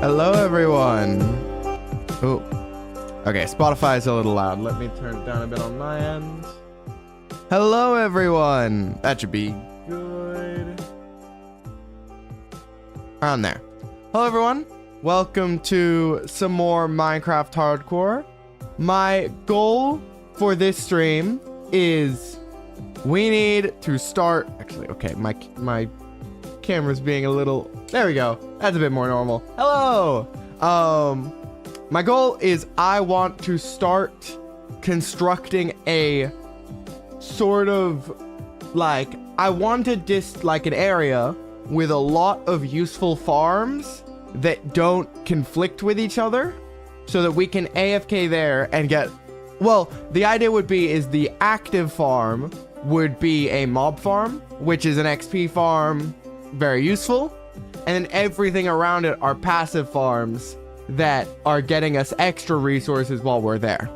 Hello, everyone. Oh, okay. Spotify is a little loud. Let me turn it down a bit on my end. Hello, everyone. That should be good. Around there. Hello, everyone. Welcome to some more Minecraft Hardcore. My goal for this stream is we need to start. Actually, okay, my camera's being a little. There we go. That's a bit more normal. Hello. My goal is I want to start constructing a sort of like I wanted just like an area with a lot of useful farms that don't conflict with each other so that we can AFK there and get, well, the idea would be is the active farm would be a mob farm, which is an XP farm, very useful. And then everything around it are passive farms that are getting us extra resources while we're there.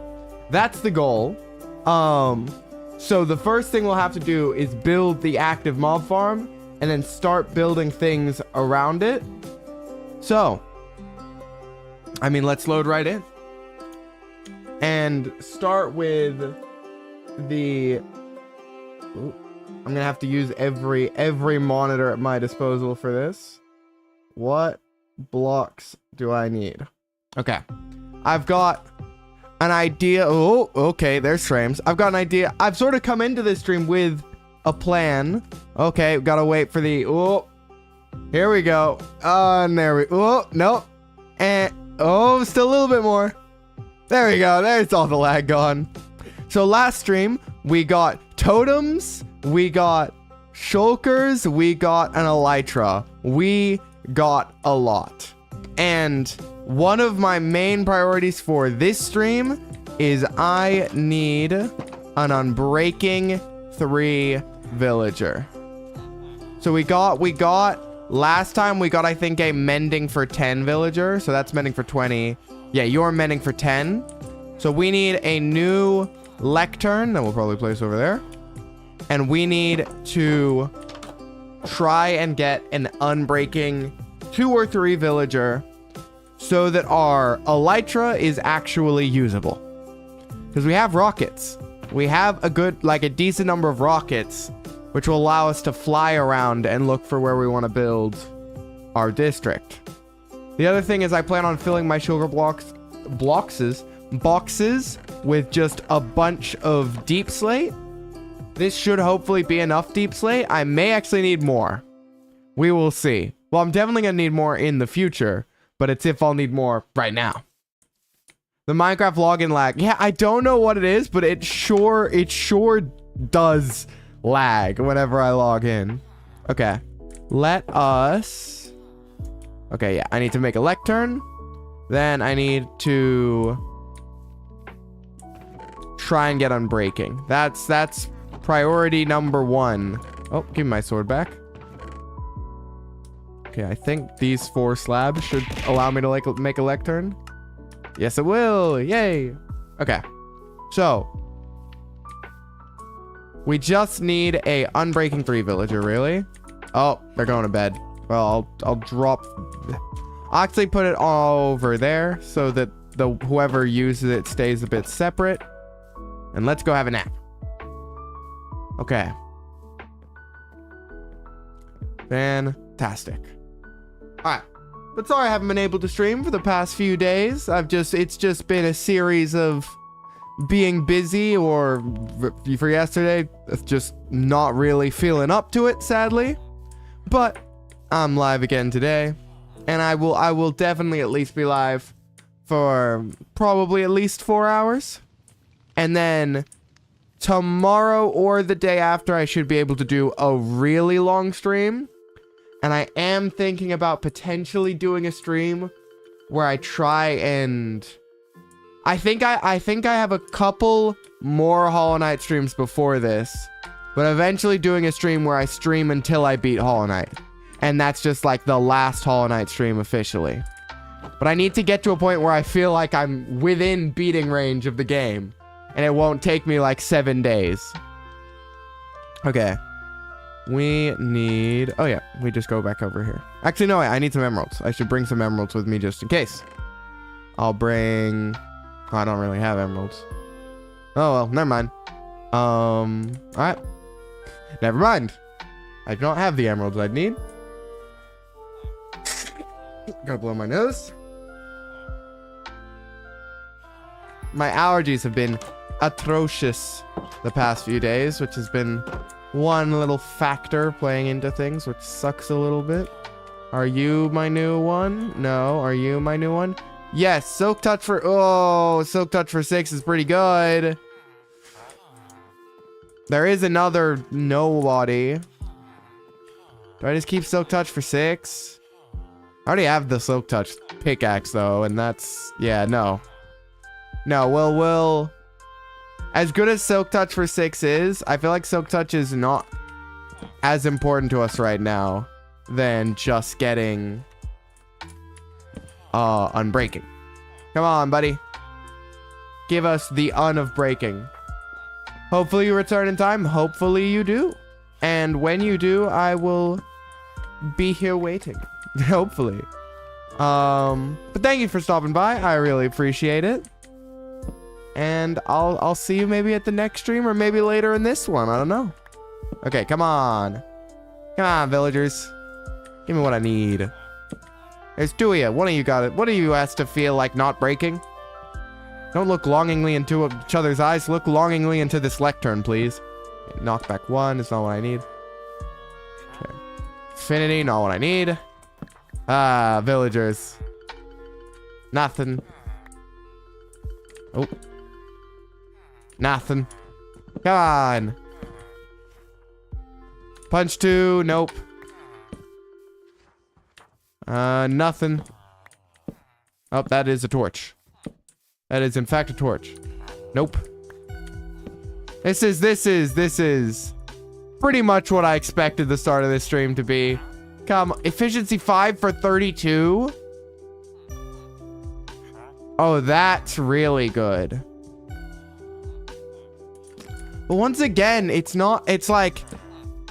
That's the goal. So the first thing we'll have to do is build the active mob farm and then start building things around it. So, I mean, let's load right in. And start with the... Ooh, I'm gonna have to use every monitor at my disposal for this. What blocks do I need? Okay. I've got an idea. Oh, okay, there's frames. I've got an idea. I've sort of come into this stream with a plan. Okay, gotta wait for the... Oh, here we go. And there we... Oh, nope. And... Oh, still a little bit more. There we go. There's all the lag gone. So last stream, we got totems, we got shulkers, we got an elytra. We got a lot. And one of my main priorities for this stream is I need an unbreaking 3 villager. So we got last time we got I think a mending for 10 villager, so that's mending for 20. Yeah, you're mending for 10. So we need a new lectern that we'll probably place over there. And we need to try and get an unbreaking 2 or 3 villager so that our elytra is actually usable. Because we have rockets. We have a decent number of rockets, which will allow us to fly around and look for where we want to build our district. The other thing is I plan on filling my sugar boxes with just a bunch of deep slate. This should hopefully be enough deep slate. I may actually need more. We will see. Well, I'm definitely going to need more in the future, but it's if I'll need more right now. The Minecraft login lag. Yeah, I don't know what it is, but it sure does lag whenever I log in. Okay. Let us... Okay, yeah. I need to make a lectern. Then I need to try and get unbreaking. That's priority number 1. Oh, give me my sword back. Okay, I think these 4 slabs should allow me to make a lectern. Yes, it will. Yay. Okay. So we just need a unbreaking 3 villager, really. Oh, they're going to bed. Well, I'll drop. I'll actually put it all over there so that whoever uses it stays a bit separate. And let's go have a nap. Okay. Fantastic. Alright. But sorry I haven't been able to stream for the past few days. It's just been a series of being busy, or for yesterday, just not really feeling up to it, sadly. But I'm live again today. And I will definitely at least be live for probably at least 4 hours. And then tomorrow or the day after, I should be able to do a really long stream. And I am thinking about potentially doing a stream where I try and... I think I have a couple more Hollow Knight streams before this. But eventually doing a stream where I stream until I beat Hollow Knight. And that's just like the last Hollow Knight stream officially. But I need to get to a point where I feel like I'm within beating range of the game. And it won't take me like 7 days. Okay. We need... Oh, yeah. We just go back over here. Actually, no, I need some emeralds. I should bring some emeralds with me just in case. I'll bring... Oh, I don't really have emeralds. Oh, well. Never mind. All right. Never mind. I don't have the emeralds I'd need. Gotta blow my nose. My allergies have been atrocious the past few days, which has been one little factor playing into things, which sucks a little bit. Are you my new one? No. Are you my new one? Yes. Silk Touch for... Oh, Silk Touch for 6 is pretty good. There is another nobody. Do I just keep Silk Touch for 6? I already have the Silk Touch pickaxe, though, and that's... Yeah, no. No, we'll... As good as Silk Touch for 6 is, I feel like Silk Touch is not as important to us right now than just getting Unbreaking. Come on, buddy. Give us the of breaking. Hopefully you return in time. Hopefully you do. And when you do, I will be here waiting. Hopefully. But thank you for stopping by. I really appreciate it. And I'll see you maybe at the next stream or maybe later in this one. I don't know. Okay, come on. Come on, villagers. Give me what I need. There's two of you. One of you got it. One of you has to feel like not breaking. Don't look longingly into each other's eyes. Look longingly into this lectern, please. Okay, knockback 1 is not what I need. Okay. Infinity, not what I need. Ah, villagers. Nothing. Oh. Nothing. Come on. Punch 2. Nope. Nothing. Oh, that is a torch. That is, in fact, a torch. Nope. This is pretty much what I expected the start of this stream to be. Come, efficiency 5 for 32. Oh, that's really good. But once again, it's not, it's like,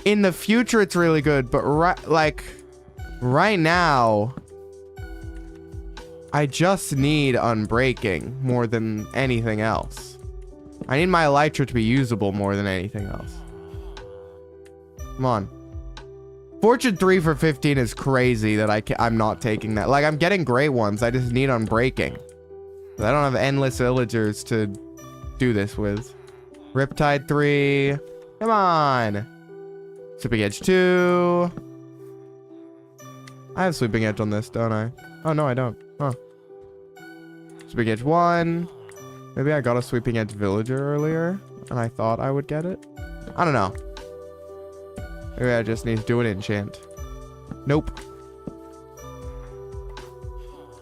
in the future it's really good, but right now, I just need Unbreaking more than anything else. I need my Elytra to be usable more than anything else. Come on. Fortune 3 for 15 is crazy that I'm not taking that. Like, I'm getting great ones. I just need Unbreaking. I don't have endless villagers to do this with. Riptide 3. Come on. Sweeping Edge 2. I have Sweeping Edge on this, don't I? Oh, no, I don't. Huh. Sweeping Edge 1. Maybe I got a Sweeping Edge villager earlier, and I thought I would get it. I don't know. Maybe I just need to do an enchant. Nope.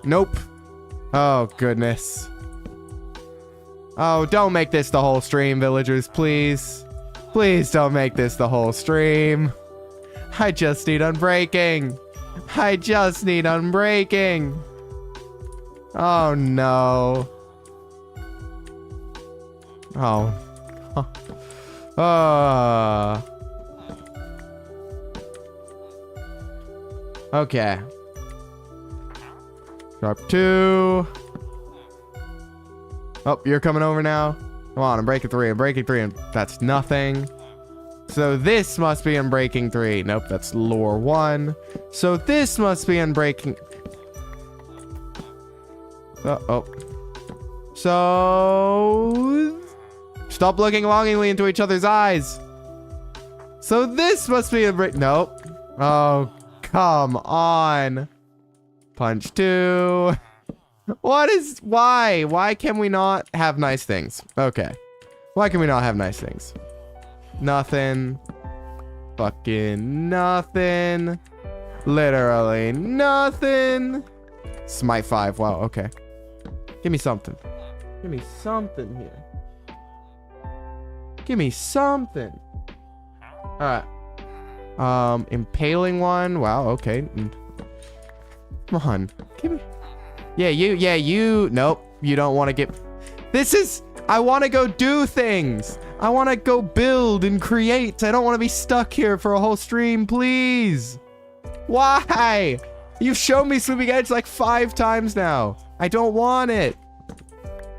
Nope. Oh, goodness. Oh, don't make this the whole stream, villagers, please. Please don't make this the whole stream. I just need Unbreaking. I just need Unbreaking. Oh, no. Oh. Okay. Drop 2. Oh, you're coming over now. Come on, I'm breaking 3. I'm breaking 3, and that's nothing. So this must be Unbreaking 3. Nope, that's lore 1. So this must be Unbreaking. Oh. So stop looking longingly into each other's eyes. So this must be Unbreaking. Nope. Oh, come on. Punch 2. Why? Why can we not have nice things? Okay. Why can we not have nice things? Nothing. Fucking nothing. Literally nothing. Smite 5. Wow, okay. Give me something. Give me something here. Give me something. Alright. Impaling 1. Wow, okay. Come on. Give me... Yeah, you. Nope. You don't want to get... This is... I want to go do things. I want to go build and create. I don't want to be stuck here for a whole stream, please. Why? You've shown me Sleeping Edge like 5 times now. I don't want it.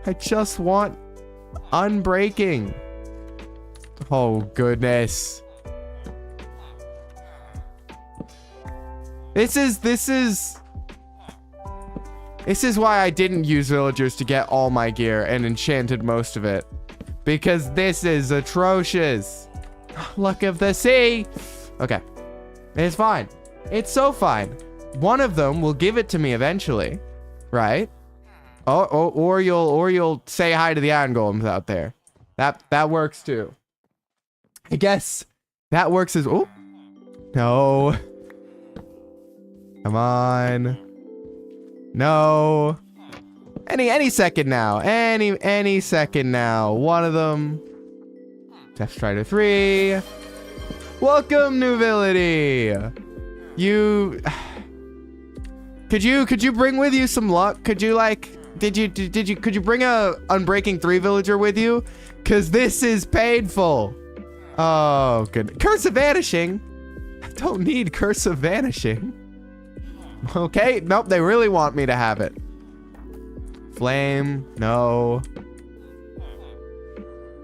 I just want unbreaking. Oh, goodness. This is why I didn't use villagers to get all my gear and enchanted most of it. Because this is atrocious. Luck of the sea. Okay. It's fine. It's so fine. One of them will give it to me eventually. Right? Or you'll say hi to the iron golems out there. That works too. I guess that works as... Oh. No. Come on. No. Any second now. Any second now. One of them. Death Strider 3. Welcome, Nobility. You could you bring with you some luck? Could you like could you bring a Unbreaking 3 villager with you? Cause this is painful. Oh good. Curse of Vanishing. I don't need Curse of Vanishing. Okay, nope, they really want me to have it. Flame, no.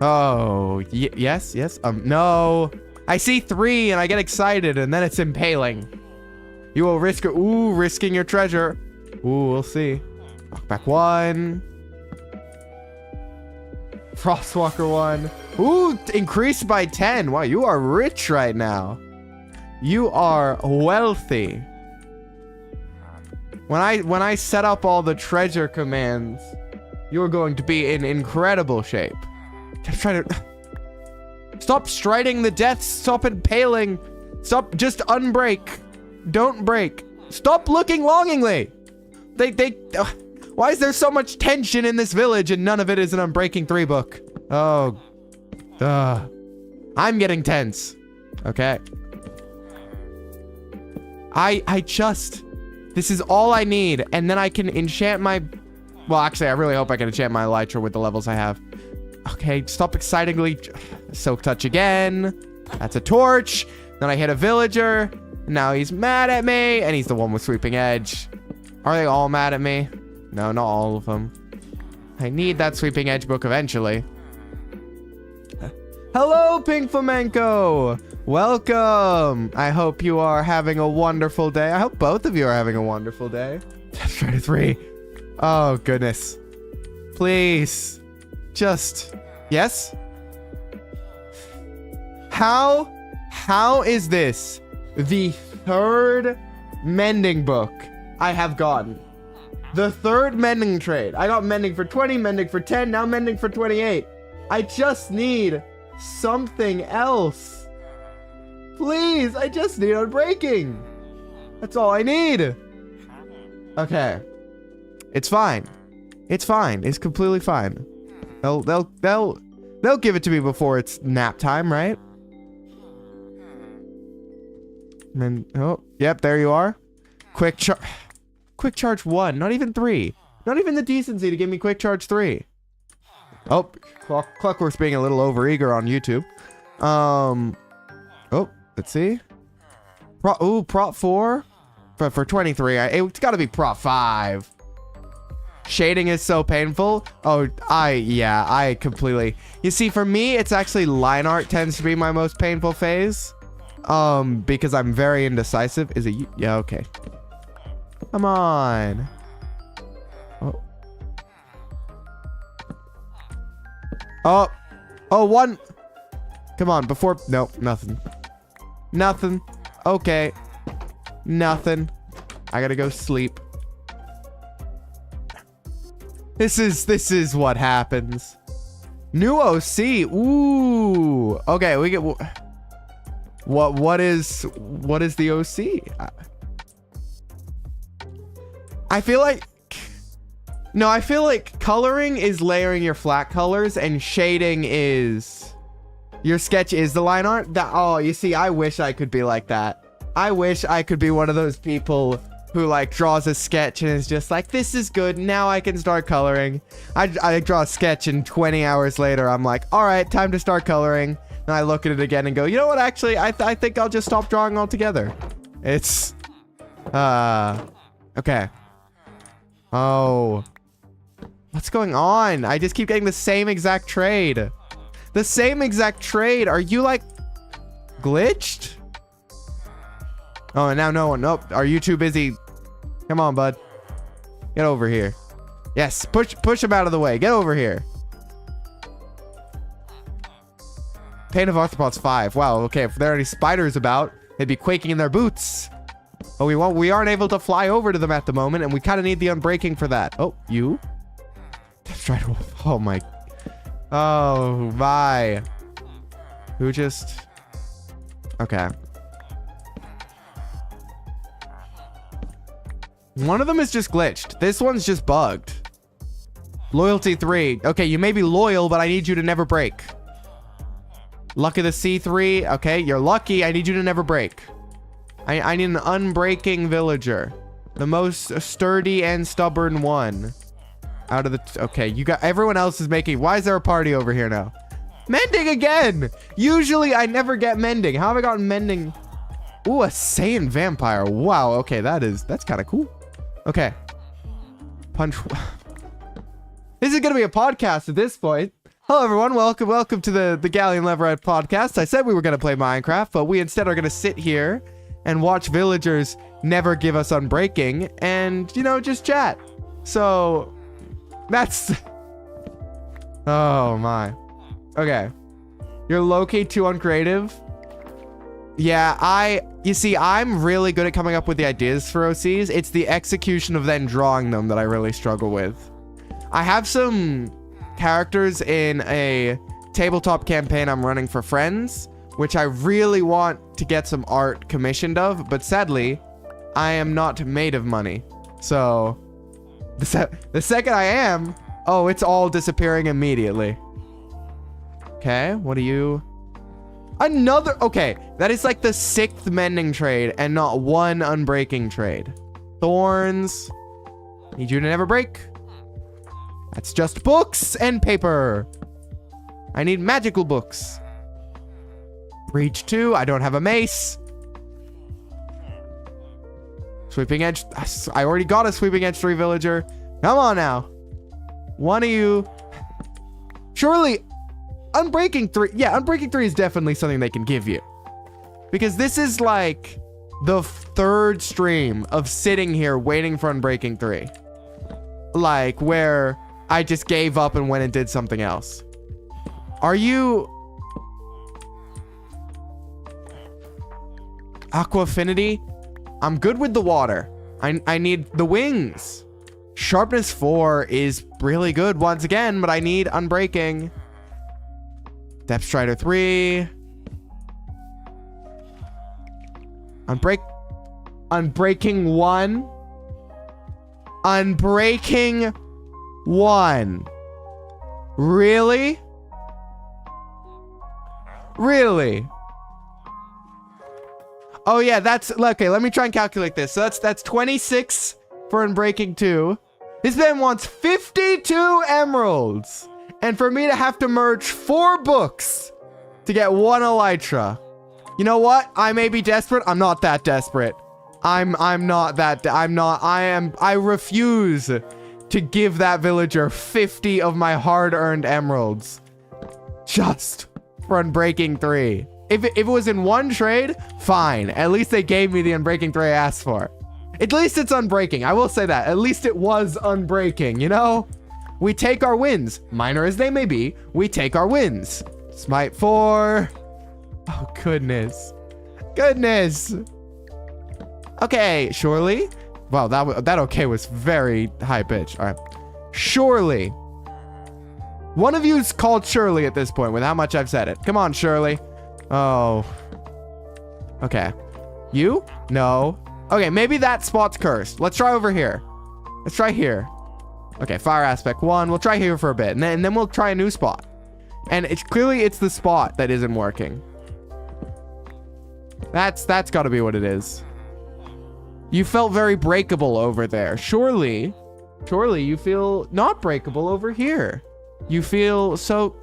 Oh, yes, no. I see 3 and I get excited and then it's impaling. You will risk it. Ooh, risking your treasure. Ooh, we'll see. Walk back 1. Frostwalker 1. Ooh, increased by 10. Wow, you are rich right now. You are wealthy. When I set up all the treasure commands, you're going to be in incredible shape. Just try to... Stop striding the deaths. Stop impaling. Stop. Just unbreak. Don't break. Stop looking longingly. Why is there so much tension in this village and none of it is an Unbreaking 3 book? Oh. I'm getting tense. Okay. I just... This is all I need. And then I can enchant my... Well, actually, I really hope I can enchant my Elytra with the levels I have. Okay, stop excitingly. Silk Touch again. That's a torch. Then I hit a villager. Now he's mad at me. And he's the one with Sweeping Edge. Are they all mad at me? No, not all of them. I need that Sweeping Edge book eventually. Hello, Pink Flamenco. Welcome. I hope you are having a wonderful day. I hope both of you are having a wonderful day. Death Strider 3. Oh, goodness. Please. Just... Yes? How is this the 3rd mending book I have gotten? The 3rd mending trade. I got mending for 20, mending for 10, now mending for 28. I just need something else. Please, I just need Unbreaking. That's all I need. Okay. It's fine. It's fine. It's completely fine. They'll give it to me before it's nap time, right? And oh, yep, there you are. Quick charge 1, not even 3. Not even the decency to give me quick charge 3. Oh, Clockwork's being a little overeager on YouTube. Oh, let's see. Prop 4 for 23. It's got to be prop 5. Shading is so painful. Oh, I completely... You see, for me, it's actually line art tends to be my most painful phase. Because I'm very indecisive. Is it you? Yeah, okay. Come on. Oh, 1. Come on, before... Nope, nothing. Nothing. Okay. Nothing. I gotta go sleep. This is what happens. New OC. Ooh. Okay, we get... What is the OC? I feel like... No, I feel like coloring is layering your flat colors and shading is... Your sketch is the line art? Oh, you see, I wish I could be like that. I wish I could be one of those people who like draws a sketch and is just like, this is good. Now I can start coloring. I draw a sketch and 20 hours later, I'm like, all right, time to start coloring. And I look at it again and go, you know what? Actually, I think I'll just stop drawing altogether. It's, okay. Oh, what's going on? I just keep getting the same exact trade. The same exact trade. Are you like glitched? Oh, and now no one. Nope. Are you too busy? Come on, bud. Get over here. Yes. Push him out of the way. Get over here. Pain of Arthropods 5. Wow. Okay. If there are any spiders about, they'd be quaking in their boots. But we aren't able to fly over to them at the moment, and we kind of need the unbreaking for that. Oh, you? Let's try to. Oh my. Oh my. Who just? Okay. One of them is just glitched. This one's just bugged. Loyalty 3. Okay, you may be loyal, but I need you to never break. Luck of the C3. Okay, you're lucky. I need you to never break. I need an unbreaking villager. The most sturdy and stubborn one. Out of the... Okay, you got... Everyone else is making... Why is there a party over here now? Mending again! Usually, I never get mending. How have I gotten mending? Ooh, a Saiyan vampire. Wow, okay, that's kind of cool. Okay. Punch. This is going to be a podcast at this point. Hello, everyone. Welcome to the Galleon Leverett podcast. I said we were going to play Minecraft, but we instead are going to sit here and watch villagers never give us unbreaking and, you know, just chat. So, that's... Oh, my. Okay. You're low-key too uncreative. Yeah, you see, I'm really good at coming up with the ideas for OCs. It's the execution of then drawing them that I really struggle with. I have some characters in a tabletop campaign I'm running for friends, which I really want to get some art commissioned of, but sadly, I am not made of money. So, the second I am, oh, it's all disappearing immediately. Okay, what do you... Another... Okay, that is like the 6th mending trade and not one unbreaking trade. Thorns. Need you to never break. That's just books and paper. I need magical books. Breach 2. I don't have a mace. Sweeping edge. I already got a sweeping edge 3 villager. Come on now. One of you. Surely... Unbreaking 3, yeah, Unbreaking 3 is definitely something they can give you. Because this is like the 3rd stream of sitting here waiting for Unbreaking 3. Like, where I just gave up and went and did something else. Are you... Aqua Affinity? I'm good with the water. I need the wings. Sharpness 4 is really good once again, but I need Unbreaking. Depth Strider 3. Unbreaking 1. Unbreaking 1. Really? Really? Oh yeah, that's okay. Let me try and calculate this. So that's 26 for Unbreaking 2. This man wants 52 emeralds. And for me to have to merge 4 books to get 1 elytra. You know what? I may be desperate. I'm not that desperate. I refuse to give that villager 50 of my hard-earned emeralds. Just for Unbreaking 3. If it was in one trade, fine. At least they gave me the Unbreaking 3 I asked for. At least it's unbreaking. I will say that. At least it was unbreaking, you know? We take our wins. Minor as they may be, we take our wins. Smite 4. Oh, goodness. Goodness. Okay, surely. Wow, that okay was very high pitch. All right. Surely. One of you's called Shirley at this point with how much I've said it. Come on, Shirley. Oh. Okay. You? No. Okay, maybe that spot's cursed. Let's try over here. Let's try here. Okay, fire aspect 1. We'll try here for a bit, and then we'll try a new spot. And it's clearly the spot that isn't working. That's got to be what it is. You felt very breakable over there. Surely you feel not breakable over here. You feel so...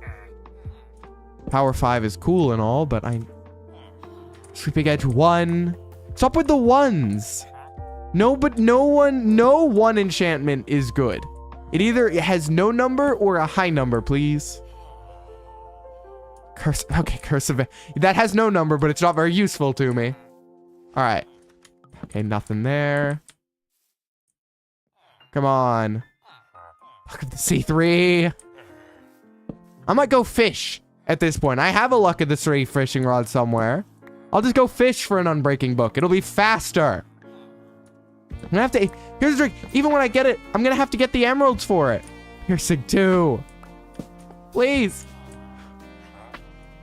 Power 5 is cool and all, but Sweeping Edge 1. Stop with the ones. No one enchantment is good. It either has no number or a high number, please. Curse of... That has no number, but it's not very useful to me. Alright. Okay, nothing there. Come on. Look at the C3. I might go fish at this point. I have a Luck of the Three fishing rod somewhere. I'll just go fish for an unbreaking book. It'll be faster. I'm gonna have to... Here's the trick. Even when I get it, I'm gonna have to get the emeralds for it. Piercing 2. Please.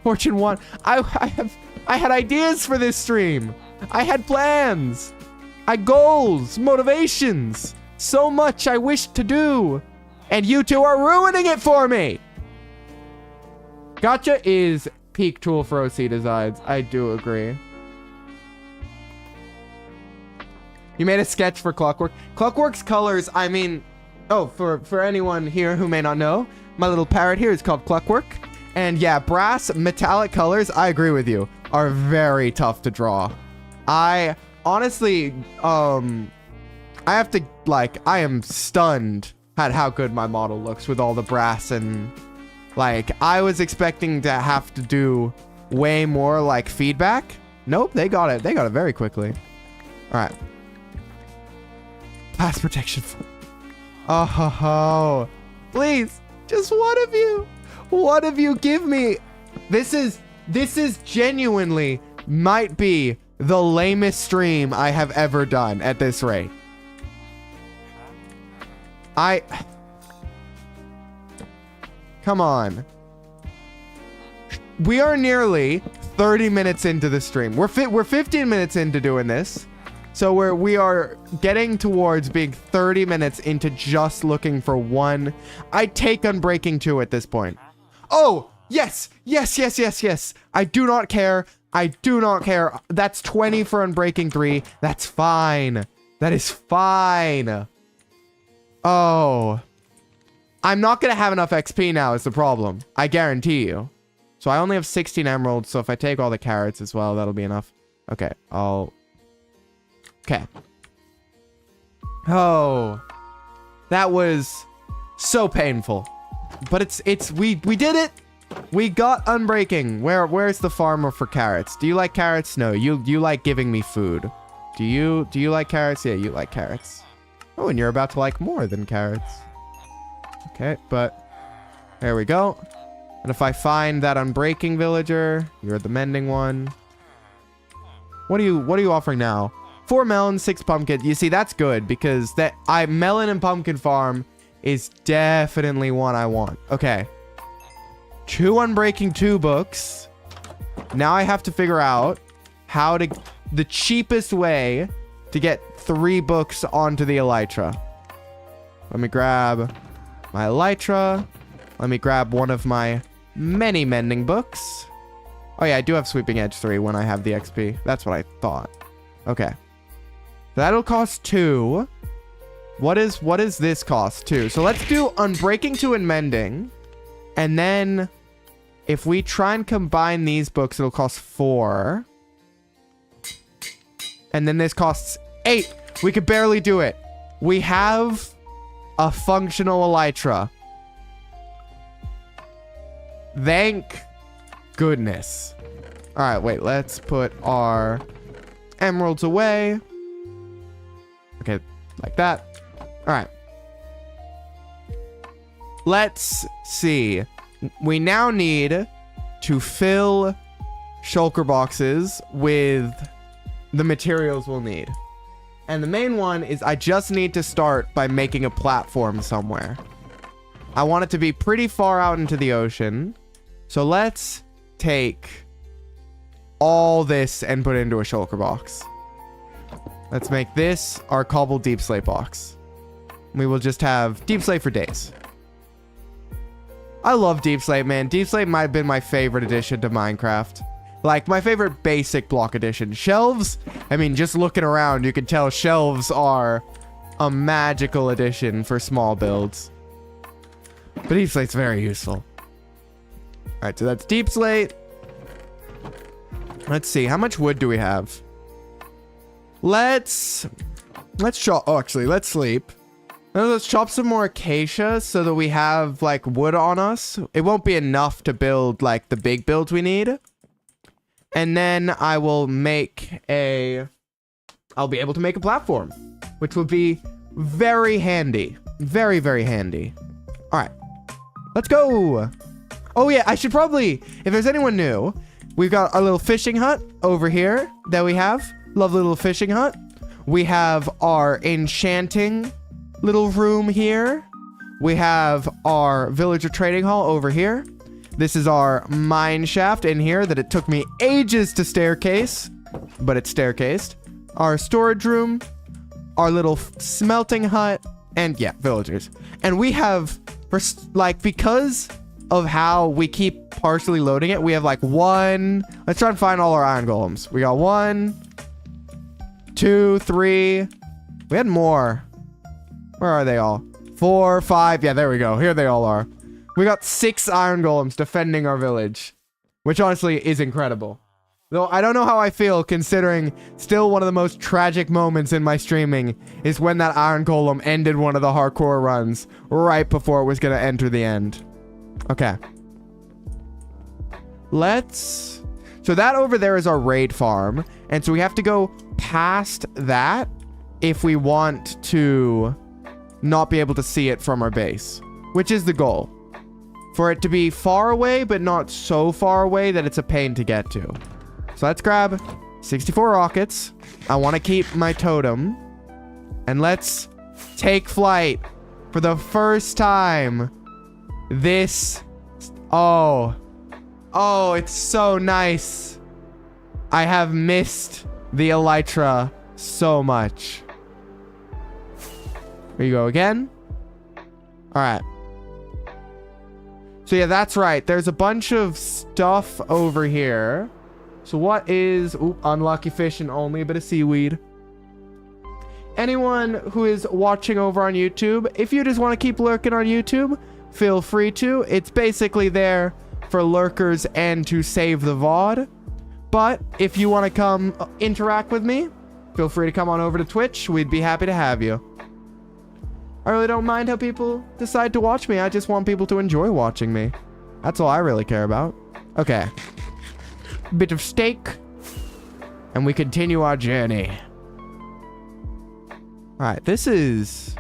Fortune 1. I had ideas for this stream. I had plans. I had goals, motivations. So much I wish to do. And you two are ruining it for me. Gotcha is peak tool for OC designs. I do agree. You made a sketch for Clockwork. Clockwork's colors, I mean... Oh, for anyone here who may not know, my little parrot here is called Clockwork. And yeah, brass, metallic colors, I agree with you, are very tough to draw. I honestly, I have to, like, I am stunned at how good my model looks with all the brass and, like, I was expecting to have to do way more, like, feedback. Nope, they got it. They got it very quickly. All right. Pass protection. Oh, ho, ho. Please, just one of you. One of you give me. This is genuinely might be the lamest stream I have ever done at this rate. Come on. We are nearly 30 minutes into the stream. We're 15 minutes into doing this. So we are getting towards being 30 minutes into just looking for one. I'd take Unbreaking 2 at this point. Oh, yes. Yes, yes, yes, yes. I do not care. I do not care. That's 20 for Unbreaking 3. That's fine. That is fine. Oh. I'm not going to have enough XP now is the problem. I guarantee you. So I only have 16 emeralds. So if I take all the carrots as well, that'll be enough. Okay, Okay. Oh. That was so painful. But we did it. We got Unbreaking. Where's the farmer for carrots? Do you like carrots? No, you like giving me food. Do you like carrots? Yeah, you like carrots. Oh, and you're about to like more than carrots. Okay, but there we go. And if I find that Unbreaking villager, you're the mending one. What are you offering now? 4 melons, 6 pumpkins. You see, that's good because melon and pumpkin farm is definitely one I want. Okay. 2 Unbreaking 2 books. Now I have to figure out the cheapest way to get 3 books onto the elytra. Let me grab my elytra. Let me grab one of my many mending books. Oh yeah, I do have Sweeping Edge 3 when I have the XP. That's what I thought. Okay. That'll cost 2. What does this cost 2? So let's do Unbreaking 2 and Mending. And then if we try and combine these books, it'll cost 4. And then this costs 8. We could barely do it. We have a functional elytra. Thank goodness. All right, wait. Let's put our emeralds away. Okay, like that. All right. Let's see. We now need to fill shulker boxes with the materials we'll need. And the main one is I just need to start by making a platform somewhere. I want it to be pretty far out into the ocean. So let's take all this and put it into a shulker box. Let's make this our cobbled deep slate box. We will just have deep slate for days. I love deep slate, man. Deep slate might have been my favorite addition to Minecraft. Like, my favorite basic block addition. Shelves, I mean, just looking around, you can tell shelves are a magical addition for small builds. But deep slate's very useful. Alright, so that's deep slate. Let's see, how much wood do we have? Let's chop. Oh, actually, let's sleep. Now let's chop some more acacia so that we have, like, wood on us. It won't be enough to build, like, the big builds we need. And then I will make I'll be able to make a platform, which will be very handy. Very, very handy. All right, let's go. Oh yeah, I should probably, if there's anyone new, we've got our little fishing hut over here that we have. Lovely little fishing hut. We have our enchanting little room here. We have our villager trading hall over here. This is our mine shaft in here that it took me ages to staircase, but it's staircased. Our storage room, our little smelting hut, and yeah, villagers. And we have, like, because of how we keep partially loading it, we have like let's try and find all our iron golems. We got 1, 2, 3. We had more. Where are they all? 4, 5. Yeah, there we go. Here they all are. We got 6 iron golems defending our village, which honestly is incredible. Though I don't know how I feel considering still one of the most tragic moments in my streaming is when that iron golem ended one of the hardcore runs right before it was going to enter the end. Okay. So that over there is our raid farm. And so we have to go past that if we want to not be able to see it from our base, which is the goal. For it to be far away, but not so far away that it's a pain to get to. So let's grab 64 rockets. I want to keep my totem. And let's take flight for the first time. Oh, it's so nice. I have missed the elytra so much. Here you go again. All right. So yeah, that's right. There's a bunch of stuff over here. So what is... Oop, unlucky fish and only a bit of seaweed. Anyone who is watching over on YouTube, if you just want to keep lurking on YouTube, feel free to. It's basically there for lurkers and to save the VOD. But if you want to come interact with me, feel free to come on over to Twitch. We'd be happy to have you. I really don't mind how people decide to watch me. I just want people to enjoy watching me. That's all I really care about. Okay. Bit of steak. And we continue our journey. Alright, this is...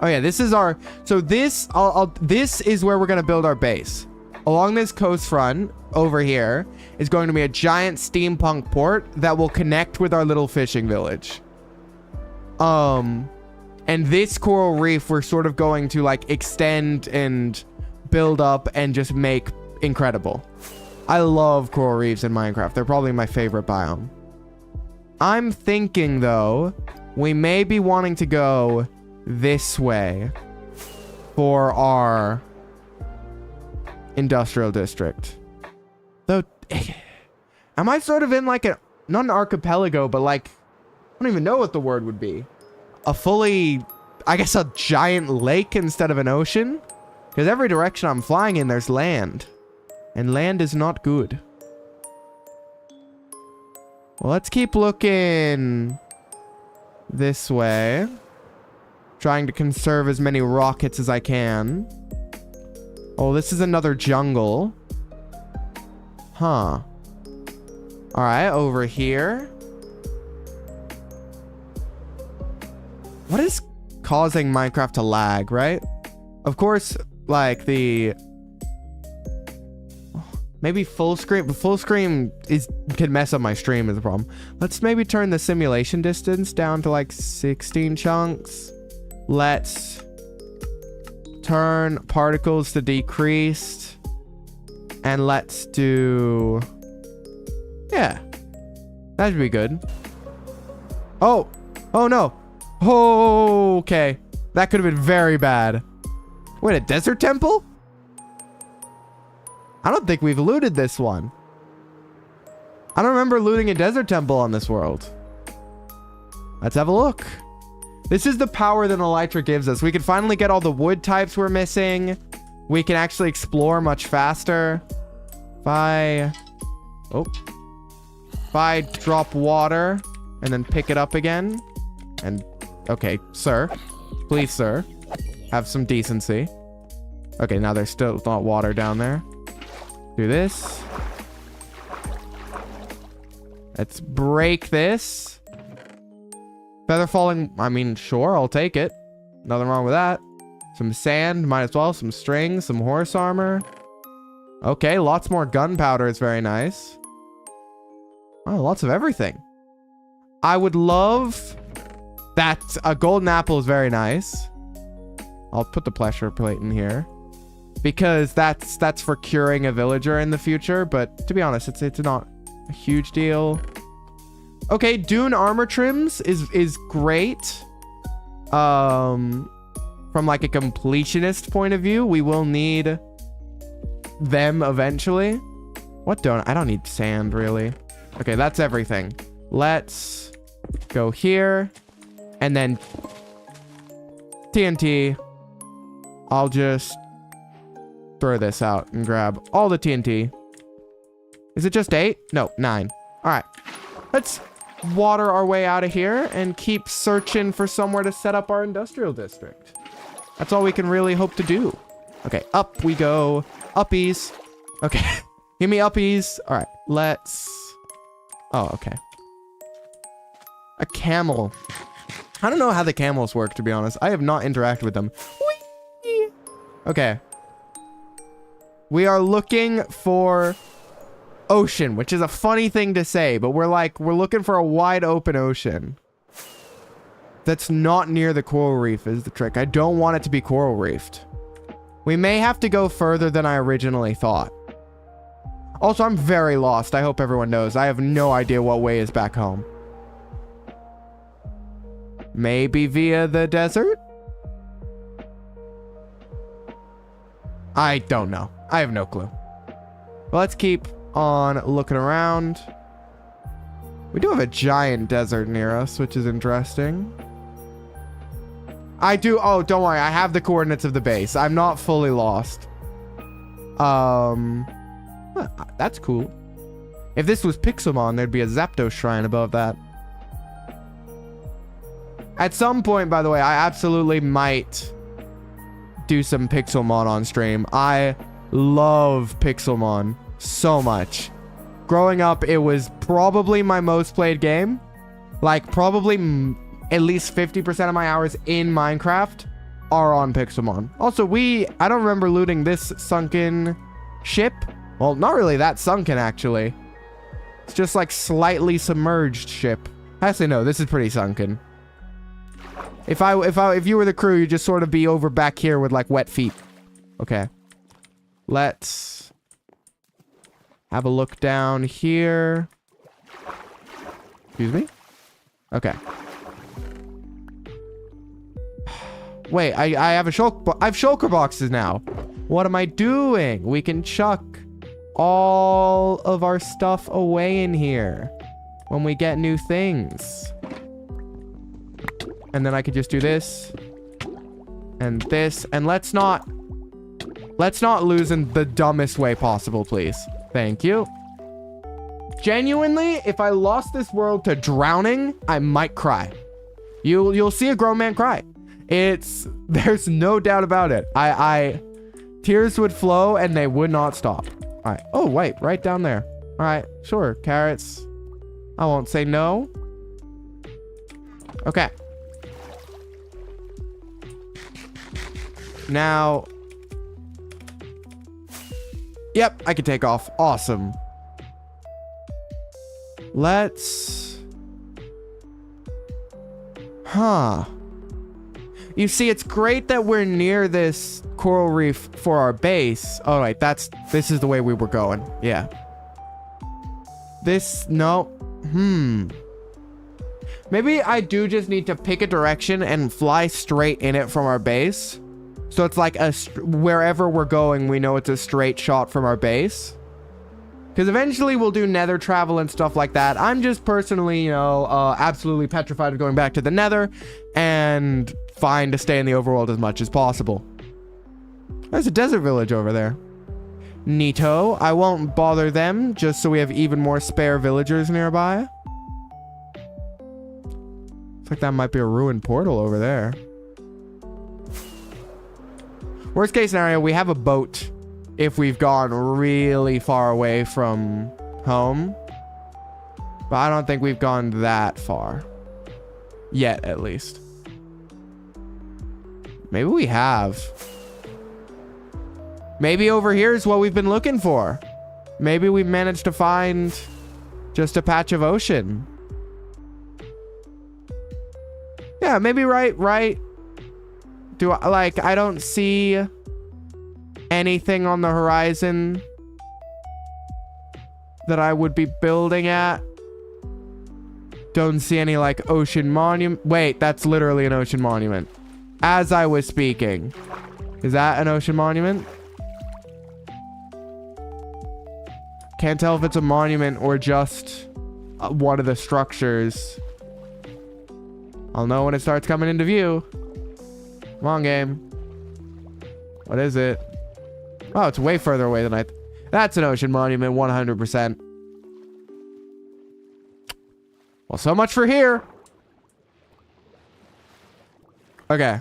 Oh yeah, this is our... So this... This is where we're going to build our base. Along this coast front, over here, is going to be a giant steampunk port that will connect with our little fishing village. And this coral reef, we're sort of going to, like, extend and build up and just make incredible. I love coral reefs in Minecraft. They're probably my favorite biome. I'm thinking, though, we may be wanting to go this way for our industrial district. Though, am I sort of in, like, not an archipelago, but, like, I don't even know what the word would be. A fully, I guess, a giant lake instead of an ocean? Because every direction I'm flying in, there's land. And land is not good. Well, let's keep looking this way. Trying to conserve as many rockets as I can. Oh, this is another jungle. Huh. Alright, over here. What is causing Minecraft to lag, right? Of course, like the... Maybe full screen, but full screen can mess up my stream is the problem. Let's maybe turn the simulation distance down to like 16 chunks. Let's turn particles to decreased. And let's do... Yeah. That should be good. Oh! Oh no! Oh, okay. That could have been very bad. Wait, a desert temple? I don't think we've looted this one. I don't remember looting a desert temple on this world. Let's have a look. This is the power that Elytra gives us. We can finally get all the wood types we're missing. We can actually explore much faster. If I drop water and then pick it up again. And, okay, sir. Please, sir. Have some decency. Okay, now there's still not water down there. Do this. Let's break this. Feather falling, I mean, sure, I'll take it. Nothing wrong with that. Some sand, might as well. Some strings, some horse armor. Okay, lots more gunpowder is very nice. Oh, lots of everything. I would love that. A golden apple is very nice. I'll put the pleasure plate in here. Because that's for curing a villager in the future. But to be honest, it's not a huge deal. Okay, dune armor trims is great. From like a completionist point of view, we will need them eventually. What don't I don't need sand really. Okay, that's everything. Let's go here and then TNT. I'll just throw this out and grab all the TNT. Is it just 8? No, 9. All right, let's water our way out of here and keep searching for somewhere to set up our industrial district. That's all we can really hope to do. Okay, up we go. Uppies. Okay, give me uppies. All right, let's... Oh, okay. A camel. I don't know how the camels work, to be honest. I have not interacted with them. Whee! Okay. We are looking for ocean, which is a funny thing to say, but we're looking for a wide open ocean. That's not near the coral reef is the trick. I don't want it to be coral reefed. We may have to go further than I originally thought. Also, I'm very lost. I hope everyone knows. I have no idea what way is back home. Maybe via the desert? I don't know. I have no clue. Well, let's keep on looking around. We do have a giant desert near us, which is interesting. I do. Oh, don't worry. I have the coordinates of the base. I'm not fully lost. That's cool. If this was Pixelmon, there'd be a Zapdos shrine above that. At some point, by the way, I absolutely might do some Pixelmon on stream. I love Pixelmon so much. Growing up, it was probably my most played game. Like, probably at least 50% of my hours in Minecraft are on Pixelmon. Also, I don't remember looting this sunken ship. Well, not really that sunken, actually. It's just like slightly submerged ship. Actually, no, this is pretty sunken. If you were the crew, you'd just sort of be over back here with like wet feet. Okay. Let's have a look down here. Excuse me? Okay. Wait, I have I have shulker boxes now. What am I doing? We can chuck all of our stuff away in here when we get new things. And then I could just do this and this, and let's not lose in the dumbest way possible, please. Thank you. Genuinely, if I lost this world to drowning, I might cry. You'll see a grown man cry. There's no doubt about it. Tears would flow and they would not stop. All right. Oh, wait, right down there. All right, sure, carrots. I won't say no. Okay. Now, yep, I can take off. Awesome. Let's... Huh. You see, it's great that we're near this coral reef for our base. Oh, right, this is the way we were going. Yeah. No. Maybe I do just need to pick a direction and fly straight in it from our base. So it's like wherever we're going, we know it's a straight shot from our base. Because eventually we'll do nether travel and stuff like that. I'm just personally, you know, absolutely petrified of going back to the nether. And fine to stay in the overworld as much as possible. There's a desert village over there. Neato. I won't bother them, just so we have even more spare villagers nearby. Looks like that might be a ruined portal over there. Worst case scenario, we have a boat if we've gone really far away from home. But I don't think we've gone that far. Yet, at least. Maybe we have. Maybe over here is what we've been looking for. Maybe we've managed to find just a patch of ocean. Yeah, maybe right. I don't see anything on the horizon that I would be building at. Don't see any like ocean monument. Wait, that's literally an ocean monument. As I was speaking. Is that an ocean monument? Can't tell if it's a monument or just one of the structures. I'll know when it starts coming into view. Come on, game. What is it? Oh, it's way further away than that's an ocean monument, 100%. Well, so much for here. Okay.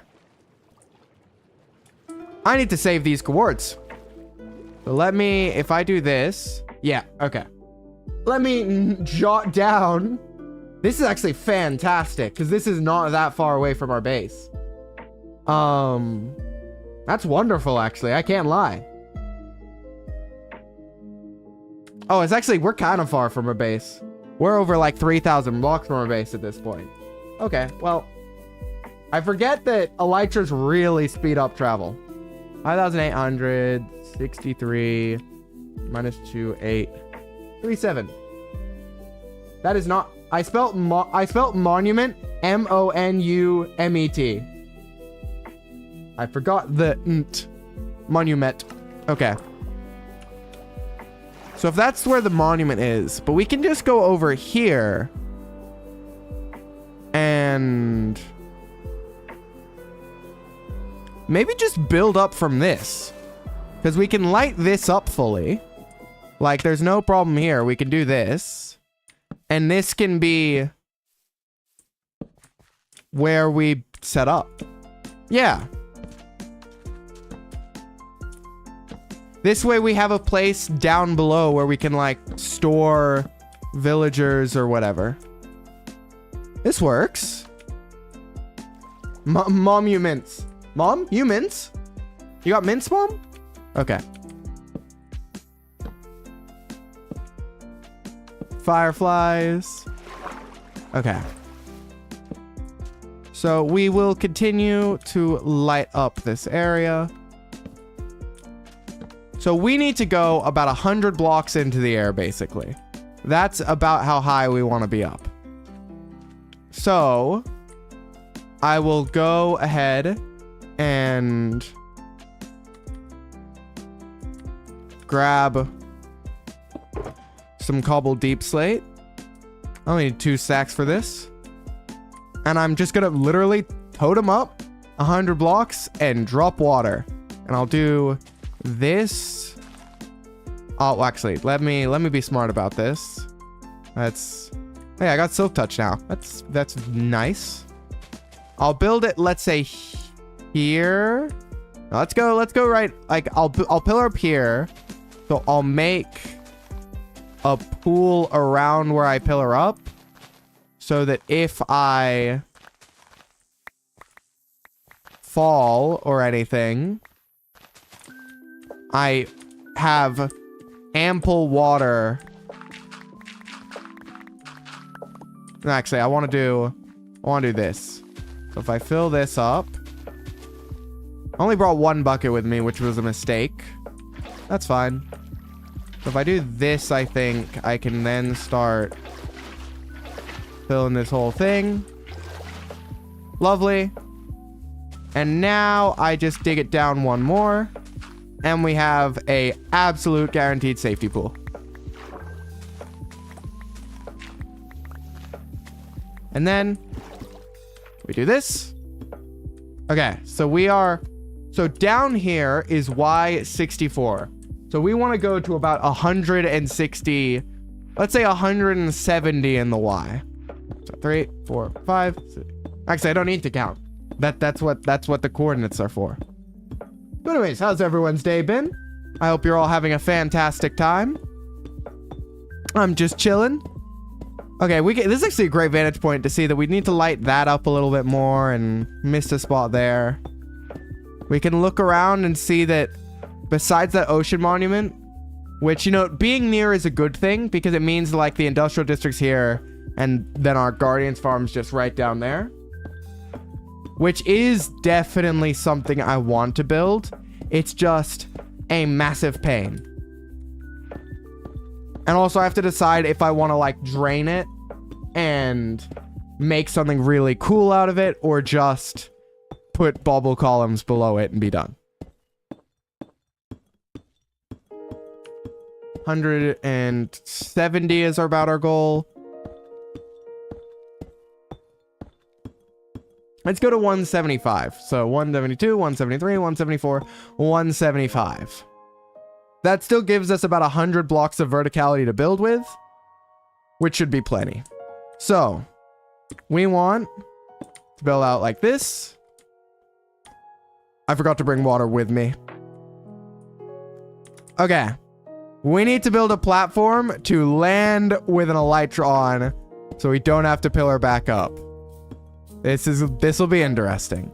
I need to save these quartz. So let me, if I do this. Yeah, okay. Let me jot down. This is actually fantastic because this is not that far away from our base. That's wonderful, actually. I can't lie. Oh, it's actually, we're kind of far from our base. We're over like 3,000 blocks from our base at this point. Okay, well, I forget that elytras really speed up travel. 5,863 minus 2, 8, 37. That is not. I spelt monument M-O-N-U-M-E-T. I forgot the nt. Monument. Okay. So if that's where the monument is, but we can just go over here and maybe just build up from this, because we can light this up fully. Like, there's no problem here. We can do this, and this can be where we set up. Yeah. This way we have a place down below where we can like store villagers or whatever. This works. Mom, you mince. Mom, you mince? You got mince, Mom? Okay. Fireflies. Okay. So we will continue to light up this area. So we need to go about 100 blocks into the air, basically. That's about how high we want to be up. So I will go ahead and grab some cobbled deep slate. I only need 2 stacks for this. And I'm just going to literally totem up 100 blocks and drop water. And I'll do this. Oh, actually, let me be smart about this. Hey, I got silk touch now. That's nice. I'll build it, let's say here. Let's go right, like I'll pillar up here. So I'll make a pool around where I pillar up, so that if I fall or anything, I have ample water. Actually, I want to do this. So if I fill this up, I only brought 1 bucket with me, which was a mistake. That's fine. So if I do this, I think I can then start filling this whole thing. Lovely. And now I just dig it down 1 more. And we have a absolute guaranteed safety pool. And then we do this. Okay, so so down here is Y64. So we want to go to about 160, let's say 170 in the Y. So 3, 4, 5, 6. Actually, I don't need to count. That's what the coordinates are for. But anyways, how's everyone's day been? I hope you're all having a fantastic time. I'm just chilling. Okay, this is actually a great vantage point to see that we need to light that up a little bit more and missed a spot there. We can look around and see that besides that ocean monument, which, you know, being near is a good thing because it means like the industrial district's here and then our Guardians farm's just right down there, which is definitely something I want to build. It's just a massive pain. And also I have to decide if I want to like drain it and make something really cool out of it or just put bubble columns below it and be done. 170 is about our goal. Let's go to 175. So 172, 173, 174, 175. That still gives us about 100 blocks of verticality to build with, which should be plenty. So we want to build out like this. I forgot to bring water with me. Okay. We need to build a platform to land with an elytra on so we don't have to pillar back up. This will be interesting.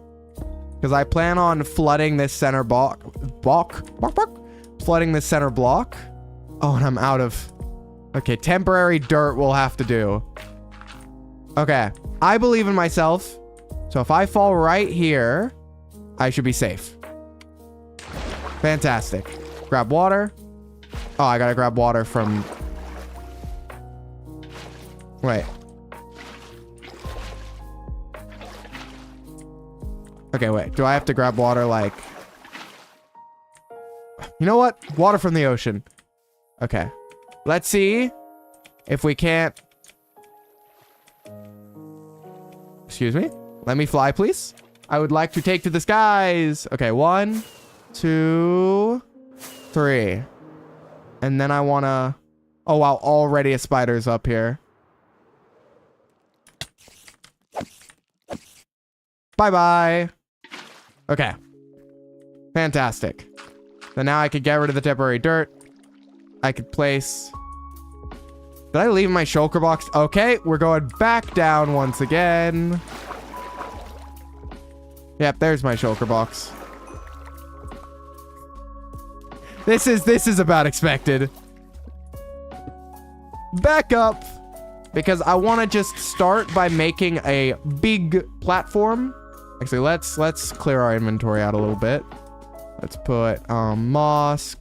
Because I plan on flooding this center flooding this center block. Oh, and I'm out of... Okay, temporary dirt will have to do. Okay, I believe in myself. So if I fall right here, I should be safe. Fantastic. Grab water. Oh, I gotta grab water from... Wait. Okay, wait. Do I have to grab water like... You know what? Water from the ocean. Okay. Let's see if we can't... Excuse me? Let me fly, please. I would like to take to the skies. Okay, 1, 2, 3. And then I want to... Oh, wow. Already a spider's up here. Bye-bye. Okay. Fantastic. So now I could get rid of the temporary dirt. I could place... Did I leave my shulker box? Okay, we're going back down once again. Yep, there's my shulker box. This is about expected. Back up. Because I want to just start by making a big platform. Actually, let's clear our inventory out a little bit. Let's put moss,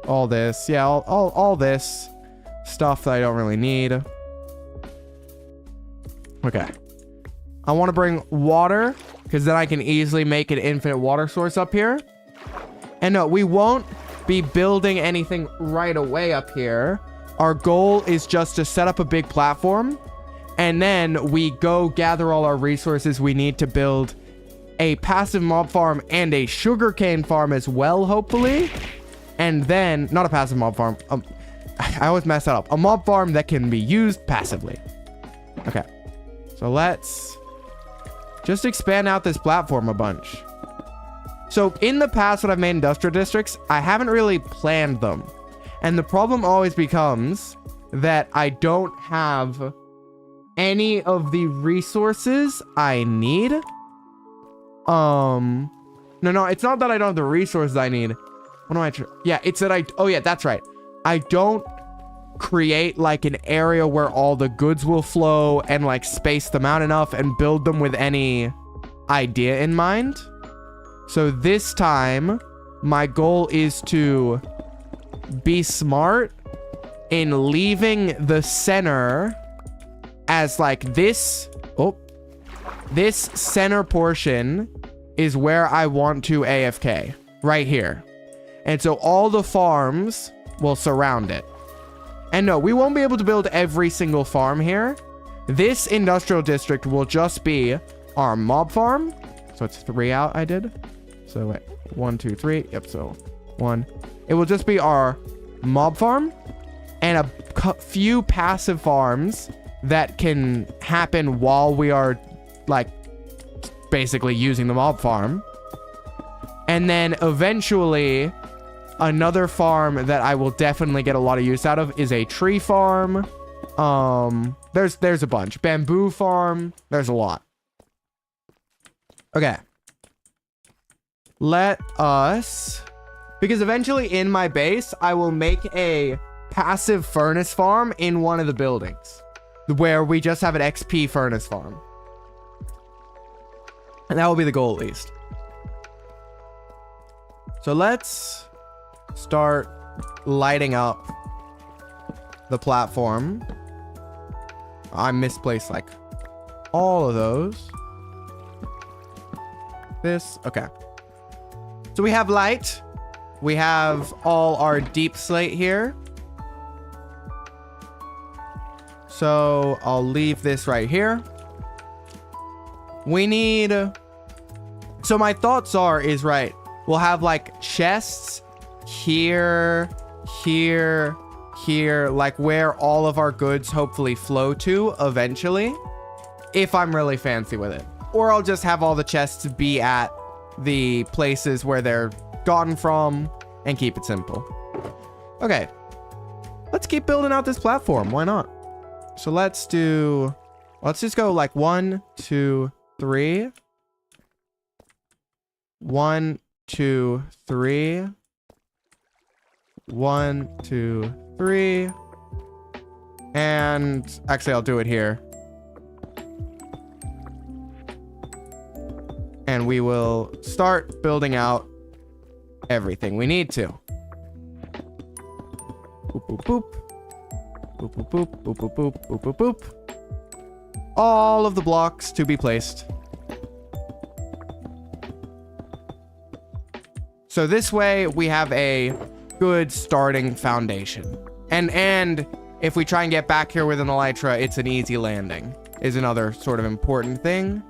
all this. Yeah, all this stuff that I don't really need. Okay. I want to bring water because then I can easily make an infinite water source up here. And no, we won't be building anything right away up here. Our goal is just to set up a big platform and then we go gather all our resources we need to build a passive mob farm and a sugarcane farm as well, hopefully. And then, not a passive mob farm. I always mess that up. A mob farm that can be used passively. Okay. So let's just expand out this platform a bunch. So in the past when I've made industrial districts, I haven't really planned them. And the problem always becomes that I don't have any of the resources I need. No, it's not that I don't have the resources I need. What am I yeah, it's that oh yeah, that's right. I don't create like an area where all the goods will flow and like space them out enough and build them with any idea in mind. So this time, my goal is to be smart in leaving the center as like this. Oh, this center portion is where I want to AFK, right here. And so all the farms will surround it. And no, we won't be able to build every single farm here This industrial district will just be our mob farm. So it's 3 out I did. So wait, 1, 2, 3. Yep, so 1. It will just be our mob farm and a few passive farms that can happen while we are like basically using the mob farm. And then eventually another farm that I will definitely get a lot of use out of is a tree farm. There's a bunch. Bamboo farm. There's a lot. Okay. Let us, because eventually in my base, I will make a passive furnace farm in one of the buildings where we just have an XP furnace farm. And that will be the goal at least. So let's start lighting up the platform. I misplaced like all of those. This, okay. So we have light. We have all our deep slate here. So I'll leave this right here. We need, so my thoughts is right. We'll have like chests here, here, here, like where all of our goods hopefully flow to eventually, if I'm really fancy with it. Or I'll just have all the chests be at the places where they're gotten from and keep it simple. Okay, let's keep building out this platform. Why not? So let's just go like 1, 2, 3. 1, 2, 3. 1, 2, 3. And actually I'll do it here. And we will start building out everything we need to. Boop, boop, boop. Boop, boop, boop, boop, boop, boop, boop, boop, boop. All of the blocks to be placed. So this way we have a good starting foundation. And if we try and get back here with an elytra, it's an easy landing, is another sort of important thing.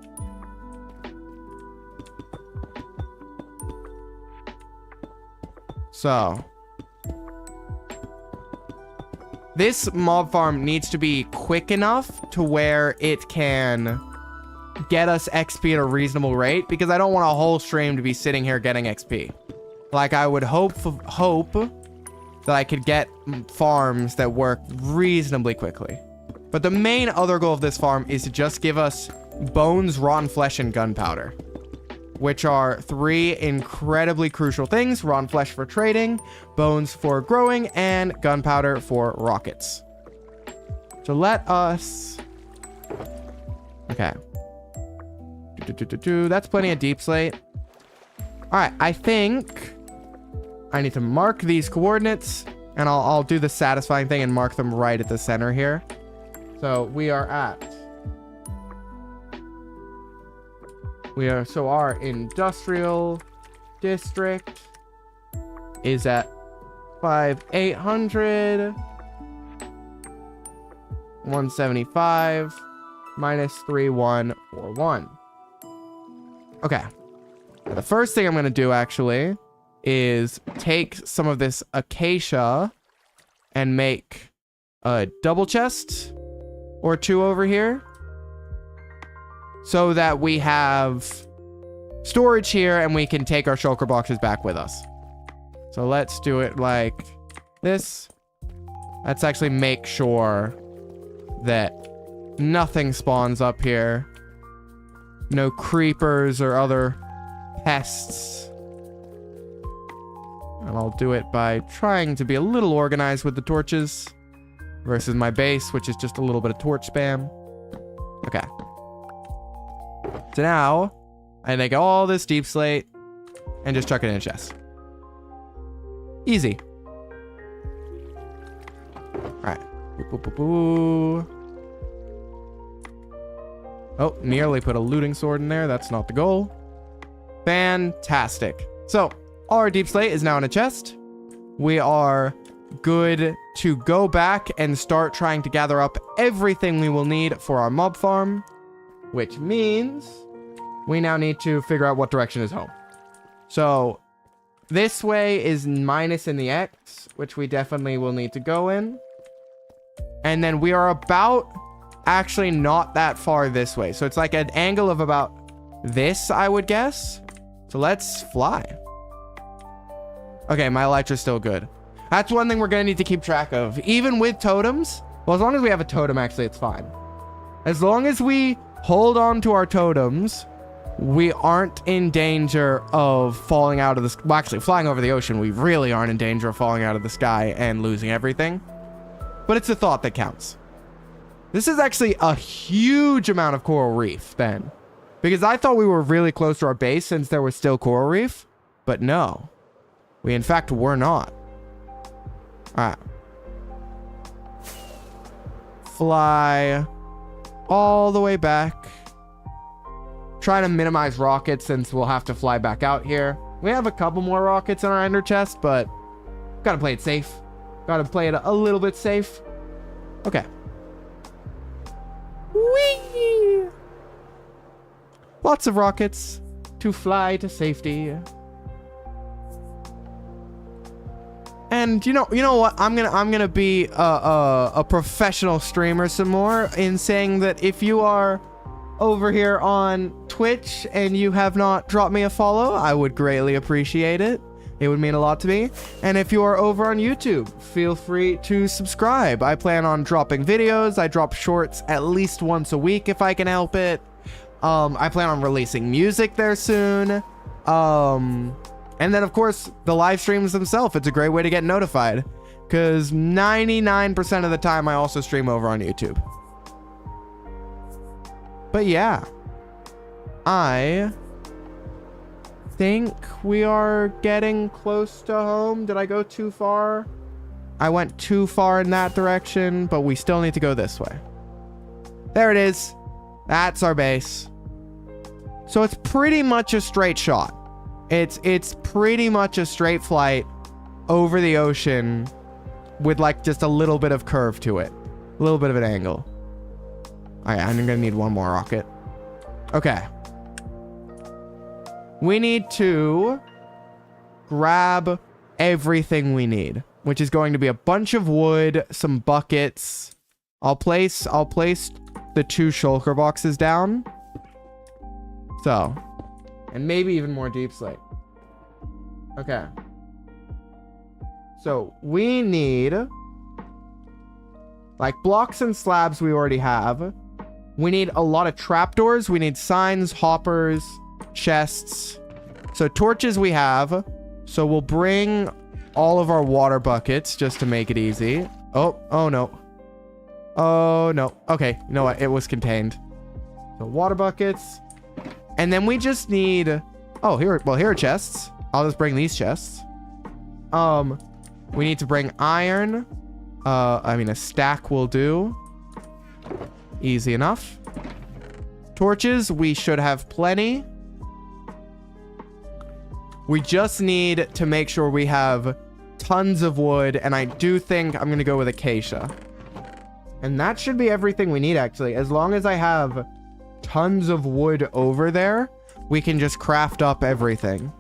So this mob farm needs to be quick enough to where it can get us XP at a reasonable rate, because I don't want a whole stream to be sitting here getting XP. Like I would hope that I could get farms that work reasonably quickly. But the main other goal of this farm is to just give us bones, rotten flesh, and gunpowder, which are 3 incredibly crucial things. Rotten flesh for trading, bones for growing, and gunpowder for rockets. So let us... Okay. That's plenty of deep slate. Alright, I think I need to mark these coordinates, and I'll do the satisfying thing and mark them right at the center here. So we are at... So our industrial district is at 5,800. 175 minus 3,141. Okay. Now the first thing I'm going to do actually is take some of this acacia and make a double chest or 2 over here, so that we have storage here and we can take our shulker boxes back with us. So let's do it like this. Let's actually make sure that nothing spawns up here. No creepers or other pests. And I'll do it by trying to be a little organized with the torches versus my base, which is just a little bit of torch spam. Okay. So now, I take all this deep slate and just chuck it in a chest. Easy. Alright. Oh, nearly put a looting sword in there. That's not the goal. Fantastic. So, all our deep slate is now in a chest. We are good to go back and start trying to gather up everything we will need for our mob farm, which means we now need to figure out what direction is home. So this way is minus in the X, which we definitely will need to go in. And then we are about actually not that far this way. So it's like an angle of about this, I would guess. So let's fly. Okay, my elytra's still good. That's one thing we're going to need to keep track of. Even with totems, well, as long as we have a totem, actually, it's fine. As long as we hold on to our totems, we aren't in danger of falling out of the... Well, actually, flying over the ocean, we really aren't in danger of falling out of the sky and losing everything. But it's the thought that counts. This is actually a huge amount of coral reef, then. Because I thought we were really close to our base since there was still coral reef. But no. We, in fact, were not. Alright. Fly all the way back. Try to minimize rockets since we'll have to fly back out here. We have a couple more rockets in our ender chest, but gotta play it safe. Gotta play it a little bit safe. Okay. Whee! Lots of rockets to fly to safety. And you know what? I'm gonna be a professional streamer some more in saying that if you are over here on Twitch and you have not dropped me a follow, I would greatly appreciate it. It would mean a lot to me. And if you are over on YouTube, feel free to subscribe. I plan on dropping videos. I drop shorts at least once a week if I can help it. I plan on releasing music there soon. And then, of course, the live streams themselves. It's a great way to get notified. Because 99% of the time, I also stream over on YouTube. But yeah. I think we are getting close to home. Did I go too far? I went too far in that direction, but we still need to go this way. There it is. That's our base. So it's pretty much a straight shot. It's pretty much a straight flight over the ocean with like just a little bit of curve to it. A little bit of an angle. All right, I'm gonna need one more rocket. Okay. We need to grab everything we need, which is going to be a bunch of wood, some buckets. I'll place the 2 shulker boxes down. So, and maybe even more deep slate. Okay. So we need like blocks and slabs we already have. We need a lot of trapdoors. We need signs, hoppers, chests. So torches we have. So we'll bring all of our water buckets just to make it easy. Oh no. Oh no. Okay, you know what? It was contained. So water buckets. And then we just need... Oh, here are chests. I'll just bring these chests. We need to bring iron. I mean, a stack will do. Easy enough. Torches, we should have plenty. We just need to make sure we have tons of wood, and I do think I'm going to go with acacia. And that should be everything we need, actually. As long as I have tons of wood over there, we can just craft up everything.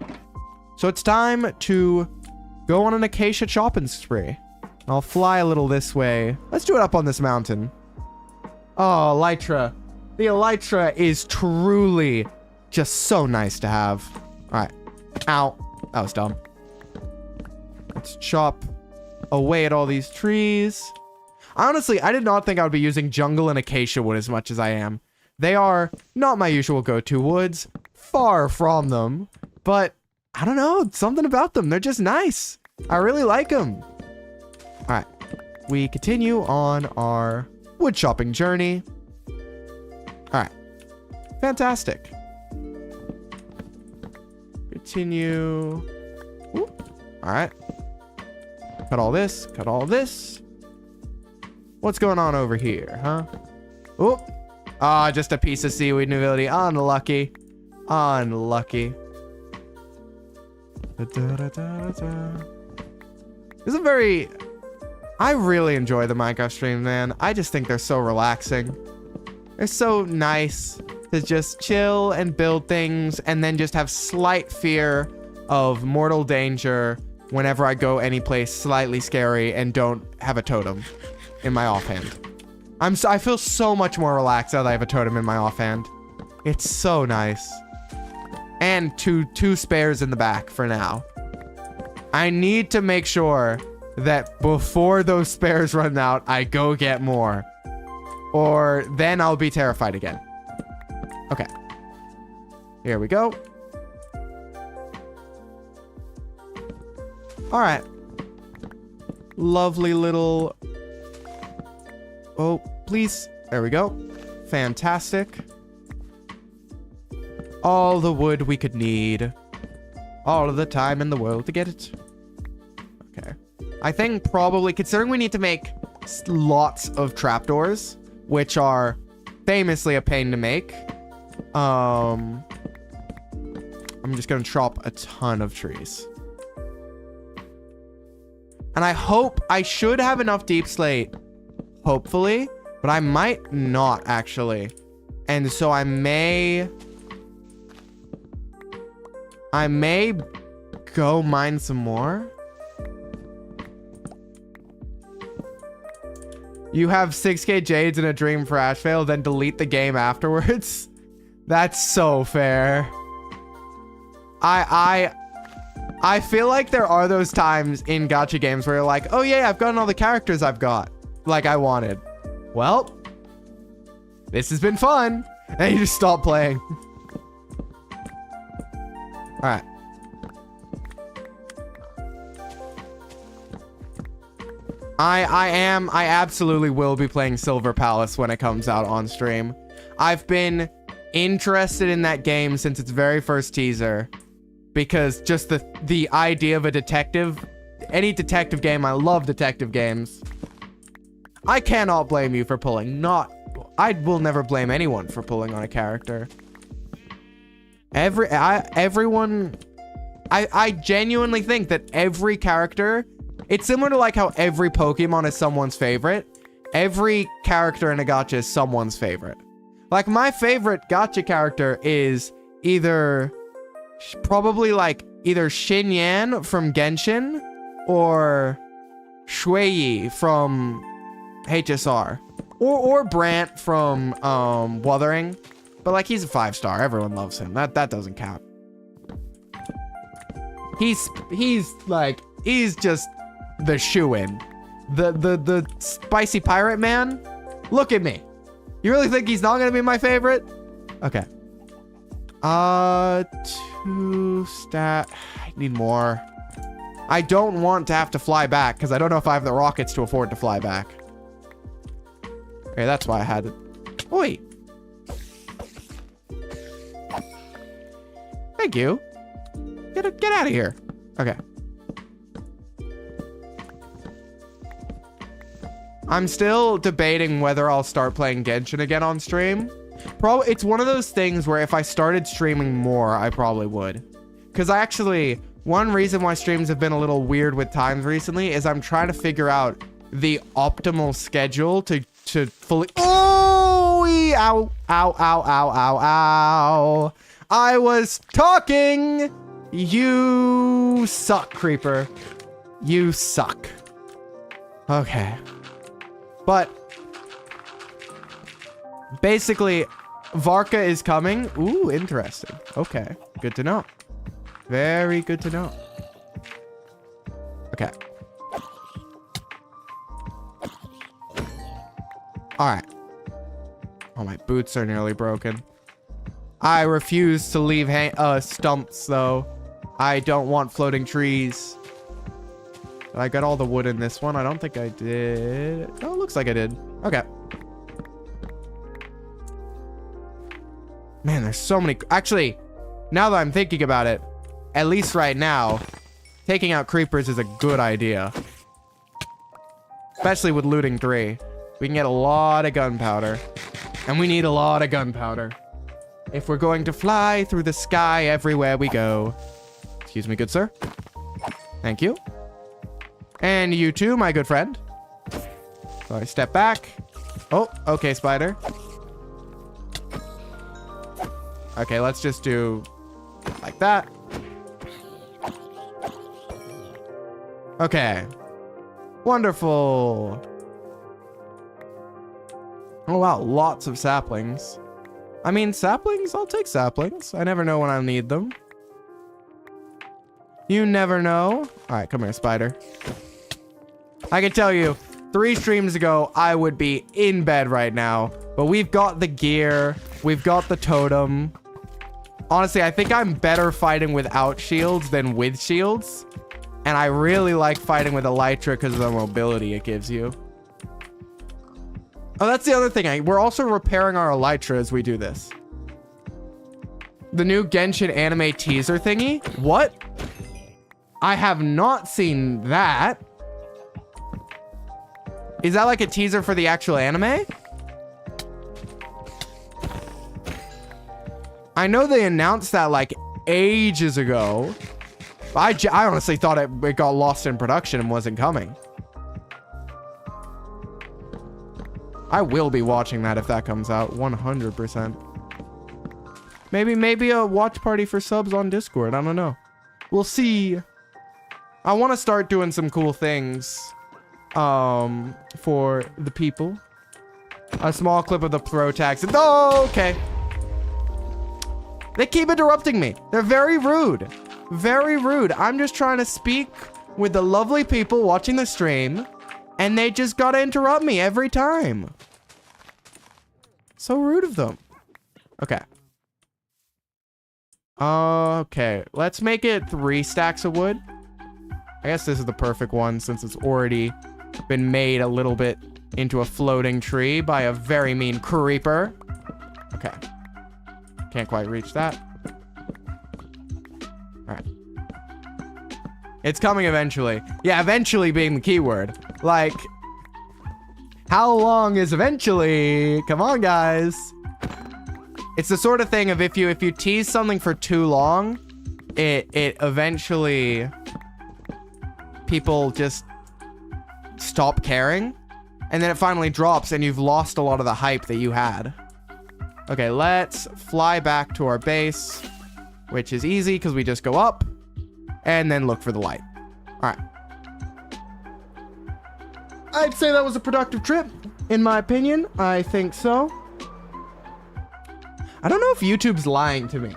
So it's time to go on an acacia chopping spree. I'll fly a little this way. Let's do it up on this mountain. Oh, elytra. The elytra is truly just so nice to have. All right. Ow. That was dumb. Let's chop away at all these trees. Honestly, I did not think I would be using jungle and acacia wood as much as I am. They are not my usual go-to woods. Far from them. But, I don't know. Something about them. They're just nice. I really like them. Alright. We continue on our wood chopping journey. Alright. Fantastic. Continue. Alright. Cut all this. Cut all this. What's going on over here, huh? Oh. Ah, just a piece of seaweed nobility. Unlucky. Unlucky. This is a very I really enjoy the Minecraft streams, man. I just think they're so relaxing. They're so nice to just chill and build things and then just have slight fear of mortal danger whenever I go any place slightly scary and don't have a totem in my offhand. I feel so much more relaxed now that I have a totem in my offhand. It's so nice. And two spares in the back for now. I need to make sure that before those spares run out, I go get more. Or then I'll be terrified again. Okay. Here we go. All right. Lovely little... Oh, please. There we go. Fantastic. All the wood we could need. All of the time in the world to get it. Okay. I think probably, considering we need to make lots of trapdoors, which are famously a pain to make, I'm just gonna chop a ton of trees. And I should have enough deep slate, hopefully, but I might not actually. And so I may go mine some more. You have 6k jades and a dream for Ashvale, then delete the game afterwards. That's so fair. I feel like there are those times in gacha games where you're like, oh yeah, I've gotten all the characters I've got, like I wanted. Well, this has been fun. And you just stop playing. All right. I absolutely will be playing Silver Palace when it comes out on stream. I've been interested in that game since its very first teaser, because just the idea of a detective, any detective game, I love detective games. I cannot blame you for pulling, I will never blame anyone for pulling on a character. Everyone, I genuinely think that every character, it's similar to like how every Pokemon is someone's favorite. Every character in a gacha is someone's favorite. Like my favorite gacha character is probably either Shin Yan from Genshin or Shuei from HSR or Brant from Wuthering. But like he's a 5-star. Everyone loves him. That doesn't count. He's just the shoo-in. The spicy pirate man. Look at me. You really think he's not gonna be my favorite? Okay. 2 stat. I need more. I don't want to have to fly back because I don't know if I have the rockets to afford to fly back. Okay, that's why I had it. Oi. Thank you. Get out of here. Okay. I'm still debating whether I'll start playing Genshin again on stream. It's one of those things where if I started streaming more, I probably would. Because one reason why streams have been a little weird with times recently is I'm trying to figure out the optimal schedule to fully... Oh! Ow, ow, ow, ow, ow, ow. I was talking! You suck, creeper. You suck. Okay. But basically, Varka is coming. Ooh, interesting. Okay, good to know. Very good to know. Okay. All right. Oh, my boots are nearly broken. I refuse to leave stumps, though. I don't want floating trees. I got all the wood in this one. I don't think I did. Oh, it looks like I did. Okay. Man, there's so many. Actually, now that I'm thinking about it, at least right now, taking out creepers is a good idea. Especially with looting 3. We can get a lot of gunpowder. And we need a lot of gunpowder if we're going to fly through the sky everywhere we go. Excuse me, good sir. Thank you. And you too, my good friend. So I step back. Oh, okay, spider. Okay, let's just do like that. Okay. Wonderful. Oh, wow. Lots of saplings. I mean, saplings? I'll take saplings. I never know when I'll need them. You never know. All right, come here, spider. I can tell you, 3 streams ago, I would be in bed right now. But we've got the gear. We've got the totem. Honestly, I think I'm better fighting without shields than with shields. And I really like fighting with Elytra because of the mobility it gives you. Oh, that's the other thing. We're also repairing our Elytra as we do this. The new Genshin anime teaser thingy? What? I have not seen that. Is that like a teaser for the actual anime? I know they announced that like ages ago. I honestly thought it got lost in production and wasn't coming. I will be watching that if that comes out, 100%. Maybe a watch party for subs on Discord. I don't know. We'll see. I want to start doing some cool things for the people. A small clip of the pro tax. Oh, okay. They keep interrupting me. They're very rude. Very rude. I'm just trying to speak with the lovely people watching the stream, and they just gotta interrupt me every time. So rude of them. Okay. Okay. Let's make it 3 stacks of wood. I guess this is the perfect one since it's already been made a little bit into a floating tree by a very mean creeper. Okay. Can't quite reach that. All right. It's coming eventually. Yeah, eventually being the keyword. Like, how long is eventually? Come on, guys. It's the sort of thing of if you tease something for too long, it eventually people just stop caring, and then it finally drops and you've lost a lot of the hype that you had. Okay, let's fly back to our base, which is easy because we just go up and then look for the light. All right. I'd say that was a productive trip, in my opinion. I think so. I don't know if YouTube's lying to me.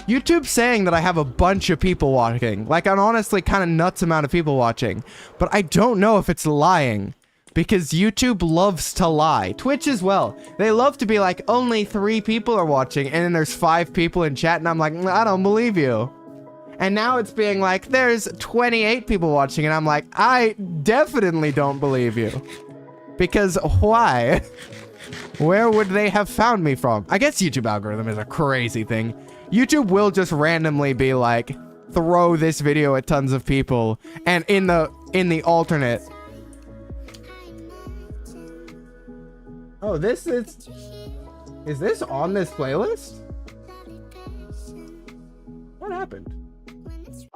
YouTube's saying that I have a bunch of people watching. Like, an honestly kind of nuts amount of people watching. But I don't know if it's lying. Because YouTube loves to lie. Twitch as well. They love to be like, only 3 people are watching. And then there's 5 people in chat. And I'm like, I don't believe you. And now it's being like, there's 28 people watching. And I'm like, I definitely don't believe you. Because why? Where would they have found me from? I guess YouTube algorithm is a crazy thing. YouTube will just randomly be like, throw this video at tons of people. And in the alternate... Oh, this is... Is this on this playlist? What happened?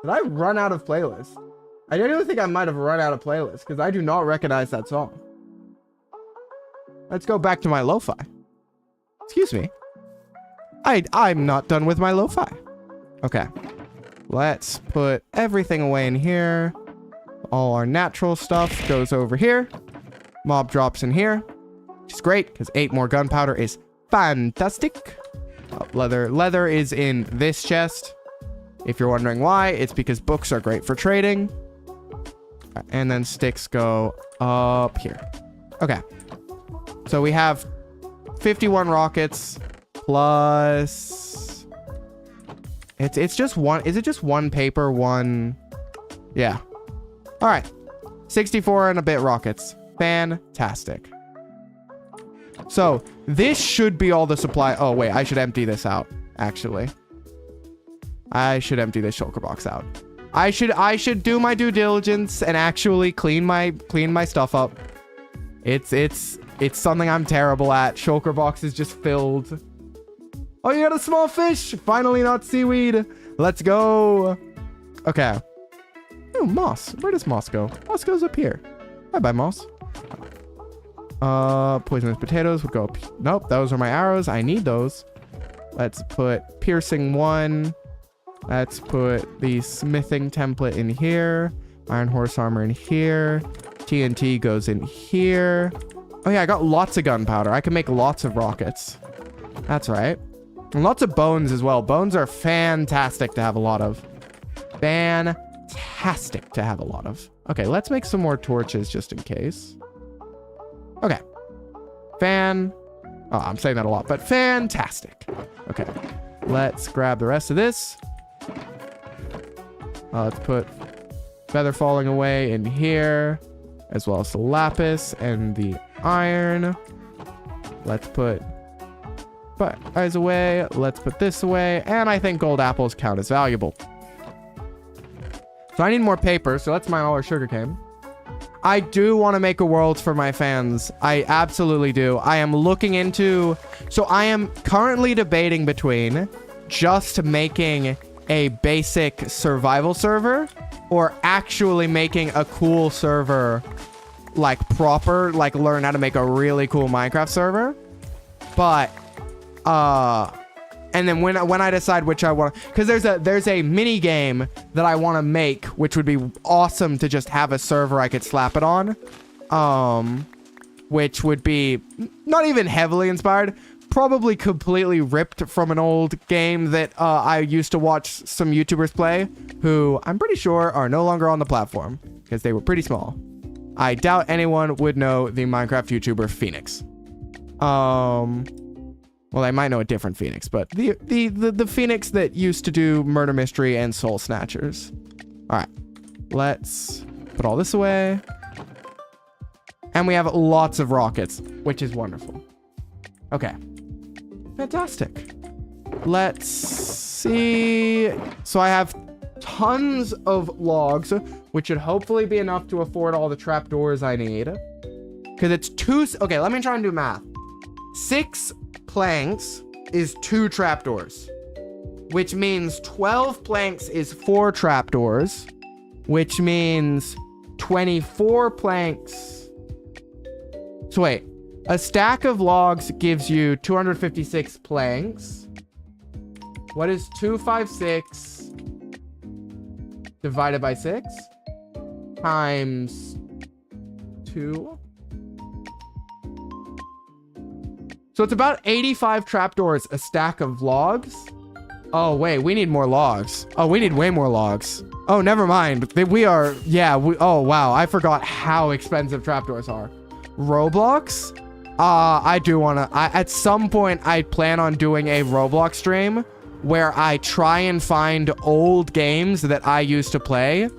Did I run out of playlist? I genuinely think I might have run out of playlist because I do not recognize that song. Let's go back to my lo-fi. Excuse me. I'm not done with my lo-fi. Okay. Let's put everything away in here. All our natural stuff goes over here. Mob drops in here. Which is great because 8 more gunpowder is fantastic. Leather is in this chest. If you're wondering why, it's because books are great for trading. And then sticks go up here. Okay. So we have 51 rockets plus... It's just one... Is it just one paper, one... Yeah. All right. 64 and a bit rockets. Fantastic. So this should be all the supply... Oh, wait. I should empty this out, actually. I should empty this shulker box out. I should do my due diligence and actually clean my stuff up. It's something I'm terrible at. Shulker box is just filled. Oh, you got a small fish. Finally not seaweed. Let's go. Okay. Oh, moss. Where does moss go? Moss goes up here. Bye-bye, moss. Poisonous potatoes would go up. Nope, those are my arrows. I need those. Let's put piercing 1. Let's put the smithing template in here. Iron horse armor in here. TNT goes in here. Oh yeah, I got lots of gunpowder. I can make lots of rockets. That's right. And lots of bones as well. Bones are fantastic to have a lot of. Fantastic to have a lot of. Okay, let's make some more torches just in case. Okay. Oh, I'm saying that a lot, but fantastic. Okay. Let's grab the rest of this. Let's put feather falling away in here, as well as the lapis and the iron. Let's put eyes away. Let's put this away. And I think gold apples count as valuable. So I need more paper, so let's mine all our sugarcane. I do want to make a world for my fans. I absolutely do. I am looking into... So I am currently debating between just making a basic survival server or actually making a cool server, like proper, like learn how to make a really cool Minecraft server. But, and then when I decide which I want, because there's a mini game that I want to make, which would be awesome to just have a server I could slap it on, which would be not even heavily inspired, probably completely ripped from an old game that I used to watch some YouTubers play, who I'm pretty sure are no longer on the platform because they were pretty small. I doubt anyone would know the Minecraft YouTuber Phoenix. Well, I might know a different Phoenix, but the Phoenix that used to do Murder Mystery and Soul Snatchers. All right, let's put all this away. And we have lots of rockets, which is wonderful. Okay, fantastic. Let's see. So I have tons of logs, which should hopefully be enough to afford all the trapdoors I need. Because it's two. Okay, let me try and do math. 6 planks is 2 trapdoors, which means 12 planks is 4 trapdoors, which means 24 planks. So wait, a stack of logs gives you 256 planks. What is 256 divided by 6 times 2? So it's about 85 trapdoors a stack of logs. Oh, wait, we need more logs. Oh, we need way more logs. Oh, never mind. We are, yeah, oh, wow. I forgot how expensive trapdoors are. Roblox? I do want to, at some point, I plan on doing a Roblox stream where I try and find old games that I used to play,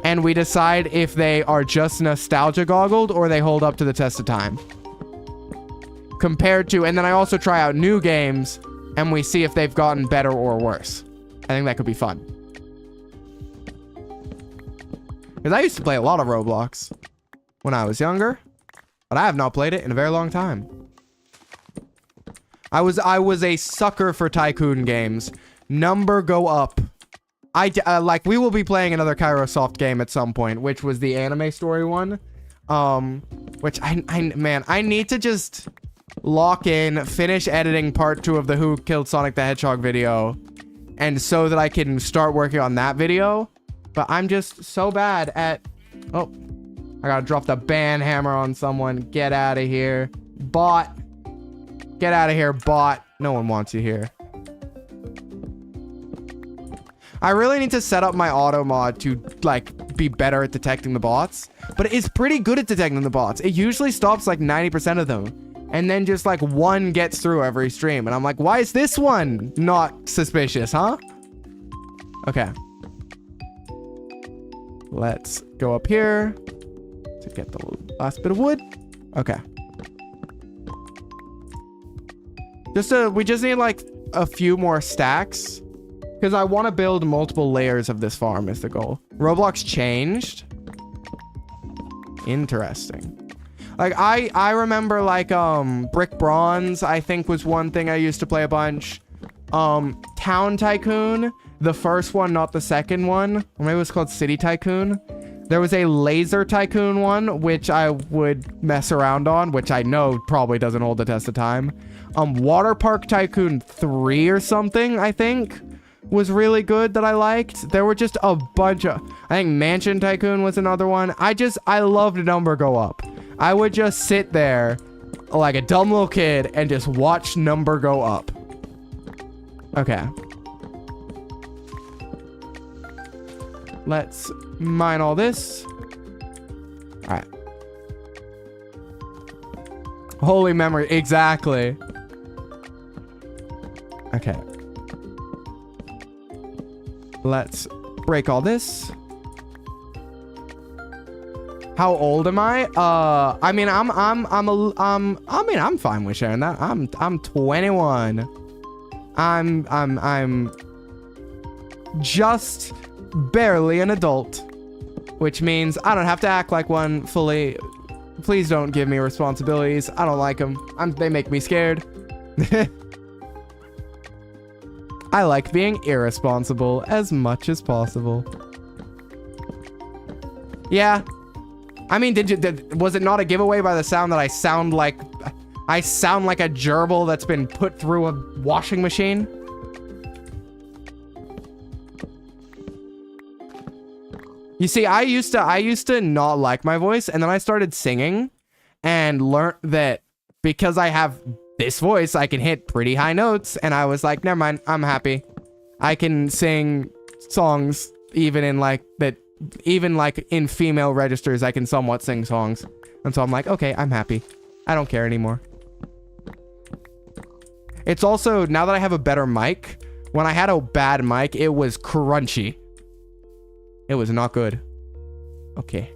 and we decide if they are just nostalgia goggled or they hold up to the test of time. Compared to, and then I also try out new games and we see if they've gotten better or worse. I think that could be fun. Because I used to play a lot of Roblox when I was younger, but I have not played it in a very long time. I was a sucker for tycoon games. Number go up. Like, we will be playing another Kairosoft game at some point, which was the anime story one. Which man, I need to just lock in, finish editing part 2 of the Who Killed Sonic the Hedgehog video, and so that I can start working on that video. But I'm just so bad at... Oh, I gotta drop the ban hammer on someone. Get out of here, bot. Get out of here, bot. No one wants you here. I really need to set up my auto mod to, like, be better at detecting the bots. But it's pretty good at detecting the bots. It usually stops like 90% of them. And then just like 1 gets through every stream. And I'm like, why is this one not suspicious, huh? Okay. Let's go up here to get the last bit of wood. Okay. We just need like a few more stacks. Because I want to build multiple layers of this farm is the goal. Roblox changed. Interesting. Like, I remember, like, Brick Bronze, I think, was one thing I used to play a bunch. Town Tycoon, the first one, not the second one. Or maybe it was called City Tycoon. There was a laser tycoon one, which I would mess around on, which I know probably doesn't hold the test of time. Water Park Tycoon 3 or something, I think, was really good that I liked. There were just a bunch of... I think Mansion Tycoon was another one. I loved Number Go Up. I would just sit there like a dumb little kid and just watch Number go up. Okay. Let's mine all this. All right. Holy memory. Exactly. Okay. Let's break all this. How old am I? I mean, I'm fine with sharing that. I'm 21. I'm just barely an adult, which means I don't have to act like one fully. Please don't give me responsibilities. I don't like them. They make me scared. I like being irresponsible as much as possible. Yeah. I mean, was it not a giveaway by the sound that I sound like a gerbil that's been put through a washing machine? You see, I used to not like my voice, and then I started singing and learned that because I have this voice, I can hit pretty high notes, and I was like, never mind, I'm happy. I can sing songs even in like in female registers, I can somewhat sing songs. And so I'm like, okay, I'm happy. I don't care anymore. It's also, now that I have a better mic, when I had a bad mic, it was crunchy. It was not good. Okay.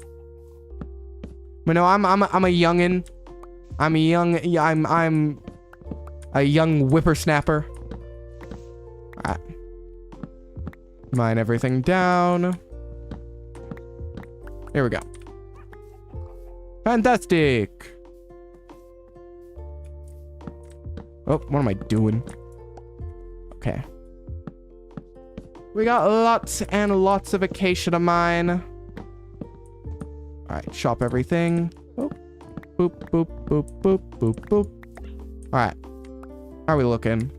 But no, I'm a youngin'. I'm a young whippersnapper. Alright. Mine everything down. Here we go. Fantastic. Oh, what am I doing? Okay. We got lots and lots of acacia to mine. Alright, shop everything. Boop, boop, boop, boop, boop, boop, boop. Alright. How are we looking?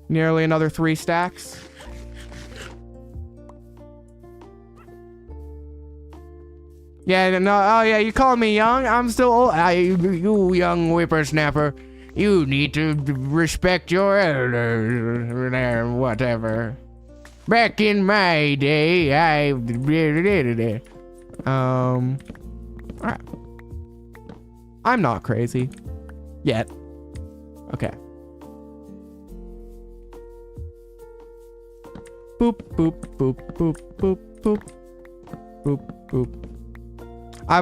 Nearly another 3 stacks. Yeah, no, oh yeah, you call me young? I'm still old. You young whippersnapper. You need to respect your elders, whatever. Back in my day, alright. I'm not crazy. Yet. Okay. Boop, boop, boop, boop, boop, boop. Boop, boop. I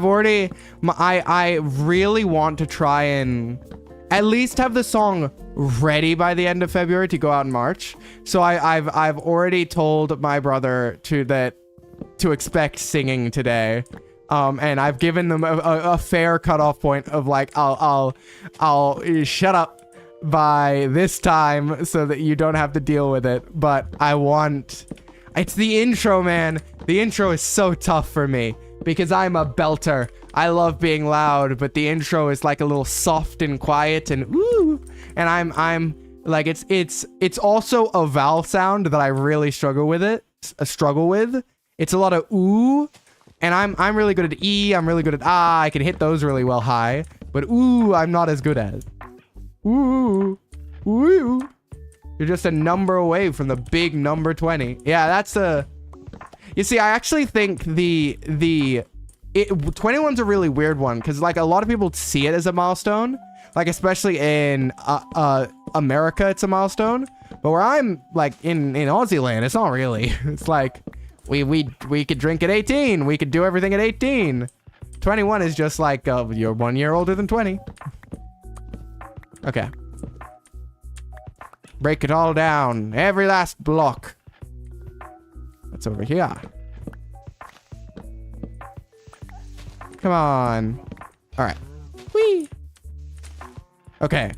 really want to try and at least have the song ready by the end of February to go out in March. So I've already told my brother to expect singing today. And I've given them a fair cutoff point of like, I'll shut up by this time so that you don't have to deal with it. But it's the intro, man. The intro is so tough for me because I'm a belter. I love being loud, but the intro is like a little soft and quiet and ooh. And I'm like, it's also a vowel sound that I really struggle with. It's a lot of ooh. And I'm really good at E, I'm really good at ah, I can hit those really well high. But ooh, I'm not as good at. Ooh, ooh. You're just a number away from the big number 20. Yeah, that's a... You see, I actually think 21's a really weird one, because like a lot of people see it as a milestone. Like especially in America, it's a milestone. But where I'm like in Aussie land, it's not really. It's like... We could drink at 18. We could do everything at 18. 21 is just like, you're 1 year older than 20. Okay. Break it all down. Every last block. What's over here? Come on. All right. Whee. Okay.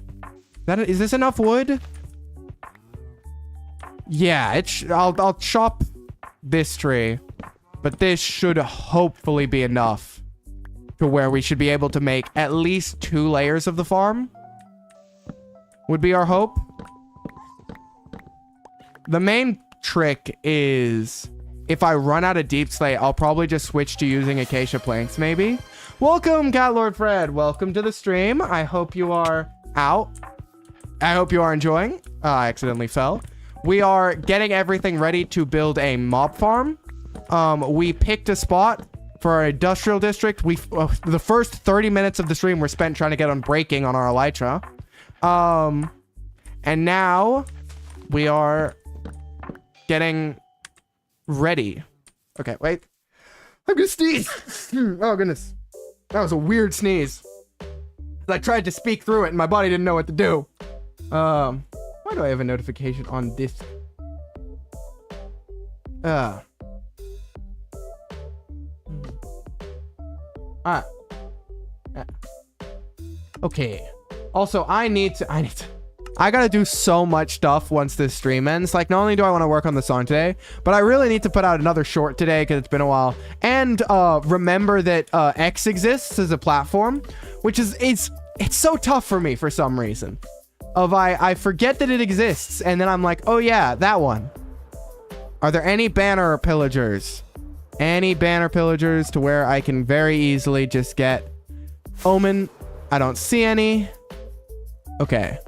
Is this enough wood? Yeah, I'll chop this tree. But this should hopefully be enough to where we should be able to make at least 2 layers of the farm. Would be our hope. The main trick is if I run out of deep slate, I'll probably just switch to using acacia planks maybe. Welcome, Cat Lord Fred. Welcome to the stream. I hope you are out. I hope you are enjoying. I accidentally fell. We are getting everything ready to build a mob farm. We picked a spot for our industrial district. The first 30 minutes of the stream were spent trying to get on breaking on our elytra. And now we are getting ready. Okay, wait. I'm gonna sneeze. Oh, goodness. That was a weird sneeze. I tried to speak through it and my body didn't know what to do. Why do I have a notification on this? Alright. Okay. Also, I gotta do so much stuff once this stream ends. Like, not only do I want to work on the song today, but I really need to put out another short today because it's been a while. And remember that X exists as a platform, which is it's so tough for me for some reason. I forget that it exists, and then I'm like, oh yeah, that one. Are there any banner pillagers? Any banner pillagers to where I can very easily just get Omen? I don't see any. Okay.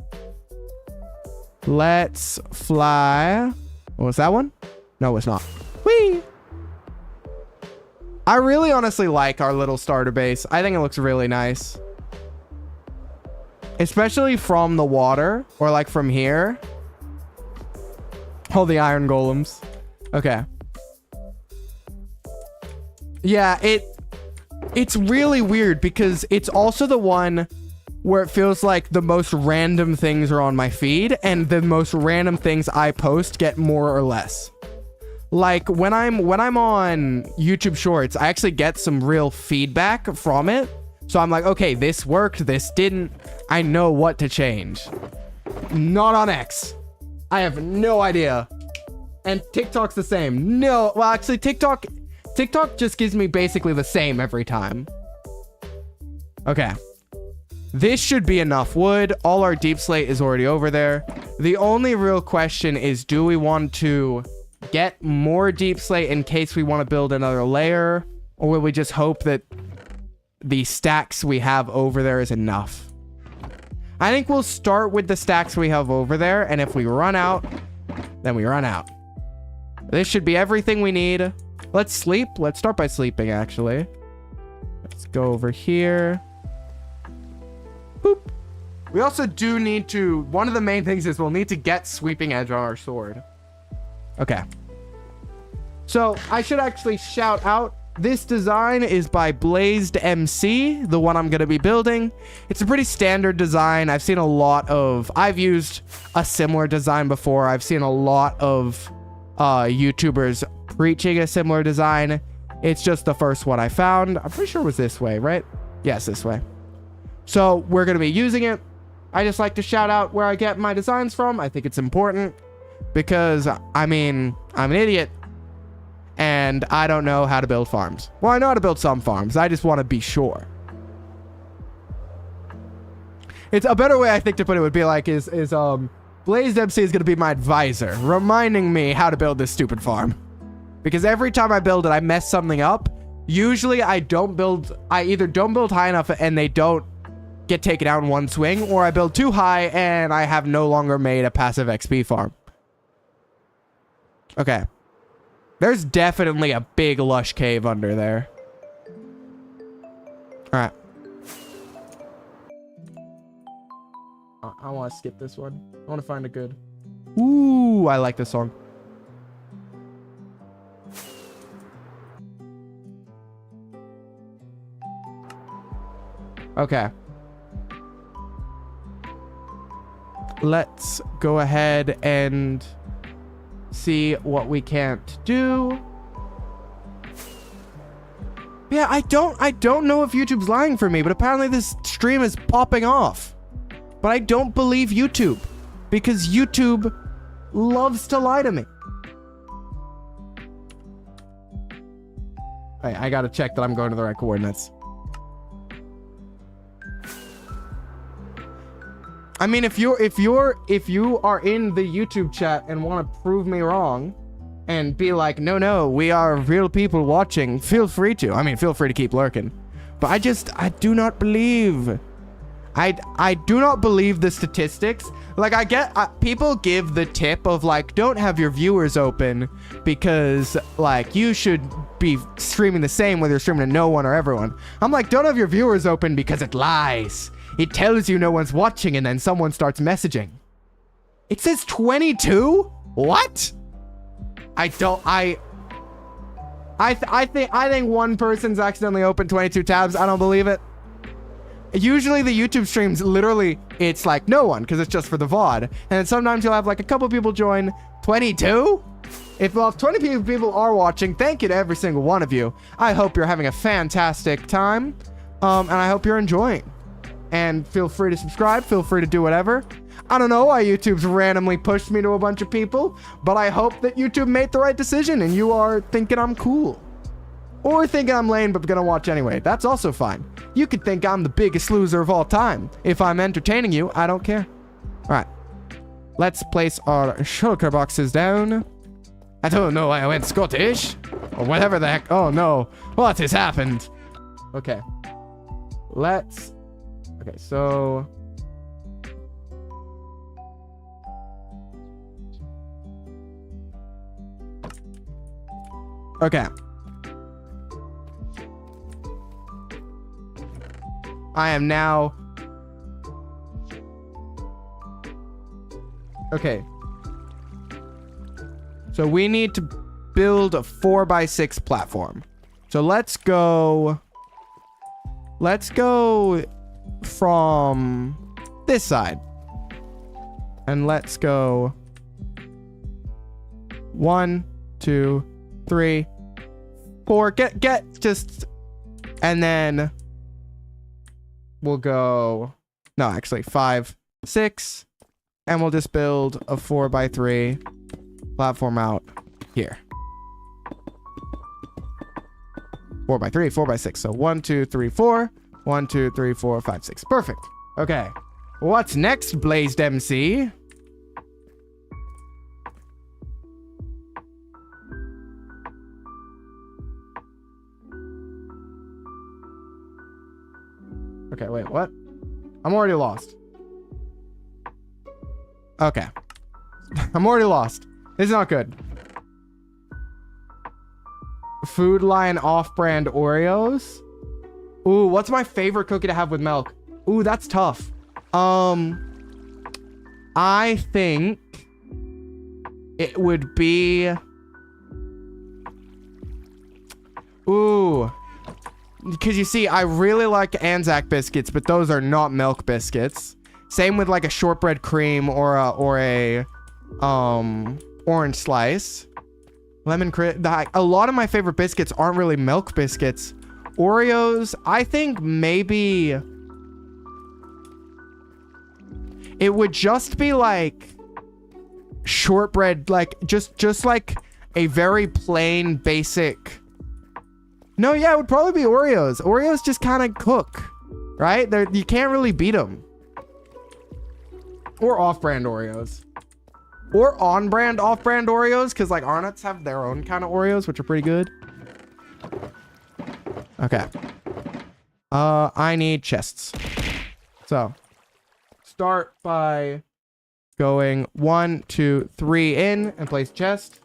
Let's fly. What was that one? No, it's not. Whee! I really honestly like our little starter base. I think it looks really nice. Especially from the water, or like from here. All the iron golems. Okay. Yeah, it's really weird because it's also the one where it feels like the most random things are on my feed and the most random things I post get more or less. Like when I'm on YouTube Shorts, I actually get some real feedback from it. So I'm like, okay, this worked, this didn't. I know what to change. Not on X. I have no idea. And TikTok's the same. No, well, actually, TikTok just gives me basically the same every time. Okay. This should be enough wood. All our deep slate is already over there. The only real question is, do we want to get more deep slate in case we want to build another layer? Or will we just hope that the stacks we have over there is enough? I think we'll start with the stacks we have over there. And if we run out, then we run out. This should be everything we need. Let's sleep. Let's start by sleeping, actually. Let's go over here. Boop. We also do need to... One of the main things is we'll need to get sweeping edge on our sword. Okay. So, I should actually shout out. This design is by Blazed MC, the one I'm going to be building. It's a pretty standard design. I've seen a lot of... I've used a similar design before. I've seen a lot of YouTubers preaching a similar design. It's just the first one I found. I'm pretty sure it was this way, right? Yes, this way. So we're going to be using it. I just like to shout out where I get my designs from. I think it's important because, I mean, I'm an idiot and I don't know how to build farms. Well, I know how to build some farms. I just want to be sure. It's a better way, I think, to put it would be like is Blazed MC is going to be my advisor, reminding me how to build this stupid farm. Because every time I build it, I mess something up. Usually I either don't build high enough and they don't get taken out in one swing, or I build too high and I have no longer made a passive XP farm. Okay. There's definitely a big lush cave under there. Alright. I want to skip this one. I want to find a good... Ooh, I like this song. Okay. Let's go ahead and see what we can't do. Yeah, I don't know if YouTube's lying for me, but apparently this stream is popping off. But I don't believe YouTube because YouTube loves to lie to me. I gotta check that I'm going to the right coordinates. I mean, if you are in the YouTube chat and want to prove me wrong and be like, no, we are real people watching, feel free to. I mean, feel free to keep lurking. But I do not believe. I do not believe the statistics. Like, I get, people give the tip of like, don't have your viewers open because like you should be streaming the same whether you're streaming to no one or everyone. I'm like, don't have your viewers open because it lies. It tells you no one's watching and then someone starts messaging. It says 22? What? I think one person's accidentally opened 22 tabs. I don't believe it. Usually the YouTube streams, literally, it's like no one, because it's just for the VOD. And then sometimes you'll have like a couple people join. 22? If 20 people are watching, thank you to every single one of you. I hope you're having a fantastic time. And I hope you're enjoying. And feel free to subscribe. Feel free to do whatever. I don't know why YouTube's randomly pushed me to a bunch of people, but I hope that YouTube made the right decision and you are thinking I'm cool. Or thinking I'm lame but gonna watch anyway. That's also fine. You could think I'm the biggest loser of all time. If I'm entertaining you, I don't care. Alright. Let's place our shulker boxes down. I don't know why I went Scottish. Or whatever the heck. Oh no. What has happened? Okay. Let's... Okay, so... Okay. I am now... Okay. So we need to build a 4x6 platform. So let's go from this side. And let's go 1, 2, 3, 4. Get just... And then... We'll go... No, actually, 5, 6. And we'll just build a 4x3 platform out here. 4x3, 4x6. So 1, 2, 3, 4. 1, 2, 3, 4, 5, 6. Perfect. Okay. What's next, Blazed MC? Okay, wait, what? I'm already lost. Okay. I'm already lost. This is not good. Food Lion off-brand Oreos. Ooh, what's my favorite cookie to have with milk? Ooh, that's tough. I think it would be... Ooh. Because you see, I really like Anzac biscuits, but those are not milk biscuits. Same with like a shortbread cream or a orange slice. Lemon crisp. A lot of my favorite biscuits aren't really milk biscuits. Oreos, I think maybe it would just be like shortbread, like just like a very plain basic. No, yeah, it would probably be Oreos. Oreos just kind of cook, right? You can't really beat them. Or off-brand Oreos. Or on-brand, off-brand Oreos, because like Arnott's have their own kind of Oreos, which are pretty good. Okay. I need chests. So, start by going 1, 2, 3 in and place chest.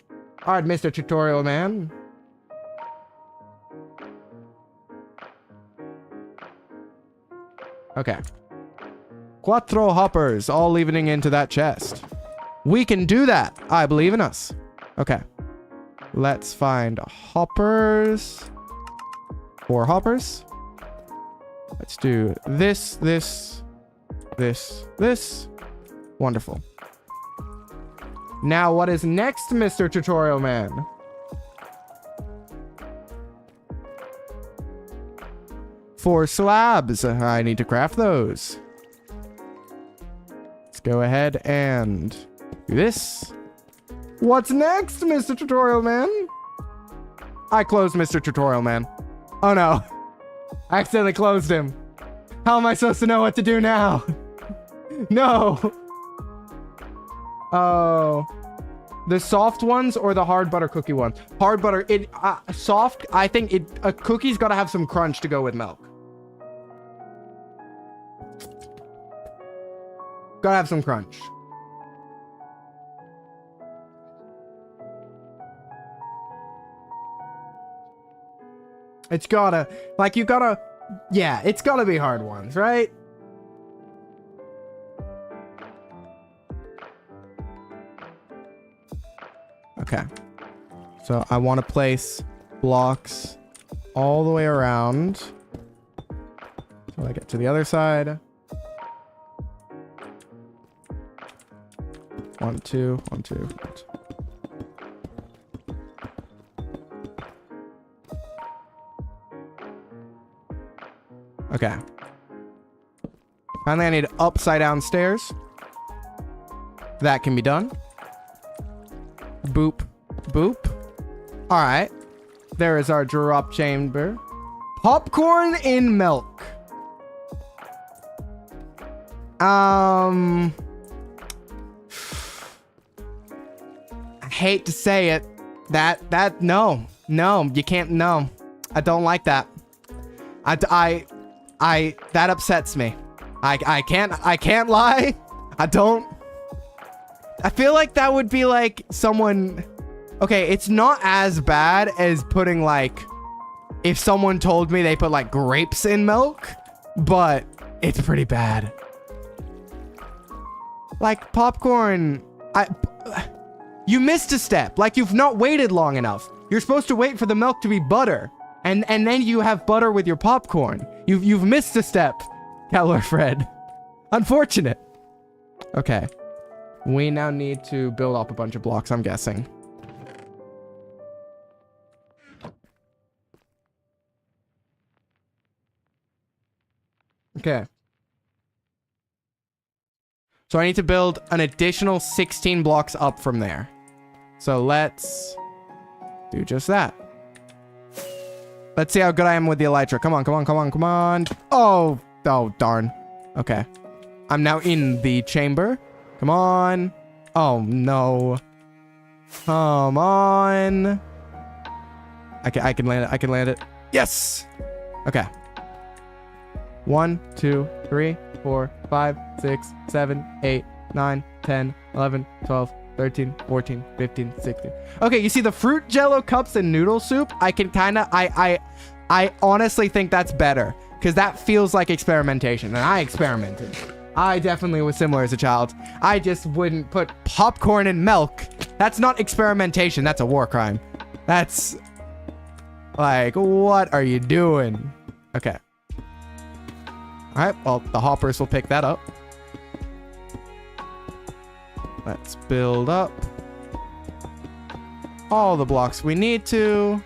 All right, Mr. Tutorial Man. Okay. Quattro hoppers, all leaving into that chest. We can do that. I believe in us. Okay. Let's find hoppers. 4 hoppers. Let's do this, this, this, this. Wonderful. Now, what is next, Mr. Tutorial Man? For slabs. I need to craft those. Let's go ahead and do this. What's next, Mr. Tutorial Man? I closed Mr. Tutorial Man. Oh no. I accidentally closed him. How am I supposed to know what to do now? No. Oh. The soft ones or the hard butter cookie ones? Hard butter. Soft, I think a cookie's got to have some crunch to go with milk. Gotta have some crunch. It's gotta, like, you gotta, yeah, it's gotta be hard ones, right? Okay. So I want to place blocks all the way around. So I get to the other side. 1, 2, 1, 2, 1, 2. Okay. Finally, I need upside down stairs. That can be done. Boop. Boop. All right. There is our drop chamber. Popcorn in milk. I hate to say it. No, you can't. No, I don't like that. That upsets me. I can't lie. I feel like that would be like someone, okay, it's not as bad as putting like, if someone told me they put like grapes in milk, but it's pretty bad. Like popcorn, you missed a step. Like you've not waited long enough. You're supposed to wait for the milk to be butter. And then you have butter with your popcorn. You've missed a step, Keller Fred. Unfortunate. Okay. We now need to build up a bunch of blocks, I'm guessing. Okay. So I need to build an additional 16 blocks up from there. So let's do just that. Let's see how good I am with the elytra. Come on, come on, come on, come on. Oh, darn. Okay. I'm now in the chamber. Come on. Oh, no. Come on. I can land it. I can land it. Yes. Okay. 1, 2, 3, 4, 5, 6, 7, 8, 9, 10, 11, 12, 13, 14, 15, 16. Okay, you see the fruit jello cups and noodle soup? I can kind of, I honestly think that's better because that feels like experimentation, and I experimented. I definitely was similar as a child. I just wouldn't put popcorn in milk. That's not experimentation. That's a war crime. That's like, what are you doing? Okay. All right, well, the hoppers will pick that up. Let's build up all the blocks we need to.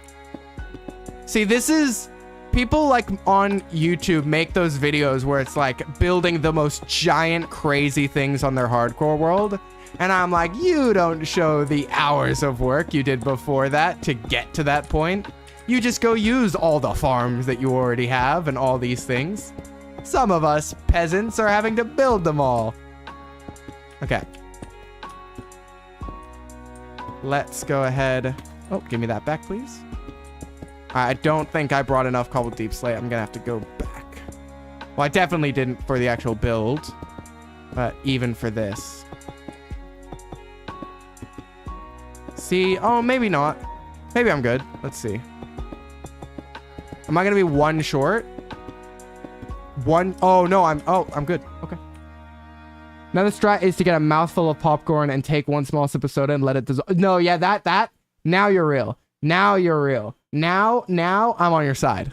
See, this is... People like on YouTube make those videos where it's like building the most giant crazy things on their hardcore world. And I'm like, you don't show the hours of work you did before that to get to that point. You just go use all the farms that you already have and all these things. Some of us peasants are having to build them all. Okay. Let's go ahead. Oh, give me that back, please. I don't think I brought enough cobbled deep slate. I'm gonna have to go back. Well, I definitely didn't for the actual build, but even for this. See, oh, maybe not. Maybe I'm good. Let's see. Am I gonna be one short? One, oh no, I'm good. Okay. Now the strat is to get a mouthful of popcorn and take one small sip of soda and let it dissolve. No, yeah, that. Now you're real. Now you're real. Now I'm on your side.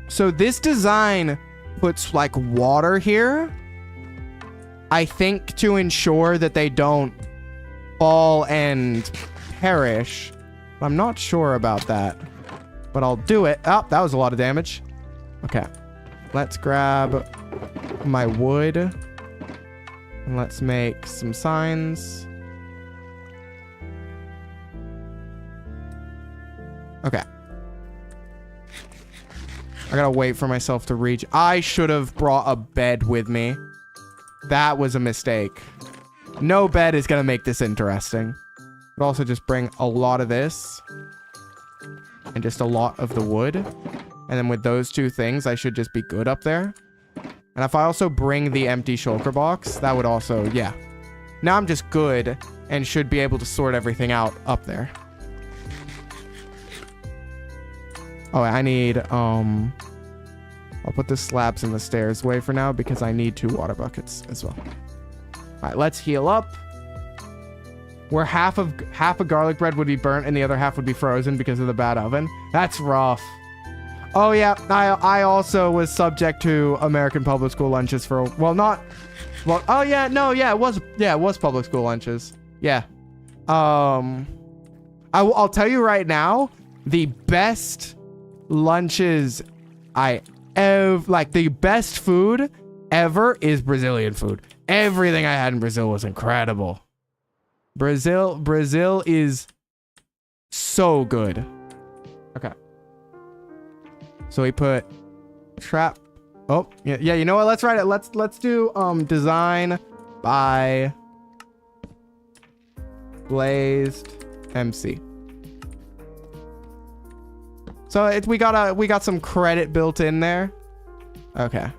So this design puts like water here, I think, to ensure that they don't fall and perish. I'm not sure about that, but I'll do it. Oh, that was a lot of damage. Okay. Let's grab my wood. And let's make some signs. Okay. I gotta wait for myself to reach. I should have brought a bed with me. That was a mistake. No bed is gonna make this interesting. But also just bring a lot of this. And just a lot of the wood. And then with those two things, I should just be good up there. And if I also bring the empty shulker box, that would also, yeah. Now I'm just good and should be able to sort everything out up there. Oh, I need, I'll put the slabs in the stairs way for now because I need 2 water buckets as well. All right, let's heal up. Where half of garlic bread would be burnt and the other half would be frozen because of the bad oven. That's rough. Oh yeah, I also was subject to American public school lunches for, oh yeah, no, yeah, it was public school lunches. Yeah. I'll tell you right now, the best lunches the best food ever is Brazilian food. Everything I had in Brazil was incredible. Brazil is so good. Okay. So we put trap. Oh, yeah, you know what? Let's write it. Let's do design by Glazed MC. So we got some credit built in there. Okay.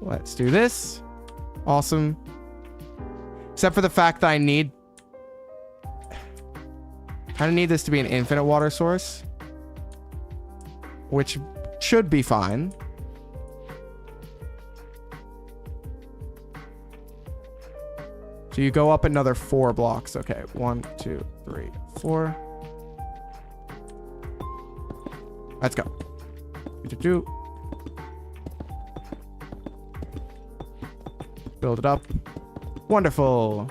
Let's do this. Awesome. Except for the fact that I need this to be an infinite water source, which should be fine. So you go up another 4 blocks. Okay, 1, 2, 3, 4. Let's go. Build it up. Wonderful.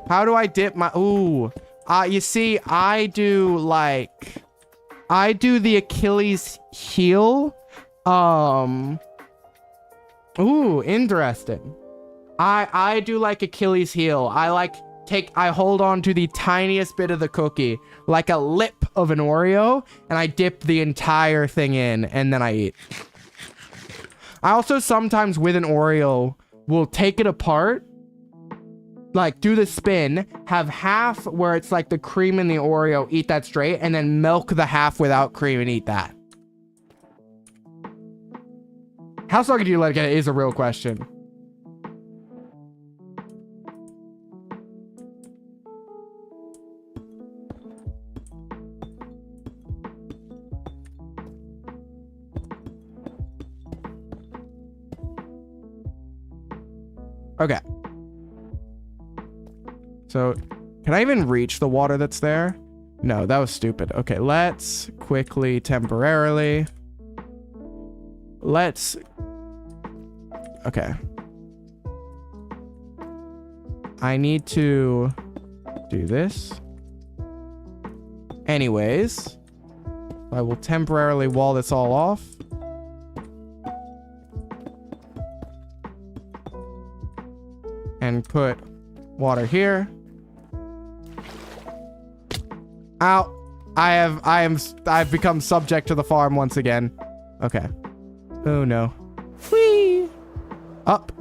How do I dip my... Ooh. You see, I do the Achilles heel. Ooh, interesting. I do like Achilles heel. I hold on to the tiniest bit of the cookie, like a lip of an Oreo, and I dip the entire thing in, and then I eat. I also sometimes with an Oreo will take it apart, like do the spin, have half where it's like the cream in the Oreo, eat that straight, and then milk the half without cream and eat that. How soggy do you like it is a real question. Okay. So, can I even reach the water that's there? No, that was stupid. Okay, let's quickly, temporarily. Okay. I need to do this. Anyways, I will temporarily wall this all off. And put water here. Ow. I've become subject to the farm once again. Okay. Oh no. Whee! Up.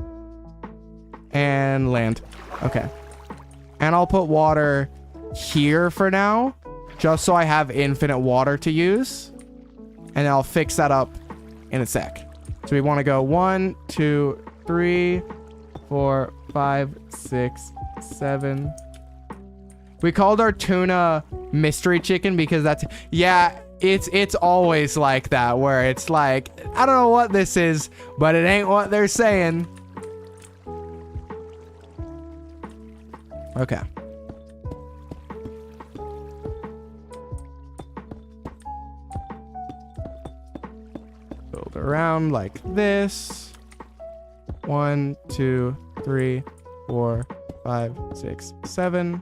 And land. Okay. And I'll put water here for now, just so I have infinite water to use. And I'll fix that up in a sec. So we want to go 1, 2, 3, 4, 5, 6, 7. We called our tuna mystery chicken because that's, yeah, it's always like that, where it's like, I don't know what this is, but it ain't what they're saying. Okay. Build around like this. 1, 2, 3, 4, 5, 6, 7.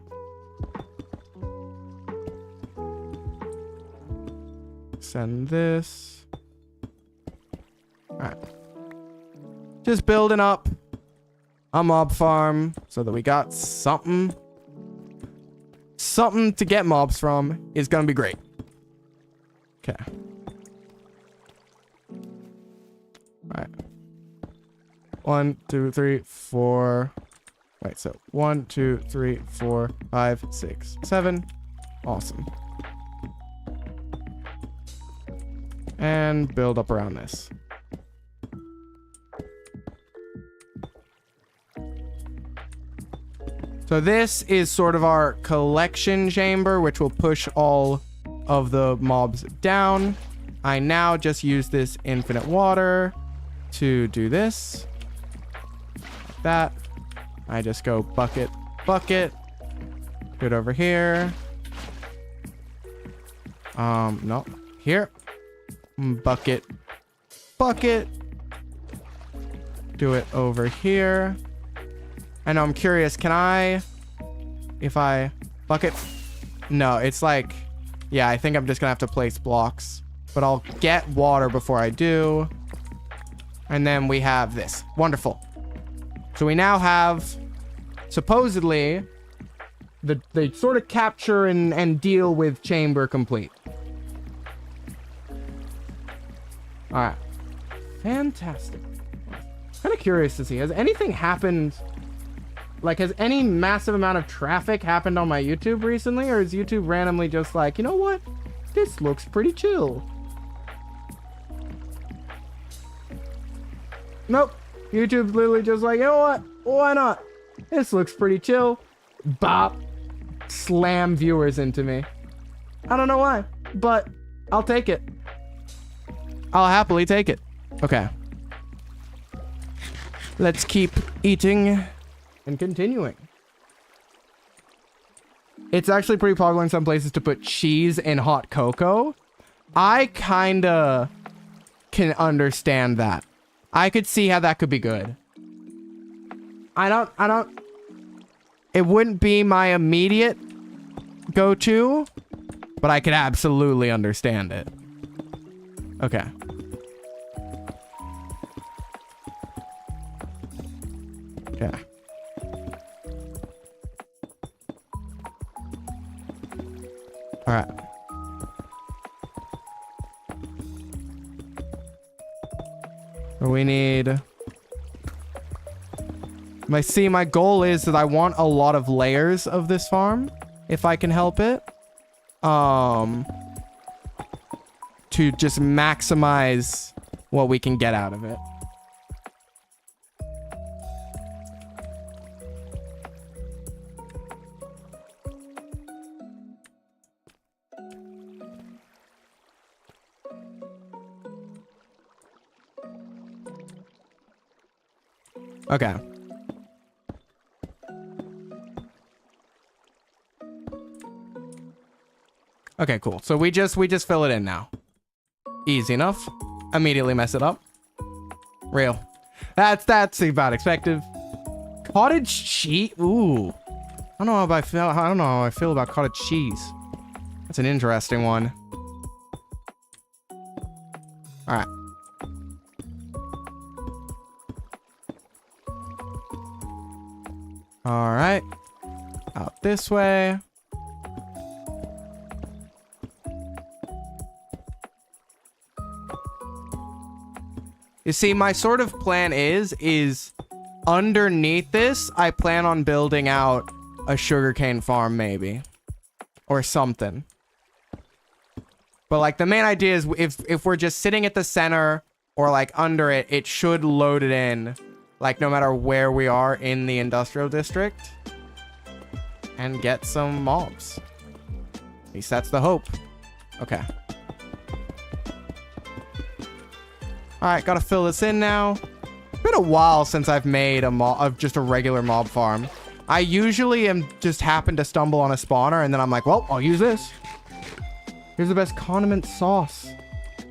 Send this. All right. Just building up. a mob farm so that we got something. Something to get mobs from is gonna be great. Okay. All right. 1, 2, 3, 4. Wait, so 1, 2, 3, 4, 5, 6, 7. Awesome. And build up around this. So this is sort of our collection chamber, which will push all of the mobs down. I now just use this infinite water to do this. Like that. I just go bucket, bucket. Do it over here. No. Here. Bucket, bucket. Do it over here. I know, I'm curious, can I, if I bucket? No, it's like, yeah, I think I'm just gonna have to place blocks, but I'll get water before I do. And then we have this. Wonderful. So we now have, supposedly, the sort of capture and deal with chamber complete. All right. Fantastic. Kind of curious to see, has anything happened? Like, has any massive amount of traffic happened on my YouTube recently? Or is YouTube randomly just like, you know what? This looks pretty chill. Nope. YouTube's literally just like, you know what? Why not? This looks pretty chill. Bop. Slam viewers into me. I don't know why, but I'll take it. I'll happily take it. Okay. Let's keep eating. And continuing. It's actually pretty popular in some places to put cheese in hot cocoa. I kinda can understand that. I could see how that could be good. I don't it wouldn't be my immediate go-to, but I could absolutely understand it. Okay. Okay. All right. We need... My goal is that I want a lot of layers of this farm, if I can help it. To just maximize what we can get out of it. Okay. Okay, cool. So we just fill it in now. Easy enough. Immediately mess it up. Real. That's about expected. Cottage cheese. Ooh. I don't know how I feel about cottage cheese. That's an interesting one. All right. All right. Out this way. You see, my sort of plan is underneath this, I plan on building out a sugarcane farm, maybe. Or something. But, like, the main idea is if we're just sitting at the center or, like, under it, it should load it in. Like, no matter where we are in the industrial district. And get some mobs. At least that's the hope. Okay. Alright, gotta fill this in now. It's been a while since I've made just a regular mob farm. I usually just happen to stumble on a spawner and then I'm like, well, I'll use this. Here's the best condiment sauce.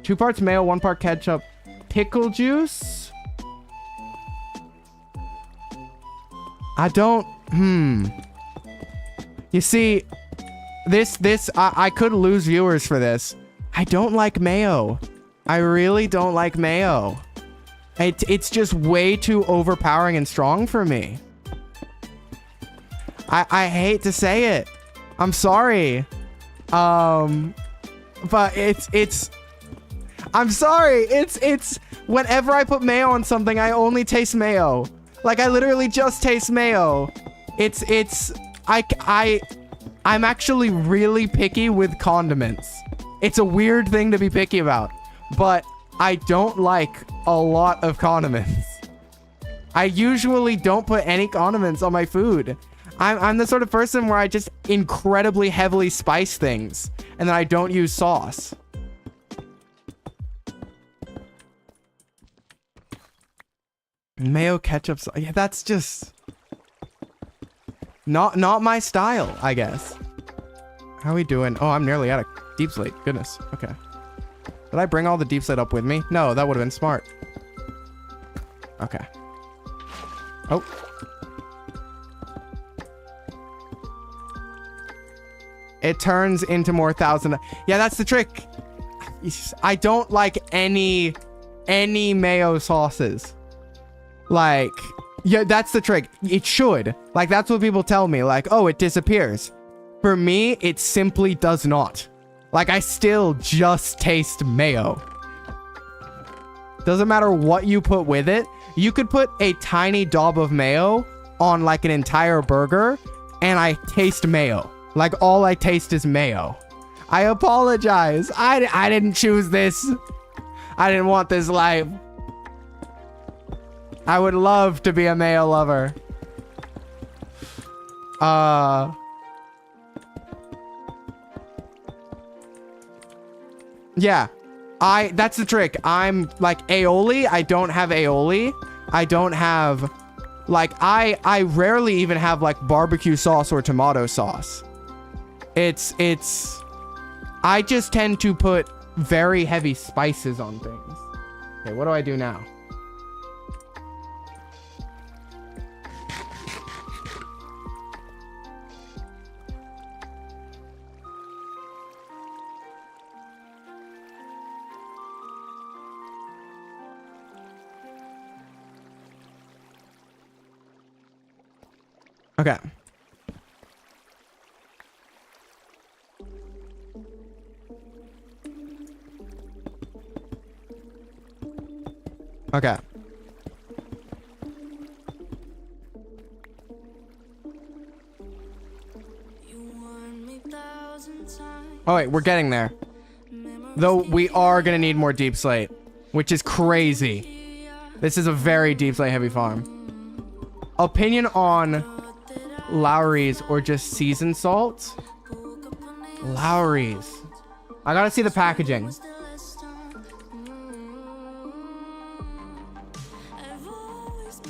2 parts mayo, 1 part ketchup. Pickle juice? I don't... You see, I could lose viewers for this. I don't like mayo. I really don't like mayo. It's just way too overpowering and strong for me. I hate to say it. I'm sorry. But I'm sorry. It's whenever I put mayo on something, I only taste mayo. Like, I literally just taste mayo. I'm actually really picky with condiments. It's a weird thing to be picky about, but I don't like a lot of condiments. I usually don't put any condiments on my food. I'm the sort of person where I just incredibly heavily spice things, and then I don't use sauce. Mayo ketchup sauce. Yeah, that's just not my style, I guess. How are we doing? Oh, I'm nearly out of deep slate. Goodness. Okay. Did I bring all the deep slate up with me? No, that would have been smart. Okay. Oh. It turns into more thousand. Yeah, that's the trick. I don't like any mayo sauces. Like, yeah, that's the trick. It should. Like, that's what people tell me. Like, oh, it disappears. For me, it simply does not. Like, I still just taste mayo. Doesn't matter what you put with it. You could put a tiny daub of mayo on like an entire burger, and I taste mayo. Like, all I taste is mayo. I apologize. I didn't choose this. I didn't want this life. I would love to be a mayo lover. Yeah. That's the trick. I'm like aioli. I don't have aioli. I don't have like, I rarely even have like barbecue sauce or tomato sauce. I just tend to put very heavy spices on things. Okay, what do I do now? Okay. Okay. Oh wait, we're getting there. Though we are gonna need more deep slate, which is crazy. This is a very deep slate heavy farm. Opinion on Lowry's or just seasoned salt? Lowry's. I gotta see the packaging.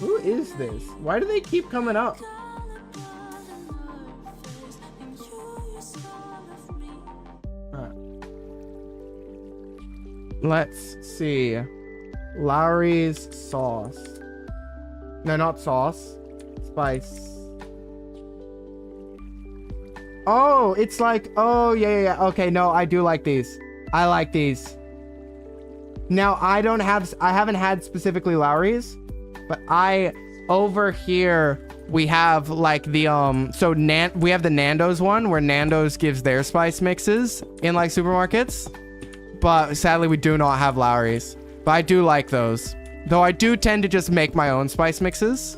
Who is this? Why do they keep coming up? Let's see. Lowry's sauce. No, not sauce. Spice. Oh, it's like, oh, yeah. Okay, no, I do like these. I like these. Now, I haven't had specifically Lowry's, but over here, we have like the, we have the Nando's one where Nando's gives their spice mixes in like supermarkets, but sadly we do not have Lowry's, but I do like those. Though I do tend to just make my own spice mixes.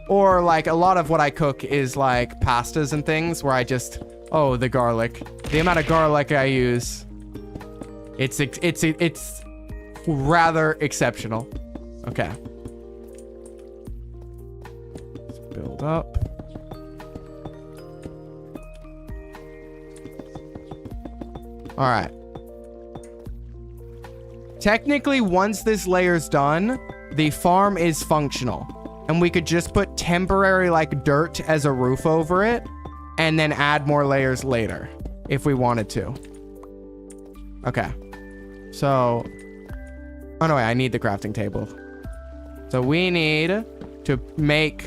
Or like a lot of what I cook is like pastas and things where I just, oh, the garlic. The amount of garlic I use, it's rather exceptional. Okay. Let's build up. All right. Technically, once this layer's done, the farm is functional. And we could just put temporary like dirt as a roof over it and then add more layers later if we wanted to. Okay. So, oh no, wait, I need the crafting table. So we need to make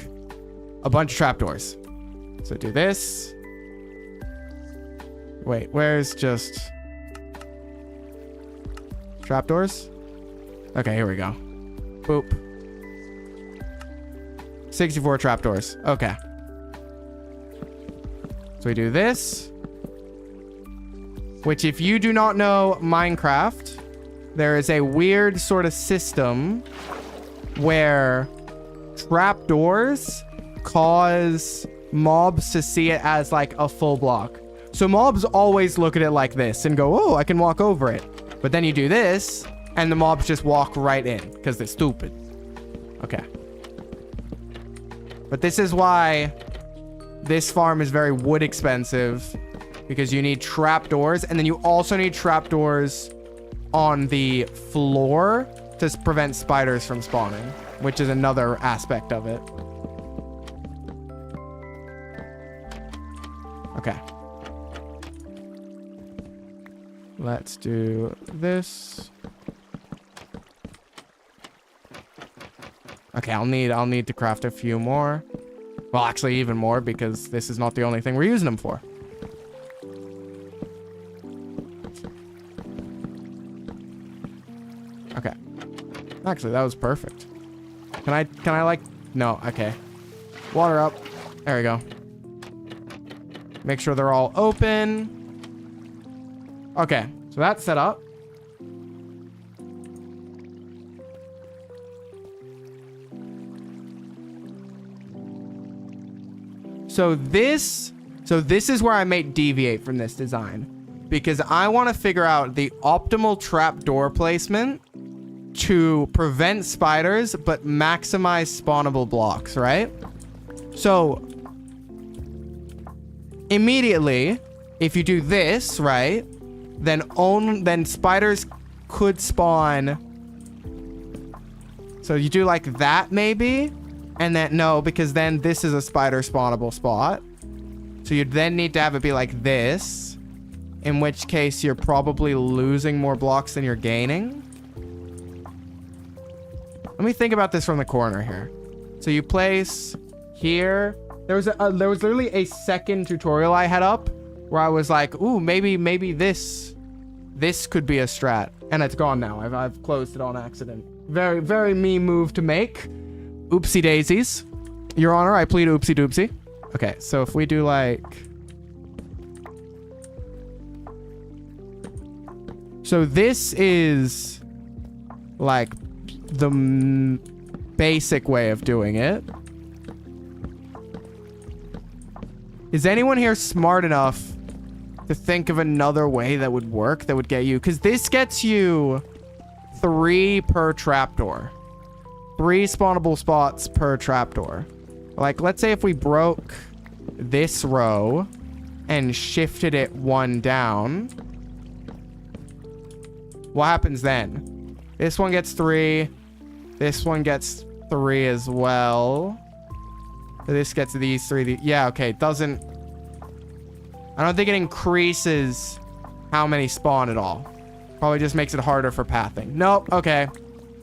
a bunch of trapdoors. So do this. Wait, where's just trapdoors? Okay, here we go. Boop. 64 trapdoors. Okay. So we do this. Which, if you do not know Minecraft, there is a weird sort of system where trapdoors cause mobs to see it as like a full block. So mobs always look at it like this and go, oh, I can walk over it. But then you do this and the mobs just walk right in because they're stupid. Okay. But this is why this farm is very wood expensive, because you need trapdoors, and then you also need trapdoors on the floor to prevent spiders from spawning, which is another aspect of it. Okay. Let's do this. Okay, I'll need to craft a few more. Well, actually even more, because this is not the only thing we're using them for. Okay. Actually, that was perfect. Can I like, no, okay. Water up. There we go. Make sure they're all open. Okay, so that's set up. So this is where I may deviate from this design, because I want to figure out the optimal trapdoor placement to prevent spiders but maximize spawnable blocks, right? So immediately, if you do this, right, then spiders could spawn. So you do like that maybe, and then no, because then this is a spider spawnable spot. So you'd then need to have it be like this, in which case you're probably losing more blocks than you're gaining. Let me think about this from the corner here. So you place here. There was literally a second tutorial I had up where I was like, ooh, maybe this could be a strat, and it's gone now. I've closed it on accident. Very, very me move to make. Oopsie daisies. Your Honor, I plead oopsie doopsie. Okay, so if we do like... So this is like the basic way of doing it. Is anyone here smart enough to think of another way that would work, that would get you? Because this gets you 3 per trapdoor. 3 spawnable spots per trapdoor. Like, let's say if we broke this row and shifted it 1 down. What happens then? This one gets 3. This one gets 3 as well. This gets these 3. Yeah, okay. It doesn't... I don't think it increases how many spawn at all. Probably just makes it harder for pathing. Nope. Okay.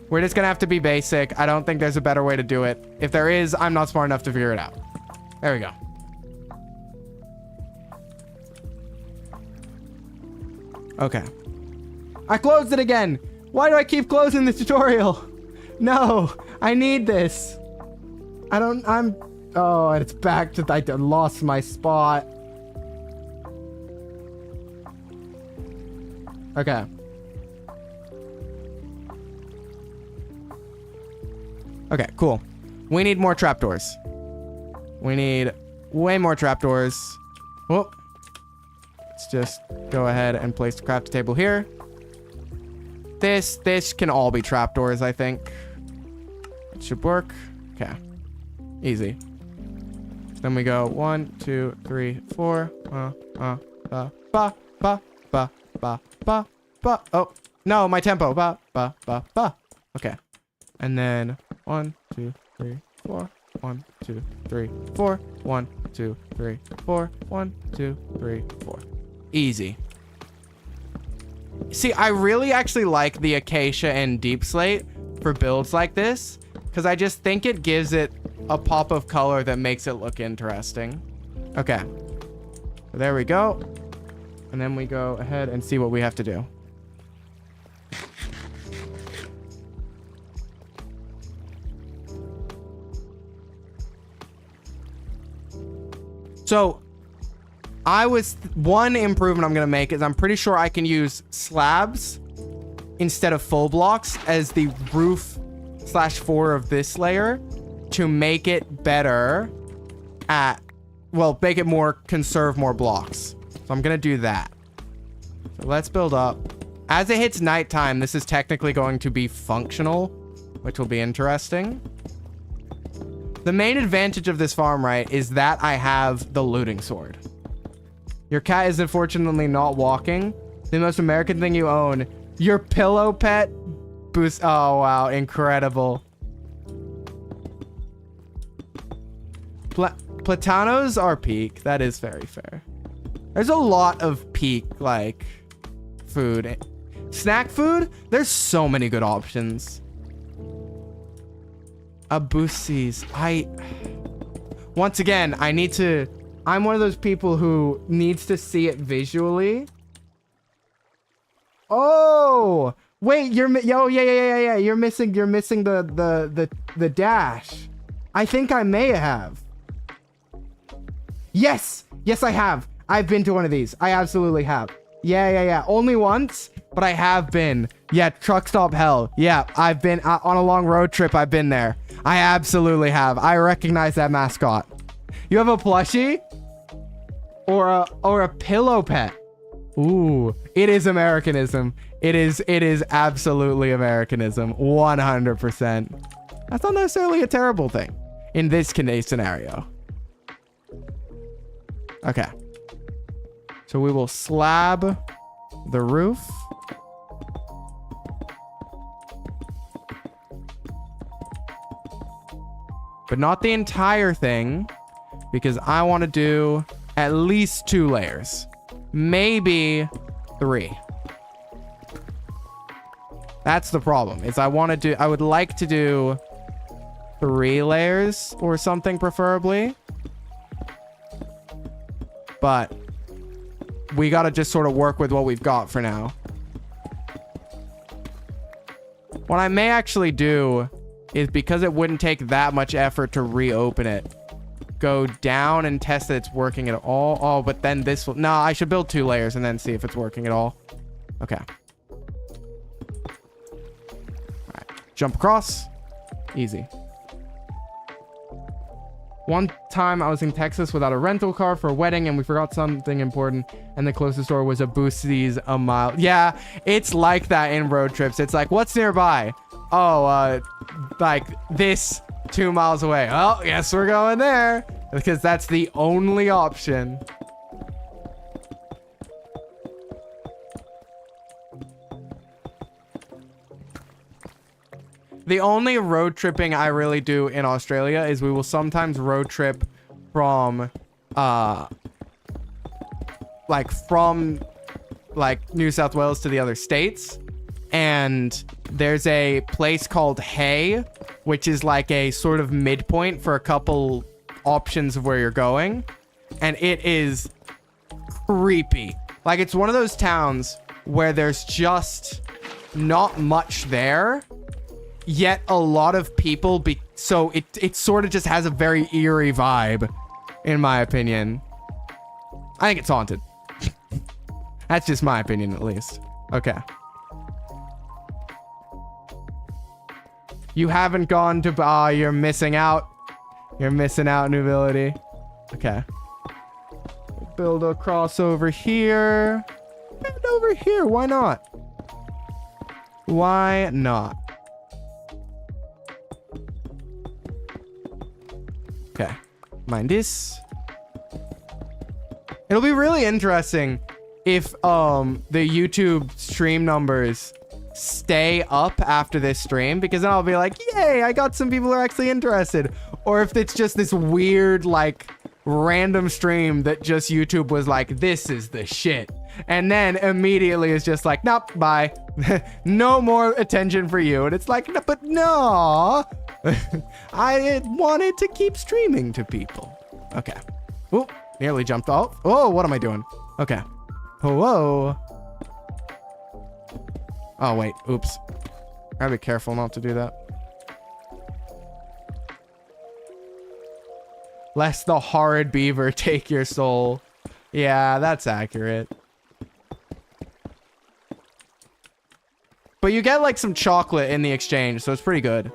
We're just gonna have to be basic. I don't think there's a better way to do it. If there is, I'm not smart enough to figure it out. There we go. Okay. I closed it again. Why do I keep closing the tutorial? No, I need this. Oh, it's back to, I lost my spot. Okay. Okay, cool. We need more trapdoors. We need way more trapdoors. Whoop. Let's just go ahead and place the crafting table here. This can all be trapdoors, I think. It should work. Okay. Easy. Then we go 1, 2, 3, 4. Oh, no, my tempo. Okay. And then 1, 2, 3, 4. 1, 2, 3, 4. 1, 2, 3, 4. 1, 2, 3, 4. Easy. See, I really actually like the acacia and deep slate for builds like this, because I just think it gives it a pop of color that makes it look interesting. Okay. So there we go. And then we go ahead and see what we have to do. So one improvement I'm going to make is I'm pretty sure I can use slabs instead of full blocks as the roof / floor of this layer to make it better at, well, make it more, conserve more blocks. So I'm going to do that. So let's build up. As it hits nighttime, this is technically going to be functional, which will be interesting. The main advantage of this farm, right, is that I have the looting sword. Your cat is unfortunately not walking. The most American thing you own. Your pillow pet boost. Oh, wow. Incredible. Platanos are peak. That is very fair. There's a lot of peak, like, food. Snack food? There's so many good options. Abusis. Once again, I'm one of those people who needs to see it visually. Oh, wait, yeah. You're missing the dash. I think I may have. Yes, I have. I've been to one of these. I absolutely have. Yeah. Only once, but I have been. Yeah, truck stop hell. Yeah, I've been on a long road trip. I've been there. I absolutely have. I recognize that mascot. You have a plushie or a pillow pet. Ooh, it is Americanism. It is absolutely Americanism. 100%. That's not necessarily a terrible thing in this case scenario. Okay. So we will slab the roof. But not the entire thing, because I want to do at least 2 layers. Maybe 3. That's the problem. I would like to do 3 layers or something preferably. But we got to just sort of work with what we've got for now. What I may actually do is, because it wouldn't take that much effort to reopen it, go down and test that it's working at all. Oh, but then this will... No, I should build 2 layers and then see if it's working at all. Okay. All right. Jump across. Easy. One time I was in Texas without a rental car for a wedding and we forgot something important and the closest store was a Boosie's a mile. Yeah, it's like that in road trips. It's like, what's nearby? Oh, like this 2 miles away. Oh, guess we're going there because that's the only option. The only road tripping I really do in Australia is we will sometimes road trip from New South Wales to the other states. And there's a place called Hay, which is like a sort of midpoint for a couple options of where you're going. And it is creepy. Like, it's one of those towns where there's just not much there, yet a lot of people so it sort of just has a very eerie vibe, in my opinion. I think it's haunted. That's just my opinion, at least. Okay. You haven't gone to... you're missing out. You're missing out, nobility. Okay. Build a crossover here. And over here. Why not? Why not? Okay. Mind this. It'll be really interesting if the YouTube stream numbers stay up after this stream, because then I'll be like, yay, I got some people who are actually interested. Or if it's just this weird, like, random stream that just YouTube was like, this is the shit, and then immediately it's just like, nope, bye. No more attention for you. And it's like, no, but no. I wanted to keep streaming to people. Okay. Oh, nearly jumped off. Oh, what am I doing? Okay. Whoa. Oh, wait. Oops. Gotta be careful not to do that. lest the horrid beaver take your soul. Yeah, that's accurate. But you get like some chocolate in the exchange, so it's pretty good.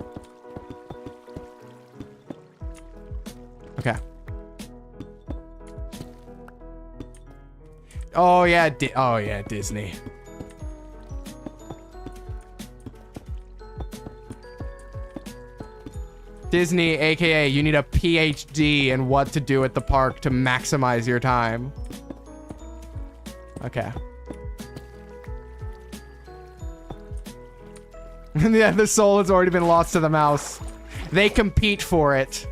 Okay. Oh yeah, Disney. Disney, aka you need a PhD in what to do at the park to maximize your time. Okay. Yeah, the soul has already been lost to the mouse. They compete for it.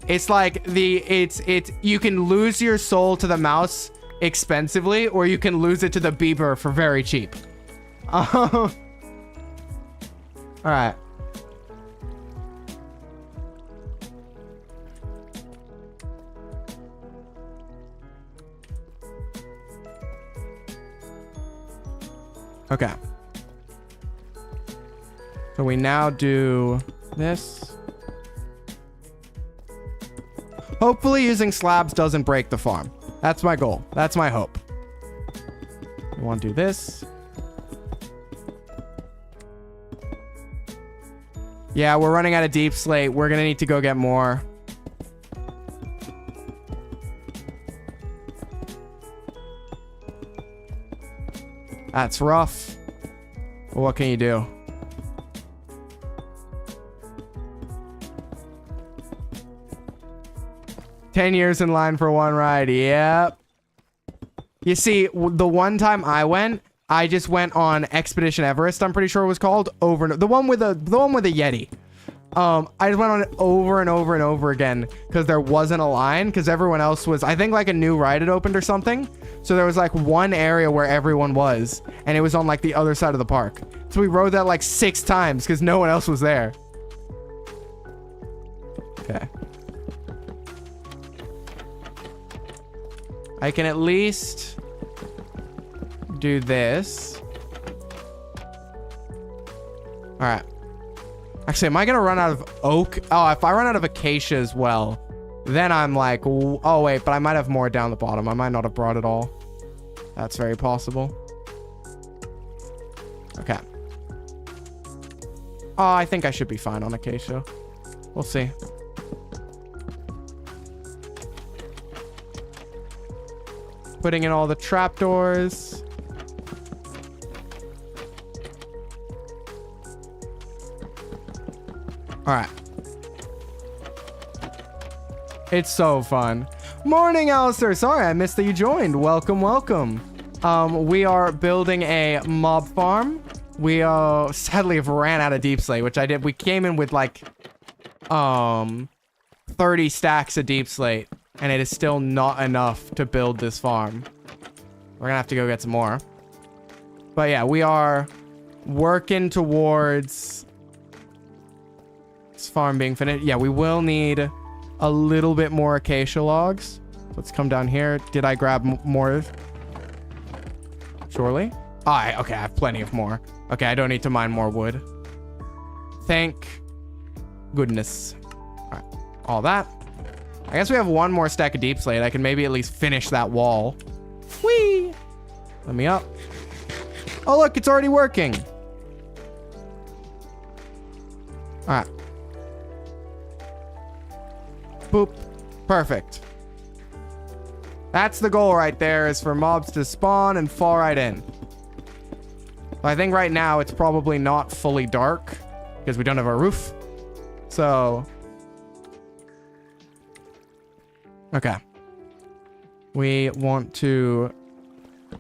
It's like you can lose your soul to the mouse expensively, or you can lose it to the beaver for very cheap. All right. Okay. So we now do this. Hopefully using slabs doesn't break the farm. That's my goal. That's my hope. We want to do this. Yeah, we're running out of deep slate. We're going to need to go get more. That's rough. But what can you do? "10 years in line for one ride." Yep. You see, the one time I went, I just went on Expedition Everest, I'm pretty sure it was called, over and the one with a Yeti. I just went on it over and over and over again because there wasn't a line, because everyone else was, I think like a new ride had opened or something. So there was like one area where everyone was, and it was on like the other side of the park. So we rode that like 6 times because no one else was there. Okay. I can at least do this. All right. Actually, am I going to run out of oak? Oh, if I run out of acacia as well, then I'm like, oh, wait, but I might have more down the bottom. I might not have brought it all. That's very possible. Okay. Oh, I think I should be fine on acacia. We'll see. Putting in all the trapdoors. All right. It's so fun. Morning, Alistair. Sorry, I missed that you joined. Welcome, welcome. We are building a mob farm. We sadly have ran out of deep slate, which I did. We came in with like 30 stacks of deep slate, and it is still not enough to build this farm. We're gonna have to go get some more. But yeah, we are working towards this farm being finished. Yeah, we will need a little bit more acacia logs. Let's come down here. Did I grab more? Surely. Okay, I have plenty of more. Okay, I don't need to mine more wood. Thank goodness. All right, all that. I guess we have one more stack of deep slate. I can maybe at least finish that wall. Whee! Let me up. Oh, look, it's already working. All right. Boop. Perfect. That's the goal right there, is for mobs to spawn and fall right in. I think right now it's probably not fully dark because we don't have a roof. So... okay. We want to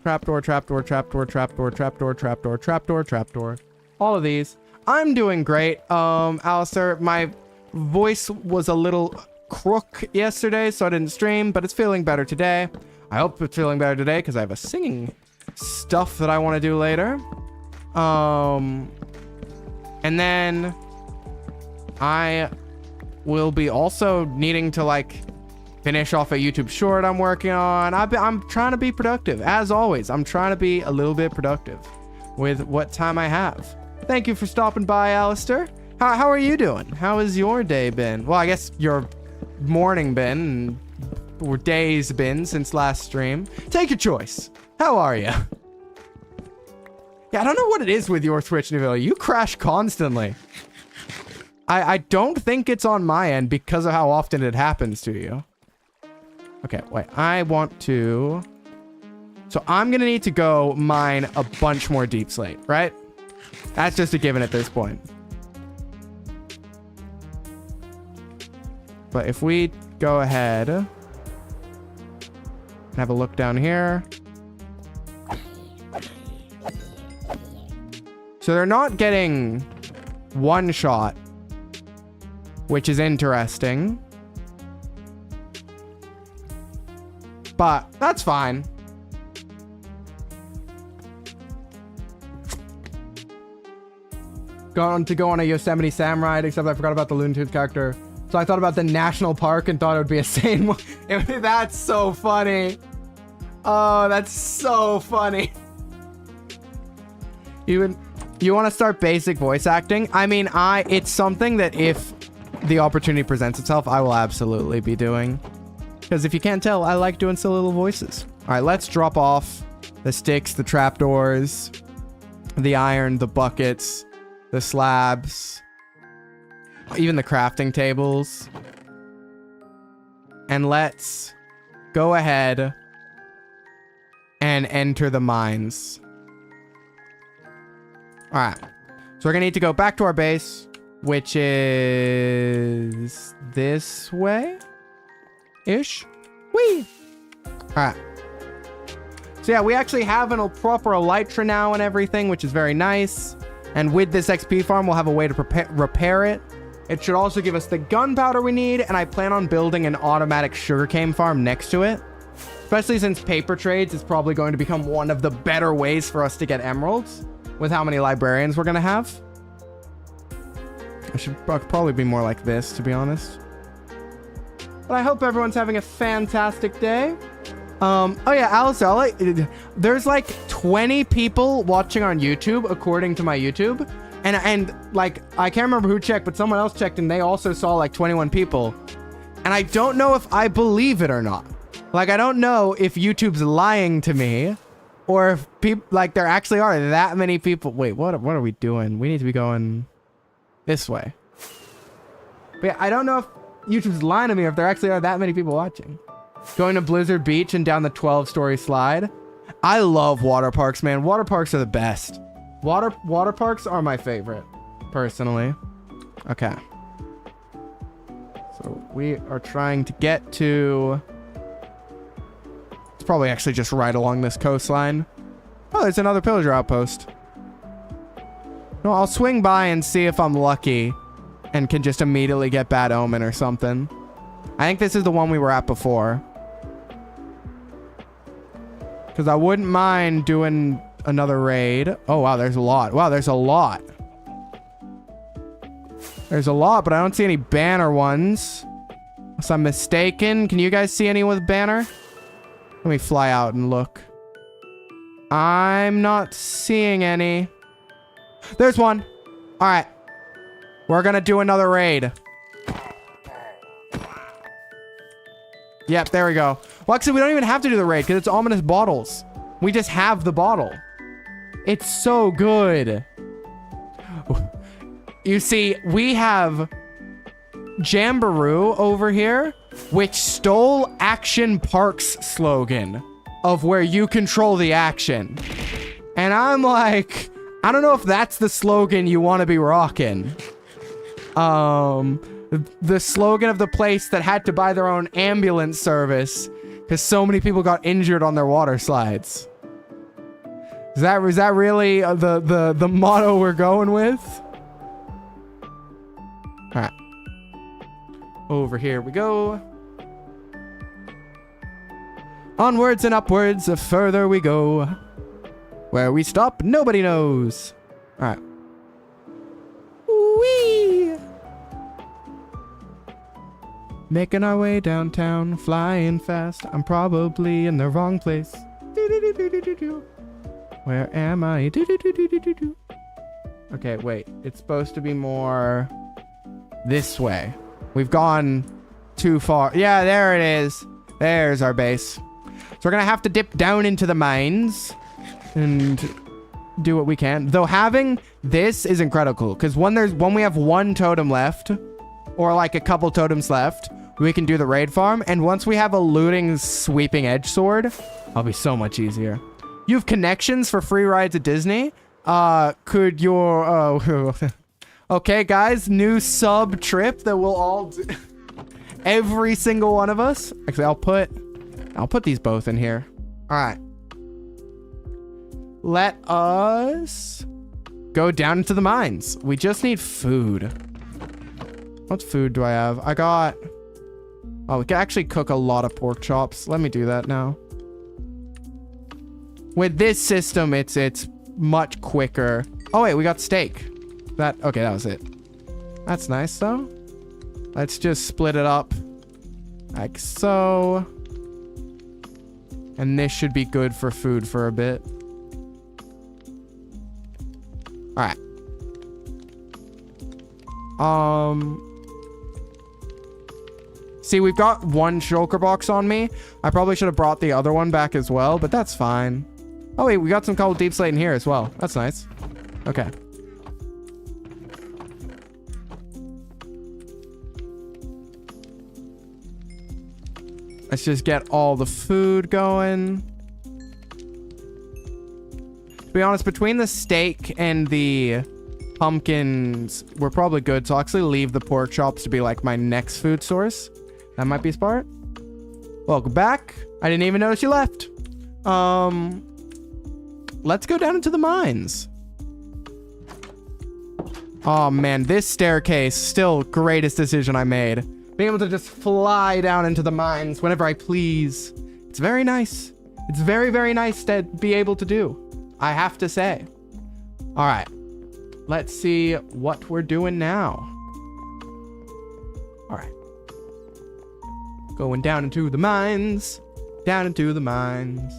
trapdoor, trapdoor, trapdoor, trapdoor, trapdoor, trapdoor, trapdoor, trapdoor. All of these. I'm doing great. Alistair, my voice was a little crook yesterday, so I didn't stream, but it's feeling better today. I hope it's feeling better today because I have a singing stuff that I want to do later. And then I will be also needing to like finish off a YouTube short I'm working on. I'm trying to be productive. As always, I'm trying to be a little bit productive with what time I have. Thank you for stopping by, Alistair. How are you doing? How has your day been? Well, I guess your morning been, or day's been since last stream. Take your choice. How are you? Yeah, I don't know what it is with your Twitch, Nuvilla. You crash constantly. I don't think it's on my end because of how often it happens to you. Okay, wait. I want to... So I'm going to need to go mine a bunch more deep slate, right? That's just a given at this point. But if we go ahead and have a look down here. So they're not getting one shot, which is interesting. But that's fine. Going to go on a Yosemite Sam ride, except I forgot about the Looney Tunes character. So I thought about the national park and thought it would be a sane one. That's so funny. Oh, that's so funny. You want to start basic voice acting? I mean, it's something that if the opportunity presents itself, I will absolutely be doing. Because if you can't tell, I like doing silly little voices. All right, let's drop off the sticks, the trapdoors, the iron, the buckets, the slabs, even the crafting tables. And let's go ahead and enter the mines. All right. So we're going to need to go back to our base, which is this way-ish. Whee! All right. So yeah, we actually have a proper elytra now and everything, which is very nice. And with this XP farm, we'll have a way to repair it. It should also give us the gunpowder we need, and I plan on building an automatic sugarcane farm next to it. Especially since paper trades is probably going to become one of the better ways for us to get emeralds with how many librarians we're going to have. I should probably be more like this, to be honest. But I hope everyone's having a fantastic day. Oh yeah, Alice, there's like 20 people watching on YouTube, according to my YouTube. And like, I can't remember who checked, but someone else checked and they also saw like 21 people. And I don't know if I believe it or not. Like, I don't know if YouTube's lying to me or if people, like, there actually are that many people. Wait, what are we doing? We need to be going this way. But yeah, I don't know if YouTube's lying to me or if there actually are that many people watching. Going to Blizzard Beach and down the 12-story slide. I love water parks, man. Water parks are the best. Water parks are my favorite, personally. Okay. So we are trying to get to... It's probably actually just right along this coastline. Oh, there's another pillager outpost. No, I'll swing by and see if I'm lucky and can just immediately get Bad Omen or something. I think this is the one we were at before. Because I wouldn't mind doing another raid. Oh, wow, there's a lot. Wow, there's a lot. There's a lot, but I don't see any banner ones. Unless I'm mistaken. Can you guys see any with banner? Let me fly out and look. I'm not seeing any. There's one. All right. We're going to do another raid. Yep, there we go. Well, actually, we don't even have to do the raid because it's ominous bottles. We just have the bottle. It's so good. You see, we have Jamboree over here, which stole Action Park's slogan of where you control the action. And I'm like, I don't know if that's the slogan you want to be rocking. The slogan of the place that had to buy their own ambulance service because so many people got injured on their water slides. Is that really the motto we're going with? All right. Over here we go. Onwards and upwards, the further we go. Where we stop, nobody knows. All right. Whee! Making our way downtown, flying fast. I'm probably in the wrong place. Where am I? Okay, wait. It's supposed to be more this way. We've gone too far. Yeah, there it is. There's our base. So we're gonna have to dip down into the mines and do what we can. Though having this is incredible, because when we have one totem left, or like a couple totems left, we can do the raid farm. And once we have a looting sweeping edge sword, it'll be so much easier. You have connections for free rides at Disney. Could your okay, guys, new sub trip that we'll all do. Every single one of us. Actually, I'll put these both in here. All right. Let us go down into the mines. We just need food. What food do I have? I got... Oh, we can actually cook a lot of pork chops. Let me do that now. With this system, it's much quicker. Oh, wait, we got steak. Okay, that was it. That's nice, though. Let's just split it up like so. And this should be good for food for a bit. All right. See, we've got one shulker box on me. I probably should have brought the other one back as well, but that's fine. Oh, wait, we got some cobbled deep slate in here as well. That's nice. Okay. Let's just get all the food going. To be honest, between the steak and the pumpkins, we're probably good. So I'll actually leave the pork chops to be like my next food source. That might be smart. Welcome back. I didn't even notice you left. Let's go down into the mines. Oh man, this staircase, still greatest decision I made. Being able to just fly down into the mines whenever I please. It's very nice. It's very, very nice to be able to do, I have to say. All right. Let's see what we're doing now. All right. Going down into the mines. Down into the mines.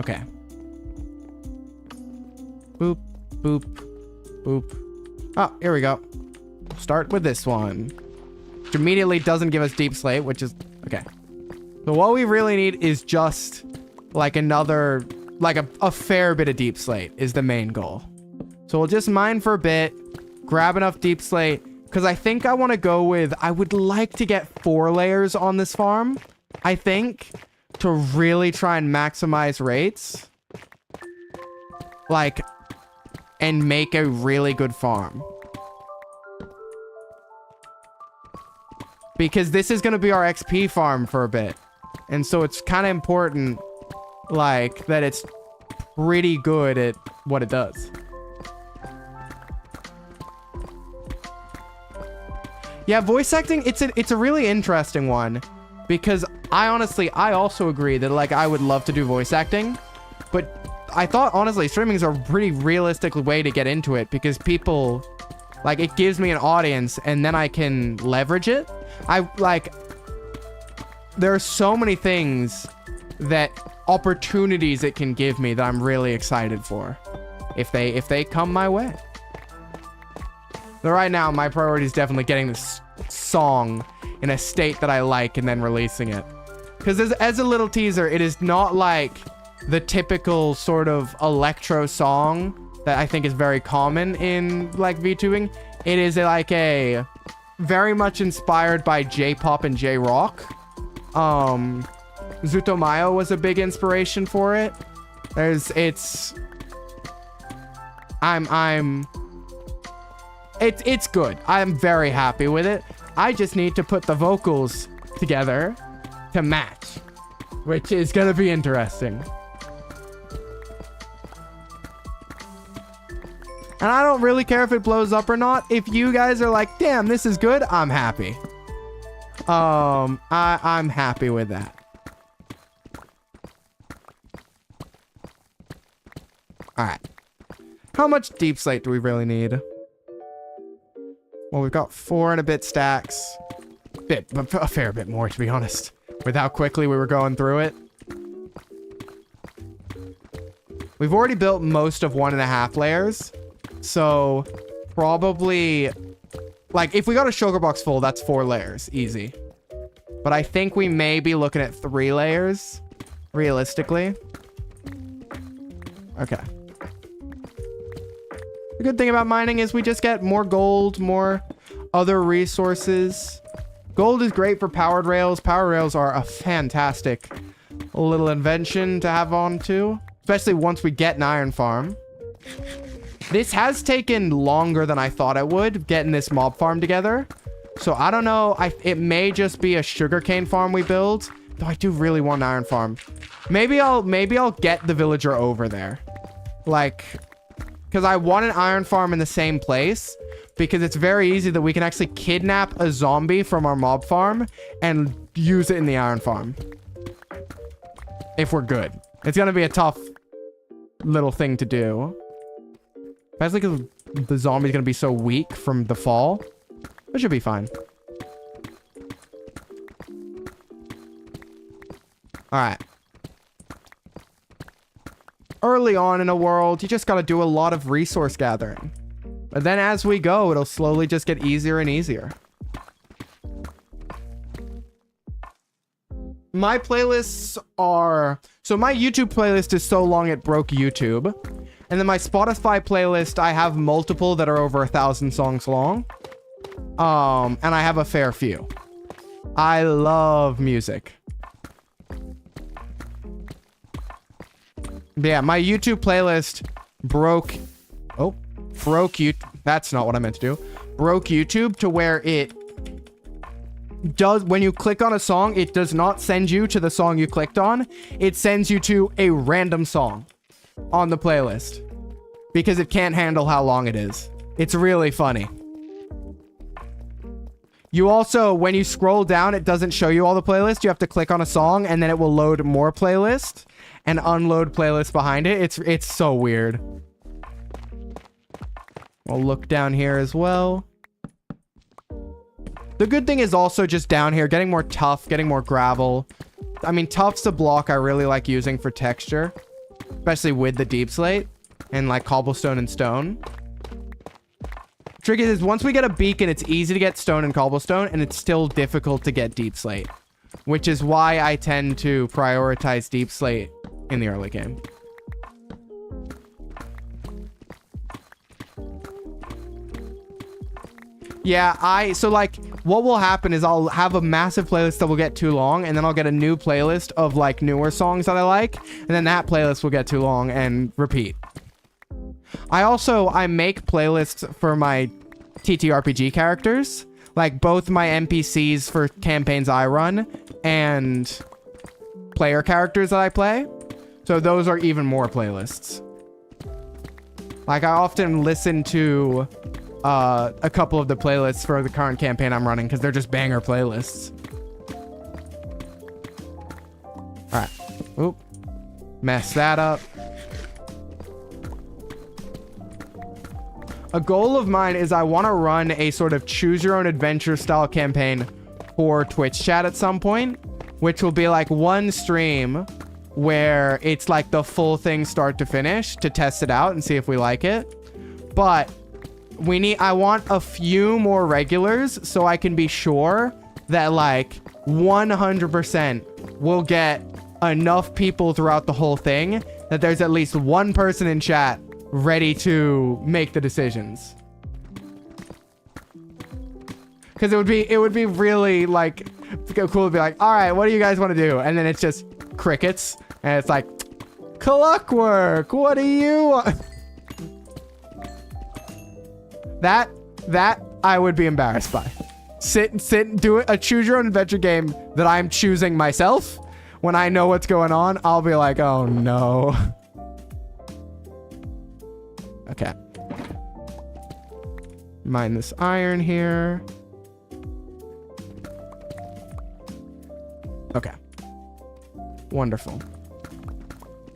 Okay. Boop, boop, boop. Oh, here we go. Start with this one. Which immediately doesn't give us deep slate, which is... Okay. So what we really need is just like another... Like a fair bit of deep slate is the main goal. So we'll just mine for a bit. Grab enough deep slate. Because I think I want to go with... I would like to get 4 layers on this farm. I think. To really try and maximize rates. Like... And make a really good farm. Because this is going to be our XP farm for a bit. And so it's kind of important, like, that it's pretty good at what it does. Yeah, voice acting, it's a really interesting one. Because I also agree that, like, I would love to do voice acting. But I thought, honestly, streaming is a pretty realistic way to get into it. Because people, like, it gives me an audience and then I can leverage it. There are so many things opportunities it can give me that I'm really excited for. If they come my way. But right now, my priority is definitely getting this song in a state that I like and then releasing it. Because as a little teaser, it is not like the typical sort of electro song that I think is very common in like VTubing. It is like a very much inspired by J-pop and J-rock. Zutomayo was a big inspiration for it. It's good. I'm very happy with it. I just need to put the vocals together to match, which is gonna be interesting. And I don't really care if it blows up or not. If you guys are like, damn, this is good, I'm happy. I'm happy with that. All right. How much deep slate do we really need? Well, we've got 4 and a bit stacks. A fair bit more, to be honest. With how quickly we were going through it. We've already built most of 1.5 layers. So probably like if we got a sugar box full, that's 4 layers. Easy. But I think we may be looking at 3 layers realistically. Okay. The good thing about mining is we just get more gold, more other resources. Gold is great for powered rails. Power rails are a fantastic little invention to have on to, especially once we get an iron farm. This has taken longer than I thought it would, getting this mob farm together. So I don't know. It may just be a sugarcane farm we build, though I do really want an iron farm. Maybe I'll get the villager over there. Like, because I want an iron farm in the same place, because it's very easy that we can actually kidnap a zombie from our mob farm and use it in the iron farm. If we're good. It's going to be a tough little thing to do. Especially because the zombie's going to be so weak from the fall. It should be fine. Alright. Early on in a world, you just got to do a lot of resource gathering. But then as we go, it'll slowly just get easier and easier. My playlists are... So my YouTube playlist is so long it broke YouTube. And then my Spotify playlist, I have multiple that are over 1,000 songs long. And I have a fair few. I love music. But yeah, my YouTube playlist broke you. That's not what I meant to do. Broke YouTube to where it does, when you click on a song, it does not send you to the song you clicked on. It sends you to a random song on the playlist because it can't handle how long it is. It's really funny. You also, when you scroll down, it doesn't show you all the playlists. You have to click on a song and then it will load more playlists and unload playlists behind it. It's so weird. We'll look down here as well. The good thing is also just down here, getting more tuff, getting more gravel. I mean, tuff's a block I really like using for texture, especially with the deep slate and like cobblestone and stone. Trick is once we get a beacon, it's easy to get stone and cobblestone, and it's still difficult to get deep slate, which is why I tend to prioritize deep slate in the early game. Yeah, so like what will happen is I'll have a massive playlist that will get too long, and then I'll get a new playlist of like newer songs that I like, and then that playlist will get too long and repeat. I make playlists for my TTRPG characters, like both my NPCs for campaigns I run and player characters that I play. So those are even more playlists. Like I often listen to a couple of the playlists for the current campaign I'm running because they're just banger playlists. All right. Oop. Mess that up. A goal of mine is I want to run a sort of choose your own adventure style campaign for Twitch chat at some point, which will be like one stream where it's like the full thing start to finish to test it out and see if we like it. But I want a few more regulars so I can be sure that like 100% we'll get enough people throughout the whole thing that there's at least one person in chat ready to make the decisions. Because it would be really like cool to be like, all right, what do you guys want to do? And then it's just crickets and it's like, clockwork, what do you want? That I would be embarrassed by. Do a choose your own adventure game that I'm choosing myself. When I know what's going on, I'll be like, oh no. Okay. Mine this iron here. Okay. Wonderful.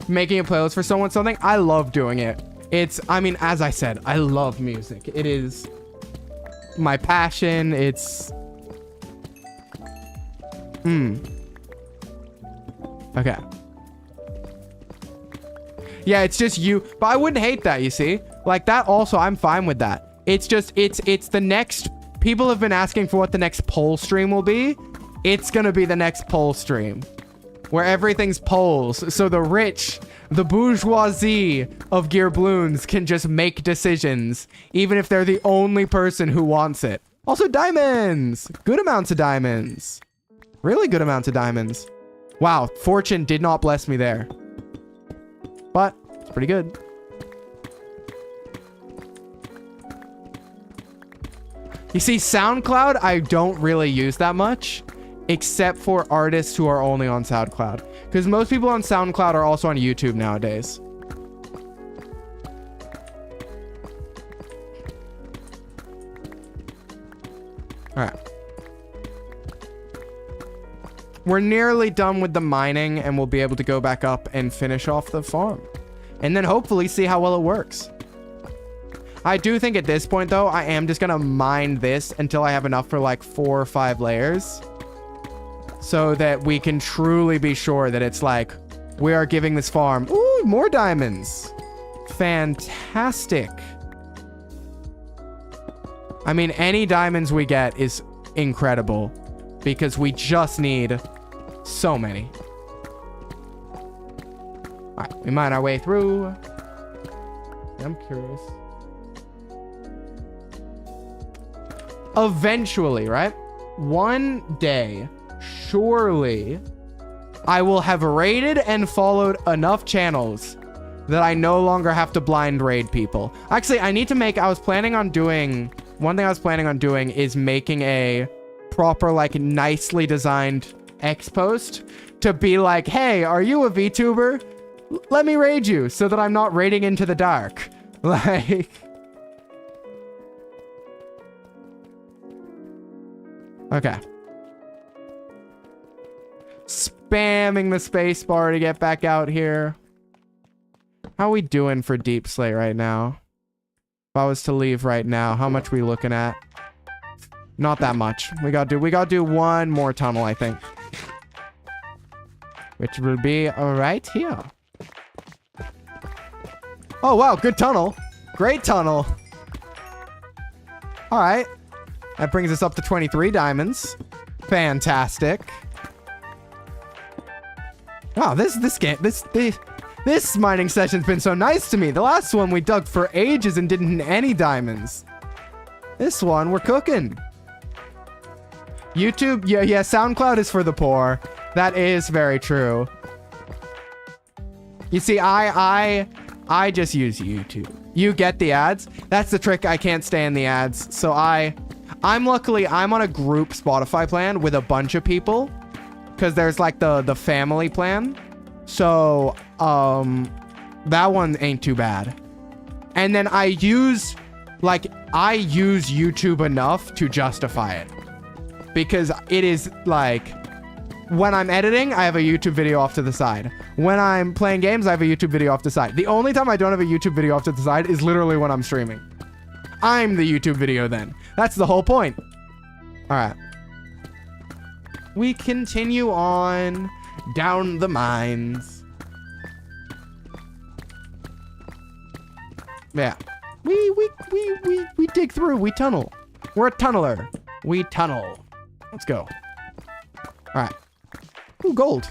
Making a playlist for someone something. I love doing it. I mean, as I said, I love music. It is my passion. It's... Okay. Yeah, it's just you. But I wouldn't hate that, you see? Like that also, I'm fine with that. It's just, it's the next, people have been asking for what the next poll stream will be. It's gonna be the next poll stream where everything's polls. So the rich, the bourgeoisie of Gearbloons can just make decisions, even if they're the only person who wants it. Also diamonds, good amounts of diamonds, really good amounts of diamonds. Wow, fortune did not bless me there, but it's pretty good. You see, SoundCloud, I don't really use that much, except for artists who are only on SoundCloud. Because most people on SoundCloud are also on YouTube nowadays. Alright. We're nearly done with the mining, and we'll be able to go back up and finish off the farm. And then hopefully see how well it works. I do think at this point, though, I am just going to mine this until I have enough for like 4 or 5 layers. So that we can truly be sure that it's like, we are giving this farm... Ooh, more diamonds. Fantastic. I mean, any diamonds we get is incredible. Because we just need so many. Alright, we mine our way through. I'm curious. Eventually, right? One day, surely, I will have raided and followed enough channels that I no longer have to blind raid people. Actually, I need to make... I was planning on doing... One thing I was planning on doing is making a proper, like, nicely designed X post to be like, hey, are you a VTuber? Let me raid you so that I'm not raiding into the dark. Like... Okay. Spamming the space bar to get back out here. How are we doing for Deep Slate right now? If I was to leave right now, how much are we looking at? Not that much. We gotta do one more tunnel, I think. Which will be right here. Oh, wow. Good tunnel. Great tunnel. All right. That brings us up to 23 diamonds. Fantastic. Wow, this mining session's been so nice to me. The last one we dug for ages and didn't hit any diamonds. This one, we're cooking. YouTube, yeah, SoundCloud is for the poor. That is very true. You see, I just use YouTube. You get the ads. That's the trick. I can't stay in the ads. So I'm luckily, I'm on a group Spotify plan with a bunch of people. Because there's like the family plan. So, that one ain't too bad. And then I use YouTube enough to justify it. Because it is like, when I'm editing, I have a YouTube video off to the side. When I'm playing games, I have a YouTube video off to the side. The only time I don't have a YouTube video off to the side is literally when I'm streaming. I'm the YouTube video then. That's the whole point. All right. We continue on down the mines. Yeah. We dig through. We tunnel. We're a tunneler. We tunnel. Let's go. All right. Ooh, gold.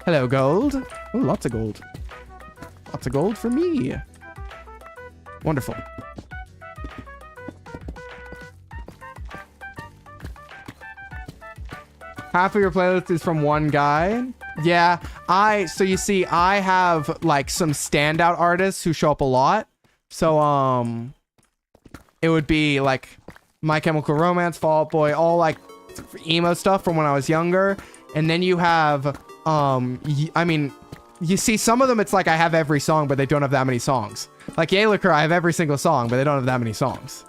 Hello, gold. Ooh, lots of gold. Lots of gold for me. Wonderful. Half of your playlist is from one guy. Yeah, so you see, I have like some standout artists who show up a lot. So, it would be like My Chemical Romance, Fall Out Boy, all like emo stuff from when I was younger. And then you have, I mean, you see some of them, it's like I have every song, but they don't have that many songs. Like Yaliker, I have every single song, but they don't have that many songs.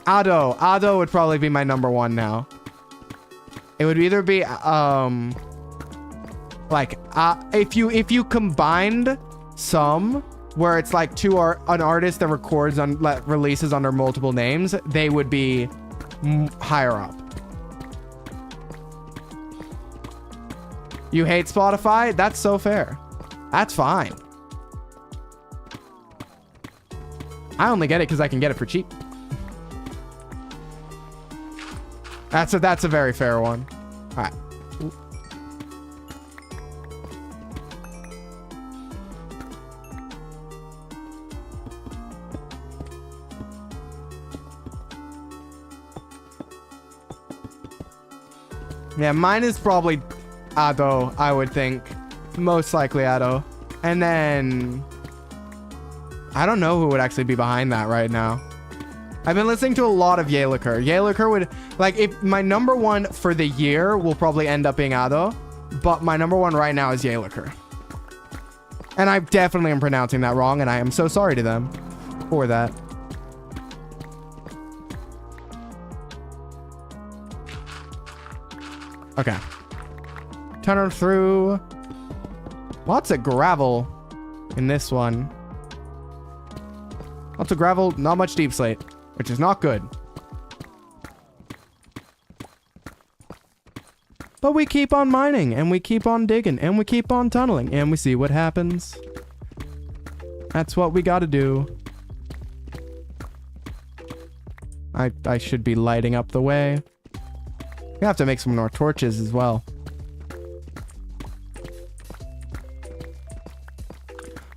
Ado would probably be my number one now. It would either be, if you combined some where it's like an artist that records releases under multiple names, they would be higher up. You hate Spotify? That's so fair. That's fine. I only get it because I can get it for cheap. That's a very fair one. All right. Yeah, mine is probably Ado, I would think. Most likely Ado. And then I don't know who would actually be behind that right now. I've been listening to a lot of Yeliker. Yeliker would, like, if my number one for the year will probably end up being Ado, but my number one right now is Yeliker. And I definitely am pronouncing that wrong, and I am so sorry to them for that. Okay. Tunnel through. Lots of gravel in this one. Lots of gravel, not much deep slate, which is not good. But we keep on mining, and we keep on digging, and we keep on tunneling, and we see what happens. That's what we gotta do. I should be lighting up the way. We have to make some more torches as well.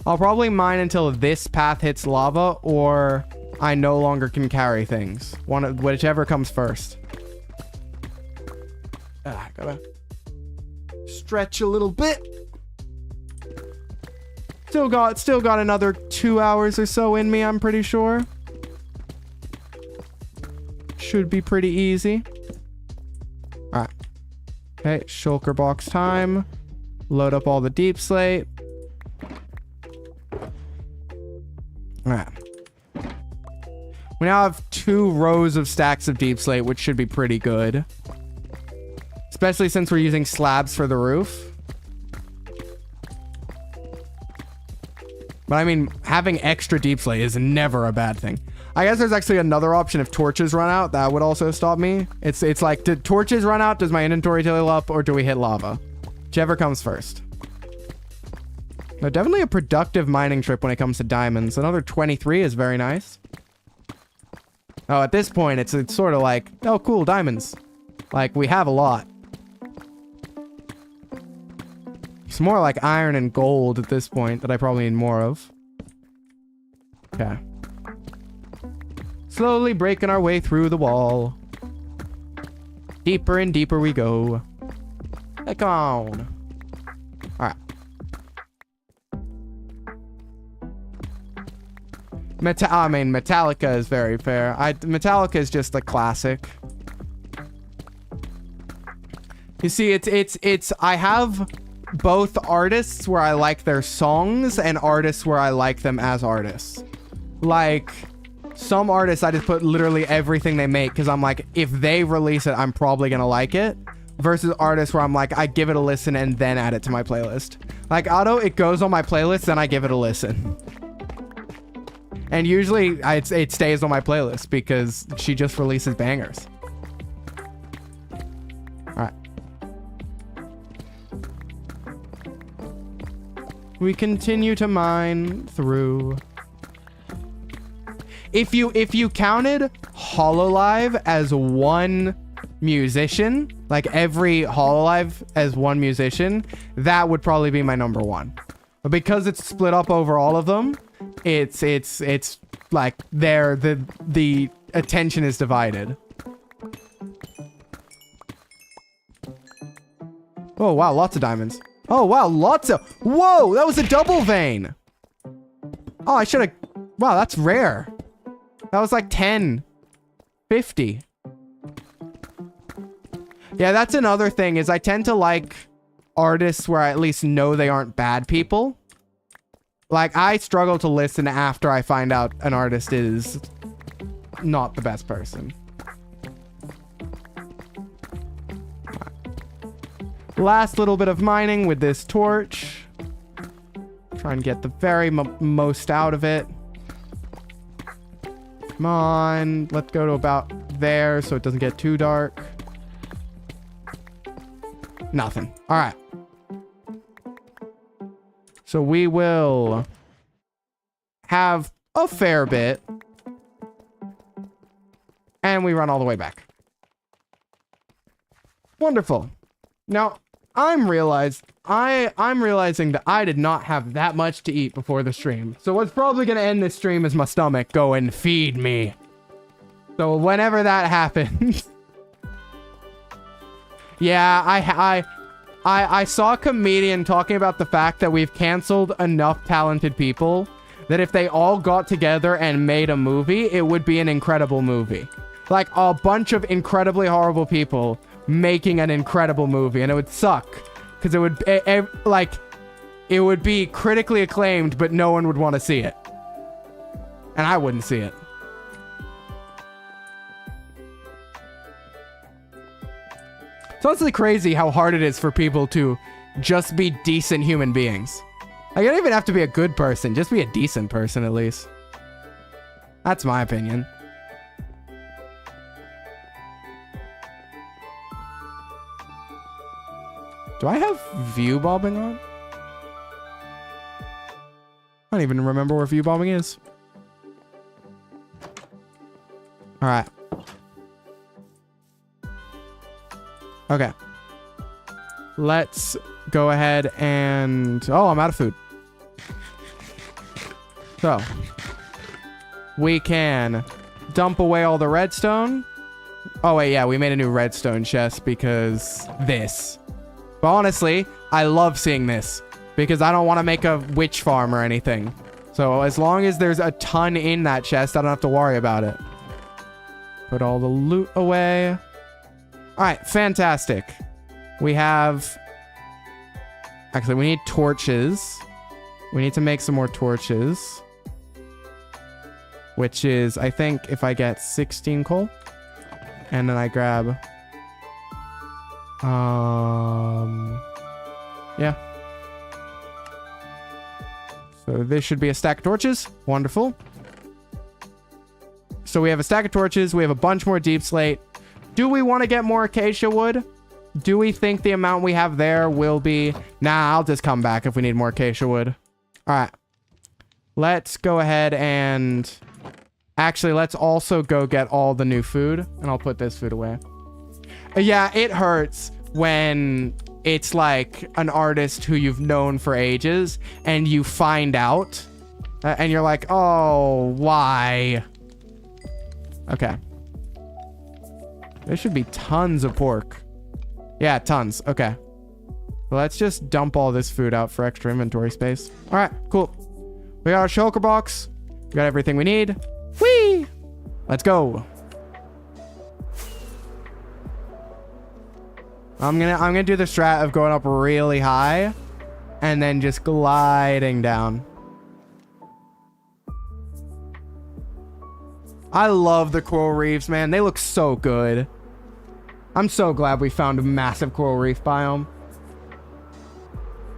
I'll probably mine until this path hits lava, or I no longer can carry things. Whichever comes first. Gotta stretch a little bit. Still got another 2 hours or so in me, I'm pretty sure. Should be pretty easy. Alright. Okay, shulker box time. Load up all the deep slate. Alright. We now have 2 rows of stacks of deep slate, which should be pretty good. Especially since we're using slabs for the roof. But I mean, having extra deep slate is never a bad thing. I guess there's actually another option. If torches run out, that would also stop me. It's like, did torches run out? Does my inventory fill up? Or do we hit lava? Whichever comes first. No, definitely a productive mining trip when it comes to diamonds. Another 23 is very nice. Oh, at this point, it's sort of like, oh, cool, diamonds. Like, we have a lot. It's more like iron and gold at this point that I probably need more of. Okay. Slowly breaking our way through the wall. Deeper and deeper we go. Hey, come on. Alright. I mean, Metallica is very fair. Metallica is just a classic. You see, I have both artists where I like their songs and artists where I like them as artists. Like, some artists I just put literally everything they make because I'm like, if they release it, I'm probably gonna like it. Versus artists where I'm like, I give it a listen and then add it to my playlist. Like Otto, it goes on my playlist, then I give it a listen. And usually it stays on my playlist because she just releases bangers. Alright. We continue to mine through. If you counted Hololive as one musician, like every Hololive as one musician, that would probably be my number one. But because it's split up over all of them, it's like the attention is divided. Oh wow, lots of diamonds. Oh wow, lots of, whoa, that was a double vein. Oh, I should have, wow, that's rare. That was like 10, 50. Yeah, that's another thing is I tend to like artists where I at least know they aren't bad people. Like, I struggle to listen after I find out an artist is not the best person. Last little bit of mining with this torch. Try and get the very most out of it. Come on, let's go to about there so it doesn't get too dark. Nothing. All right. So we will have a fair bit. And we run all the way back. Wonderful. Now, I'm realizing that I did not have that much to eat before the stream. So what's probably going to end this stream is my stomach going, feed me. So whenever that happens. Yeah, I saw a comedian talking about the fact that we've canceled enough talented people that if they all got together and made a movie, it would be an incredible movie. Like a bunch of incredibly horrible people making an incredible movie, and it would suck because it would be critically acclaimed, but no one would want to see it, and I wouldn't see it. It's honestly crazy how hard it is for people to just be decent human beings. Like, you don't even have to be a good person, just be a decent person at least. That's my opinion. Do I have view bobbing on? I don't even remember where view bobbing is. All right. Okay. Let's go ahead and... Oh, I'm out of food. So. We can dump away all the redstone. Oh, wait, yeah. We made a new redstone chest because this. But honestly, I love seeing this because I don't want to make a witch farm or anything. So as long as there's a ton in that chest, I don't have to worry about it. Put all the loot away. All right, fantastic. We have... Actually, we need torches. We need to make some more torches. Which is, I think, if I get 16 coal. And then I grab... Yeah. So this should be a stack of torches. Wonderful. So we have a stack of torches. We have a bunch more deep slate. Do we want to get more acacia wood? Do we think the amount we have there will be... Nah, I'll just come back if we need more acacia wood. All right. Let's go ahead and... Actually, let's also go get all the new food. And I'll put this food away. Yeah, it hurts when it's like an artist who you've known for ages and you find out and you're like, oh, why? Okay. There should be tons of pork. Yeah, tons. Okay. Well, let's just dump all this food out for extra inventory space. All right, cool. We got our shulker box. We got everything we need. Whee! Let's go. I'm gonna do the strat of going up really high and then just gliding down. I love the coral reefs, man. They look so good. I'm so glad we found a massive coral reef biome.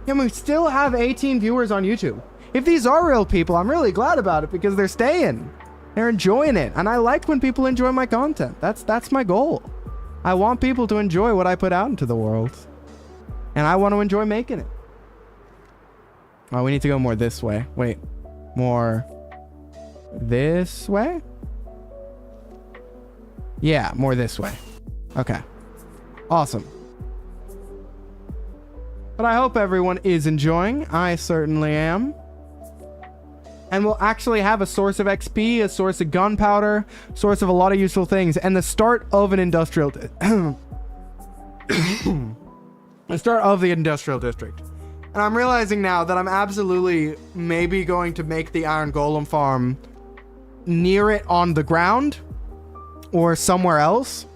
And we still have 18 viewers on YouTube. If these are real people, I'm really glad about it because they're staying. They're enjoying it. And I like when people enjoy my content. That's my goal. I want people to enjoy what I put out into the world. And I want to enjoy making it. Oh, we need to go more this way. Wait. More this way? Yeah, more this way. Okay. Awesome. But I hope everyone is enjoying. I certainly am. And we'll actually have a source of XP, a source of gunpowder, source of a lot of useful things, and the start of an industrial... the start of the industrial district. And I'm realizing now that I'm absolutely maybe going to make the iron golem farm near it on the ground or somewhere else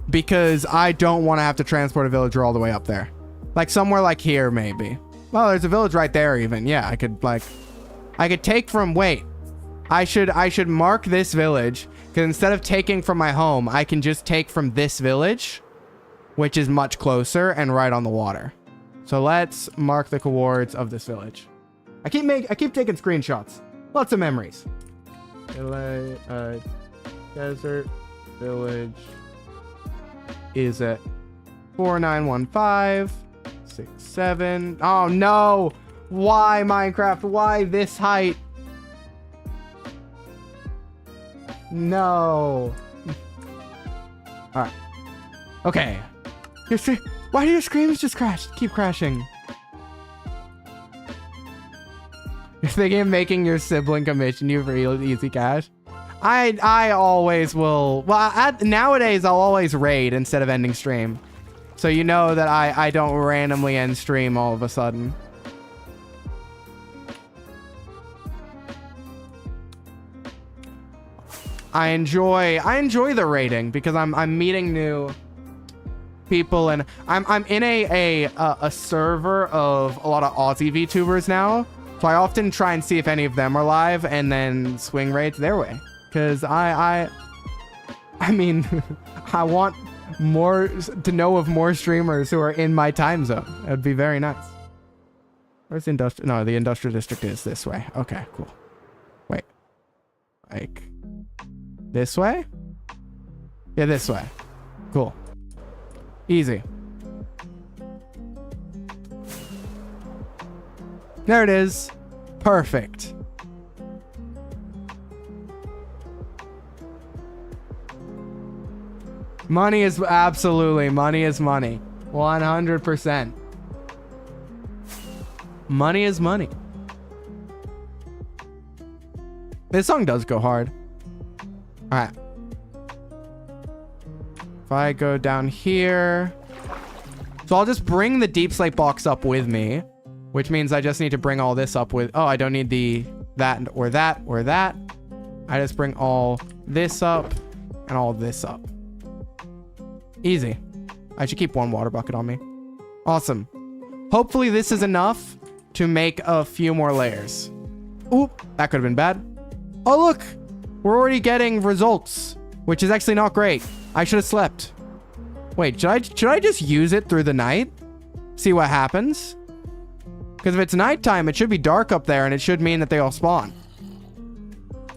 because I don't want to have to transport a villager all the way up there. Like somewhere like here, maybe. Well, there's a village right there even. Yeah, I could take from... Wait. I should mark this village, because instead of taking from my home, I can just take from this village, which is much closer and right on the water. So let's mark the coords of this village. I keep taking screenshots. Lots of memories. Desert village is at 491567. Oh no! Why, Minecraft? Why this height? No. All right. Okay. Why do your screens just keep crashing? You're thinking of making your sibling commission you for easy cash? I always will. Well, nowadays I'll always raid instead of ending stream. So you know that I don't randomly end stream all of a sudden. I enjoy the raiding because I'm meeting new people, and I'm in a server of a lot of Aussie VTubers now. So I often try and see if any of them are live and then swing raids their way. Cause I mean, I want to know of more streamers who are in my time zone. It'd be very nice. Where's the industrial? No, the industrial district is this way. Okay, cool. Wait, like this way? Yeah, this way. Cool. Easy. There it is. Perfect. Money is absolutely, money is money. 100%. Money is money. This song does go hard. All right. If I go down here. So I'll just bring the deep slate box up with me, which means I just need to bring all this up with, oh, I don't need that or that or that. I just bring all this up and all this up. Easy. I should keep one water bucket on me. Awesome. Hopefully this is enough to make a few more layers. Oop, that could have been bad. Oh, look, we're already getting results, which is actually not great. I should have slept. Wait, should I just use it through the night? See what happens? Because if it's nighttime, it should be dark up there, and it should mean that they all spawn.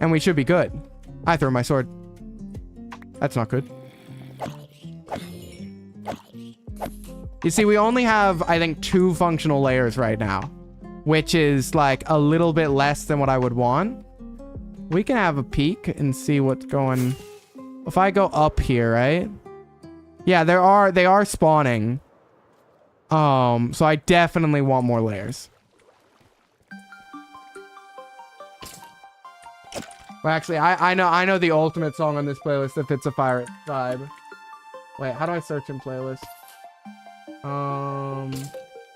And we should be good. I threw my sword. That's not good. You see, we only have, I think, 2 functional layers right now, which is like a little bit less than what I would want. We can have a peek and see what's going. If I go up here, right? Yeah, they are spawning. So I definitely want more layers. Well, actually, I know the ultimate song on this playlist if it's a fire vibe. Wait, how do I search in playlist?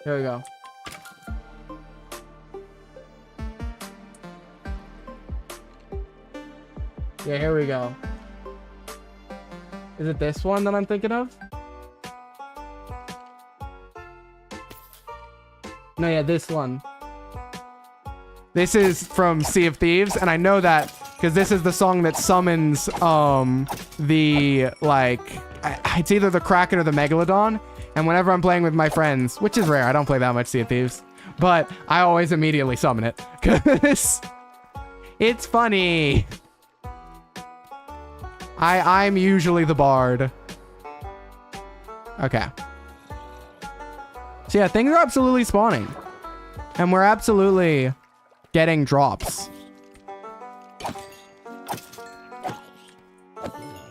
Here we go. Yeah, here we go. Is it this one that I'm thinking of? No, yeah, this one. This is from Sea of Thieves, and I know that because this is the song that summons the, like, it's either the Kraken or the Megalodon. And whenever I'm playing with my friends, which is rare, I don't play that much Sea of Thieves, but I always immediately summon it because it's funny. I'm usually the bard. Okay. So yeah, things are absolutely spawning. And we're absolutely getting drops.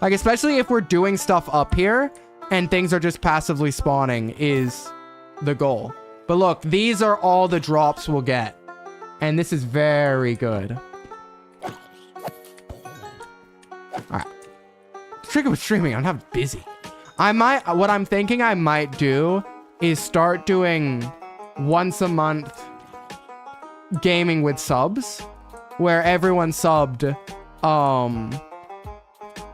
Like, especially if we're doing stuff up here and things are just passively spawning is the goal. But look, these are all the drops we'll get. And this is very good. Alright. The trick with streaming, I'm not busy. What I'm thinking I might do is start doing once a month gaming with subs, where everyone subbed,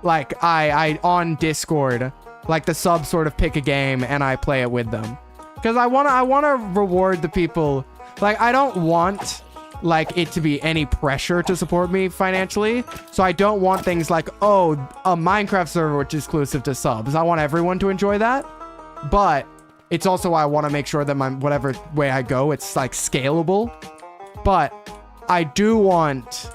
like I on Discord, like the subs sort of pick a game and I play it with them. Because I wanna reward the people. Like, I don't want like it to be any pressure to support me financially. So I don't want things like, oh, a Minecraft server which is exclusive to subs. I want everyone to enjoy that. But it's also why I want to make sure that whatever way I go, it's like scalable. But I do want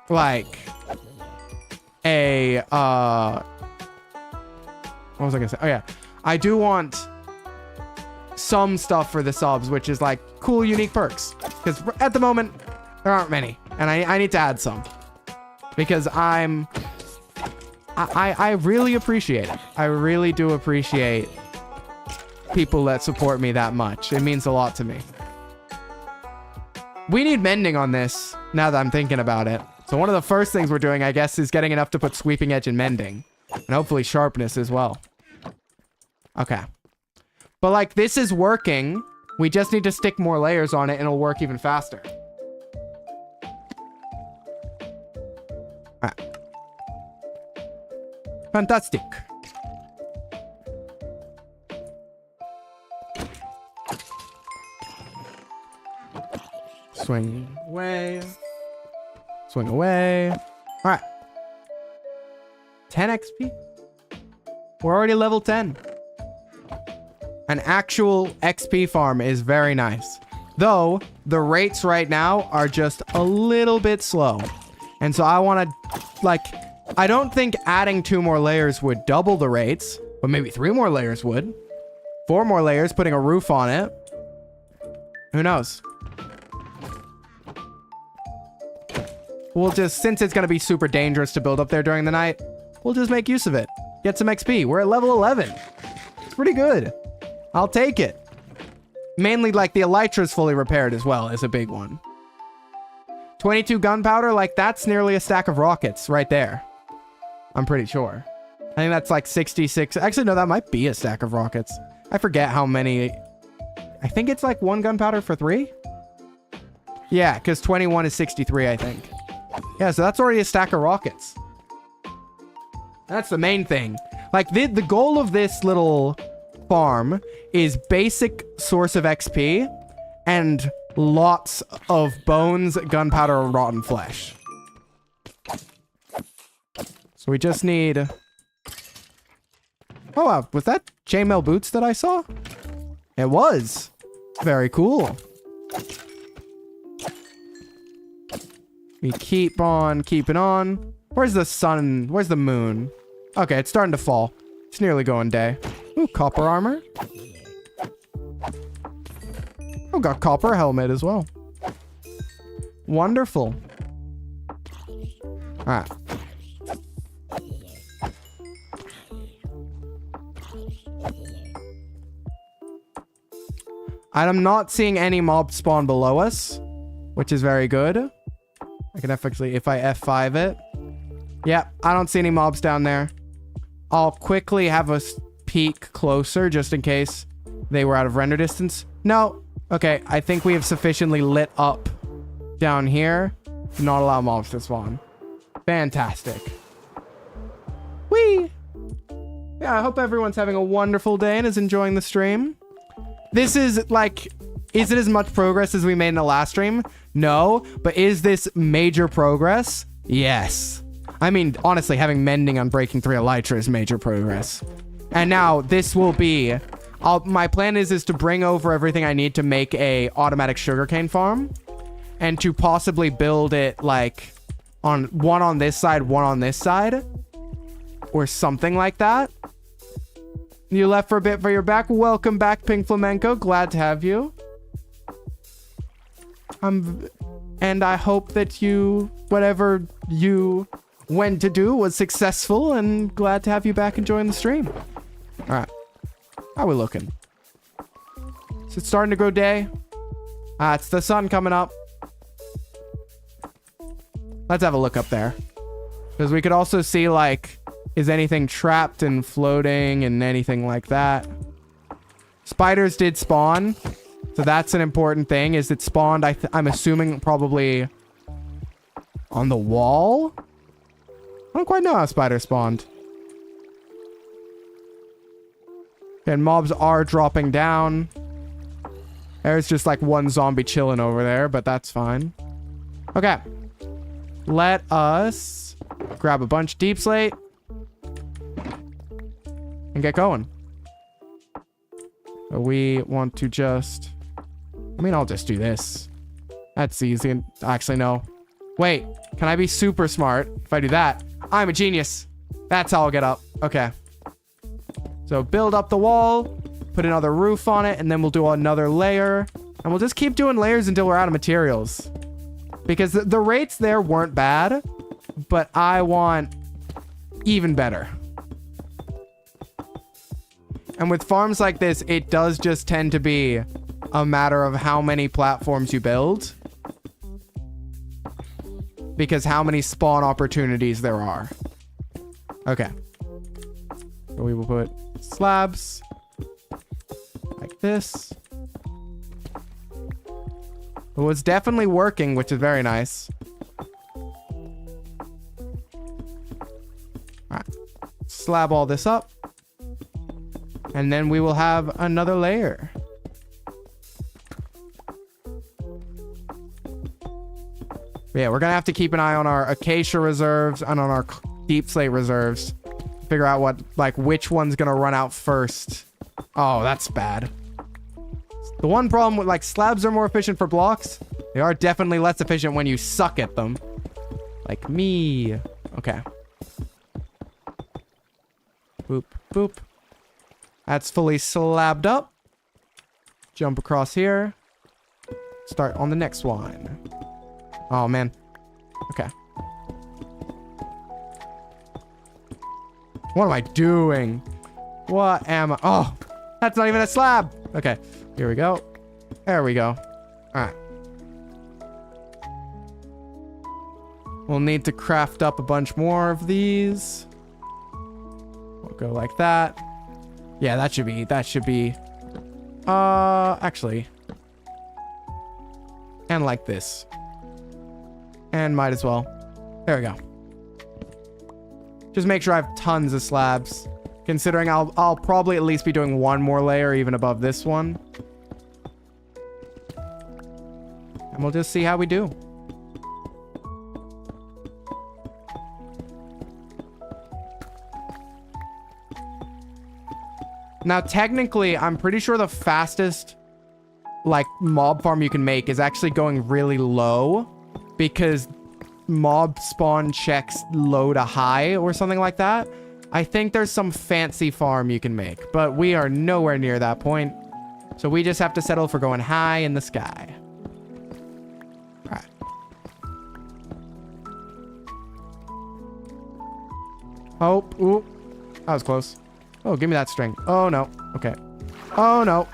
like a what was I gonna say? Oh yeah, I do want some stuff for the subs, which is like cool, unique perks. Because at the moment, there aren't many. And I need to add some. Because I really appreciate it. I really do appreciate people that support me that much. It means a lot to me. We need mending on this, now that I'm thinking about it. So one of the first things we're doing, I guess, is getting enough to put sweeping edge and mending. And hopefully sharpness as well. Okay. But like, this is working. We just need to stick more layers on it and it'll work even faster. Alright. Fantastic. Swing away. Swing away. Alright. 10 XP? We're already level 10. An actual XP farm is very nice. Though, the rates right now are just a little bit slow. And so I want to, like, I don't think adding 2 more layers would double the rates. But maybe 3 more layers would. 4 more layers, putting a roof on it. Who knows? We'll just, since it's going to be super dangerous to build up there during the night, we'll just make use of it. Get some XP. We're at level 11. It's pretty good. I'll take it. Mainly, like, the elytra is fully repaired as well is a big one. 22 gunpowder, like, that's nearly a stack of rockets right there. I'm pretty sure. I think that's like 66. Actually, no, that might be a stack of rockets. I forget how many. I think it's like 1 gunpowder for 3. Yeah, because 21 is 63, I think. Yeah, so that's already a stack of rockets. That's the main thing. Like, the goal of this little farm is basic source of XP and lots of bones, gunpowder, and rotten flesh. So we just need... Oh, wow. Was that chainmail boots that I saw? It was. Very cool. We keep on keeping on. Where's the sun? Where's the moon? Okay, it's starting to fall. It's nearly going day. Ooh, copper armor. Oh, got copper helmet as well. Wonderful. All right. I'm not seeing any mobs spawn below us, which is very good. I can effectively, if I F5 it. Yep, I don't see any mobs down there. I'll quickly have a peek closer just in case they were out of render distance. No. Okay, I think we have sufficiently lit up down here to not allow mobs to spawn. Fantastic. Whee! Yeah, I hope everyone's having a wonderful day and is enjoying the stream. This is like, is it as much progress as we made in the last stream? No, but is this major progress? Yes. I mean, honestly, having mending on breaking 3 elytra is major progress. And now this will be, my plan is to bring over everything I need to make a automatic sugarcane farm and to possibly build it like on one on this side, one on this side or something like that. You left for a bit, but you're back. Welcome back, Pink Flamenco. Glad to have you. And I hope that whatever you went to do was successful, and glad to have you back enjoying the stream. All right. How are we looking? Is it starting to grow day? It's the sun coming up. Let's have a look up there. Because we could also see, like, is anything trapped and floating and anything like that? Spiders did spawn. So that's an important thing. Is it spawned, I'm assuming, probably on the wall? I don't quite know how spiders spawned. And mobs are dropping down. There's just like one zombie chilling over there, but that's fine. Okay. Let us grab a bunch deep slate and get going. So we want to just... I mean, I'll just do this. That's easy. Actually, no. Wait, can I be super smart? If I do that, I'm a genius. That's how I'll get up. Okay. So build up the wall. put another roof on it, and then we'll do another layer. And we'll just keep doing layers until we're out of materials. Because the rates there weren't bad, but I want even better. And with farms like this, it does just tend to be a matter of how many platforms you build. Because how many spawn opportunities there are. Okay. So we will put slabs like this. It was definitely working, which is very nice. Alright. Slab all this up. And then we will have another layer. But yeah, we're gonna have to keep an eye on our acacia reserves and on our deep slate reserves. Figure out what, like, which one's gonna run out first. Oh, that's bad. The one problem with, like, slabs are more efficient for blocks. They are definitely less efficient when you suck at them. Like me. Okay. Boop, boop. That's fully slabbed up. Jump across here. Start on the next one. Oh, man. Okay. What am I doing? What am I? Oh, that's not even a slab. Okay. Here we go. There we go. All right. We'll need to craft up a bunch more of these. We'll go like that. Yeah, that should be. Actually. And like this. And might as well. There we go. Just make sure I have tons of slabs. Considering I'll probably at least be doing one more layer even above this one. And we'll just see how we do. Now, technically, I'm pretty sure the fastest, like, mob farm you can make is actually going really low. Because mob spawn checks low to high or something like that. I think there's some fancy farm you can make. But we are nowhere near that point. So we just have to settle for going high in the sky. Alright. Oh, ooh. That was close. Oh, give me that string. Oh, no. Okay. Oh, no.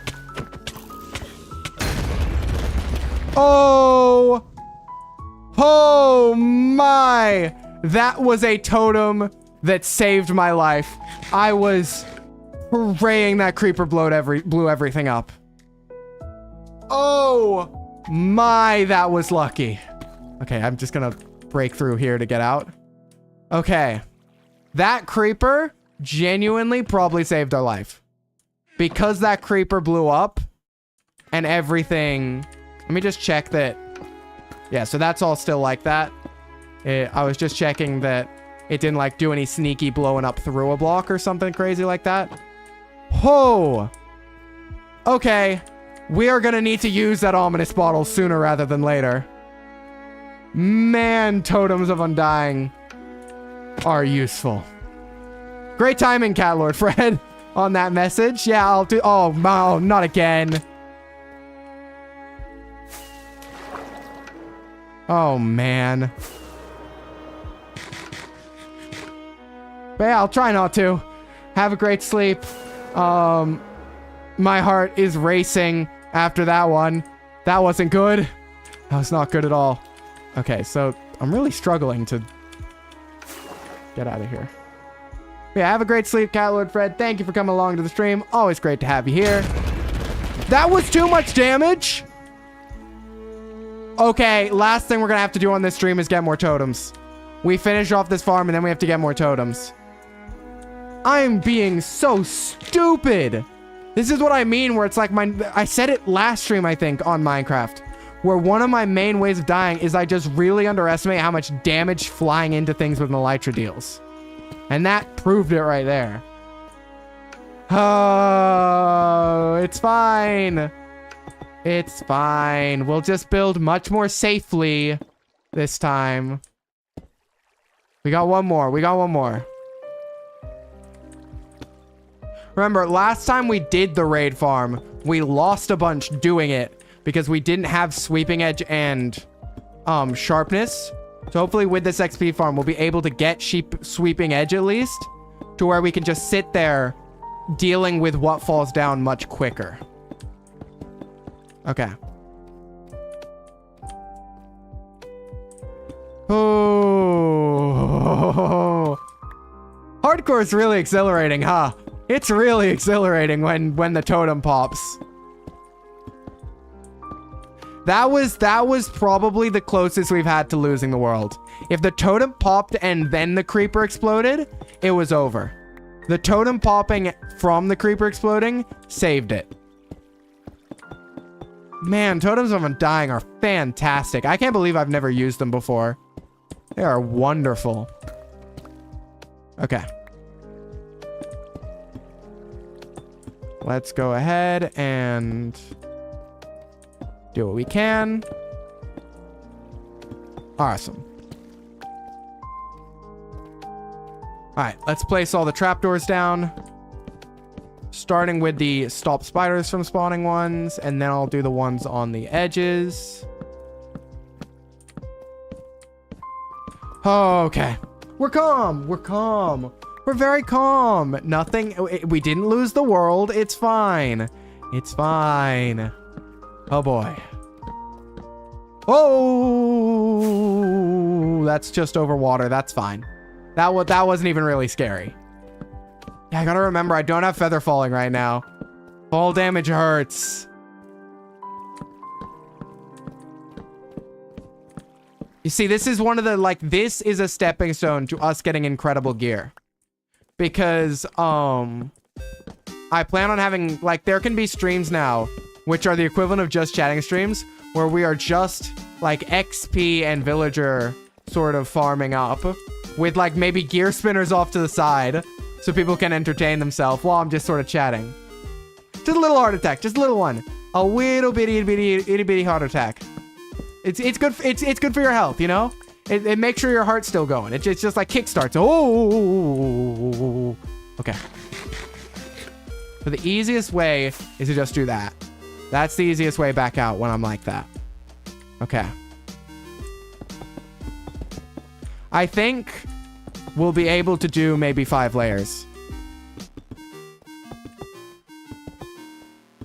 Oh! Oh, my! That was a totem that saved my life. I was praying that creeper blew everything up. Oh, my, that was lucky. Okay, I'm just gonna break through here to get out. Okay. That creeper genuinely probably saved our life. Because that creeper blew up and everything... Let me just check that... Yeah, so that's all still like that. I was just checking that it didn't, like, do any sneaky blowing up through a block or something crazy like that. Oh! Okay. We are gonna need to use that ominous bottle sooner rather than later. Man, totems of undying are useful. Great timing, Cat Lord Fred, on that message. Yeah, I'll do... Oh, no, not again. Oh, man. But yeah, I'll try not to. Have a great sleep. My heart is racing after that one. That wasn't good. That was not good at all. Okay, so I'm really struggling to get out of here. Yeah, have a great sleep, Cat Lord Fred. Thank you for coming along to the stream. Always great to have you here. That was too much damage. Okay, last thing we're gonna have to do on this stream is get more totems. We finish off this farm and then we have to get more totems. I'm being so stupid. This is what I mean where it's like I said it last stream, I think, on Minecraft. Where one of my main ways of dying is I just really underestimate how much damage flying into things with an elytra deals. And that proved it right there. Oh, it's fine. It's fine. We'll just build much more safely this time. We got one more. We got one more. Remember, last time we did the raid farm, we lost a bunch doing it because we didn't have sweeping edge and sharpness. So hopefully with this XP farm, we'll be able to get sweeping edge at least to where we can just sit there dealing with what falls down much quicker. Okay. Oh. Hardcore is really exhilarating, huh? It's really exhilarating when the totem pops. That was probably the closest we've had to losing the world. If the totem popped and then the creeper exploded, it was over. The totem popping from the creeper exploding saved it. Man, totems of undying are fantastic. I can't believe I've never used them before. They are wonderful. Okay. Let's go ahead and do what we can. Awesome. All right, let's place all the trapdoors down. Starting with the stop spiders from spawning ones, and then I'll do the ones on the edges. Okay. We're calm. We're calm. We're very calm. Nothing. We didn't lose the world. It's fine. It's fine. Oh boy. Oh, that's just over water. That's fine. That wasn't even really scary. Yeah, I gotta remember, I don't have feather falling right now. Fall damage hurts. You see, this is one of the, like, this is a stepping stone to us getting incredible gear. Because, I plan on having, like, there can be streams now, which are the equivalent of just chatting streams, where we are just, like, XP and villager sort of farming up. With, like, maybe gear spinners off to the side. So people can entertain themselves while I'm just sort of chatting. Just a little heart attack. Just a little one. A little bitty heart attack. It's good. It's good for your health, you know? It makes sure your heart's still going. It's just like kickstarts. Oh. Okay. So the easiest way is to just do that. That's the easiest way back out when I'm like that. Okay. I think we'll be able to do maybe 5 layers.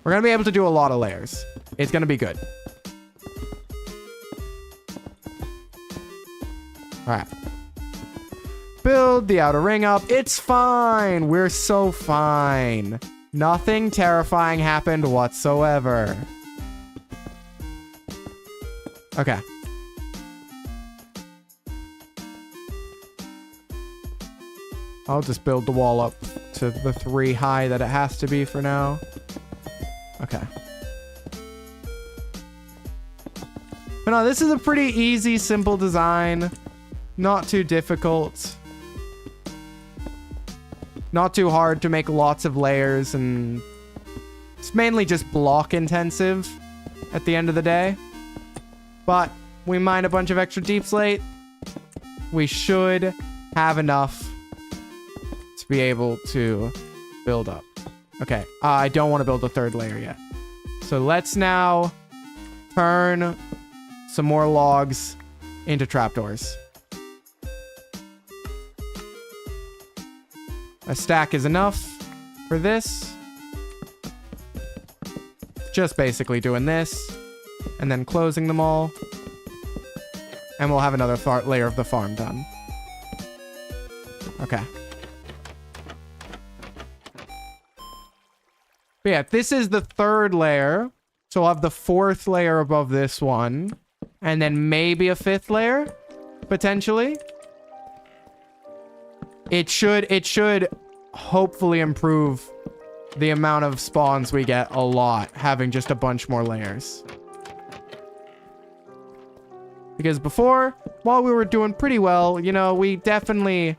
We're going to be able to do a lot of layers. It's going to be good. All right. Build the outer ring up. It's fine. We're so fine. Nothing terrifying happened whatsoever. Okay. I'll just build the wall up to the 3 high that it has to be for now. Okay. But no, this is a pretty easy, simple design. Not too difficult. Not too hard to make lots of layers, and it's mainly just block intensive at the end of the day. But we mine a bunch of extra deep slate. We should have enough to be able to build up. Okay, I don't want to build a 3rd layer yet. So let's now turn some more logs into trapdoors. A stack is enough for this. Just basically doing this and then closing them all. And we'll have another layer of the farm done. Okay. But yeah, this is the 3rd layer. So we'll have the 4th layer above this one. And then maybe a 5th layer, potentially. It should hopefully improve the amount of spawns we get a lot, having just a bunch more layers. Because before, while we were doing pretty well, you know, we definitely,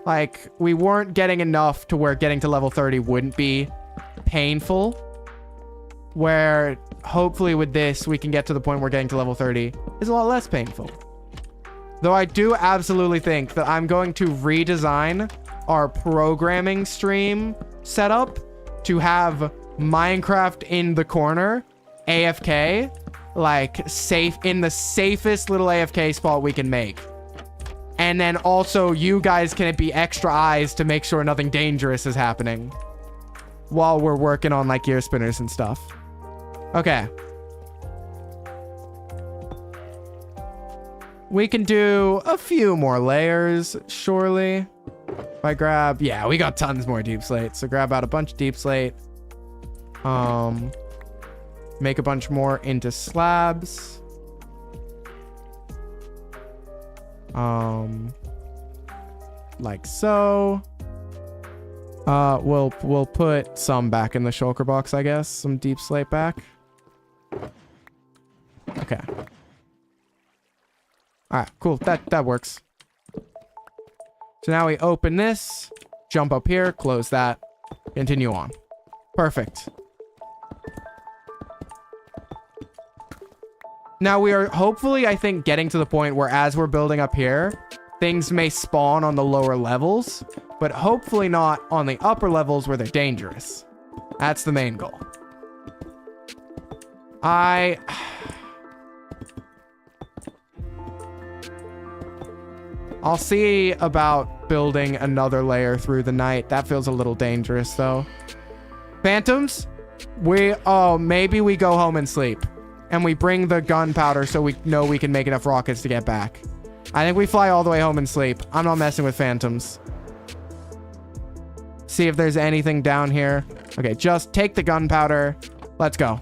like, we weren't getting enough to where getting to level 30 wouldn't be painful. Where hopefully with this, we can get to the point where getting to level 30 is a lot less painful. Though I do absolutely think that I'm going to redesign our programming stream setup to have Minecraft in the corner, AFK, like safe in the safest little AFK spot we can make. And then also you guys can be extra eyes to make sure nothing dangerous is happening while we're working on like gear spinners and stuff. Okay. We can do a few more layers, surely. If I grab, yeah, we got tons more deep slate. So grab out a bunch of deep slate. Make a bunch more into slabs. Like so. We'll put some back in the shulker box, I guess. Some deep slate back. Okay. All right, cool. That works. So now we open this, jump up here, close that, continue on. Perfect. Now we are hopefully, I think, getting to the point where as we're building up here, things may spawn on the lower levels, but hopefully not on the upper levels where they're dangerous. That's the main goal. I'll see about building another layer through the night. That feels a little dangerous, though. Phantoms? Maybe we go home and sleep. And we bring the gunpowder so we know we can make enough rockets to get back. I think we fly all the way home and sleep. I'm not messing with phantoms. See if there's anything down here. Okay, just take the gunpowder. Let's go.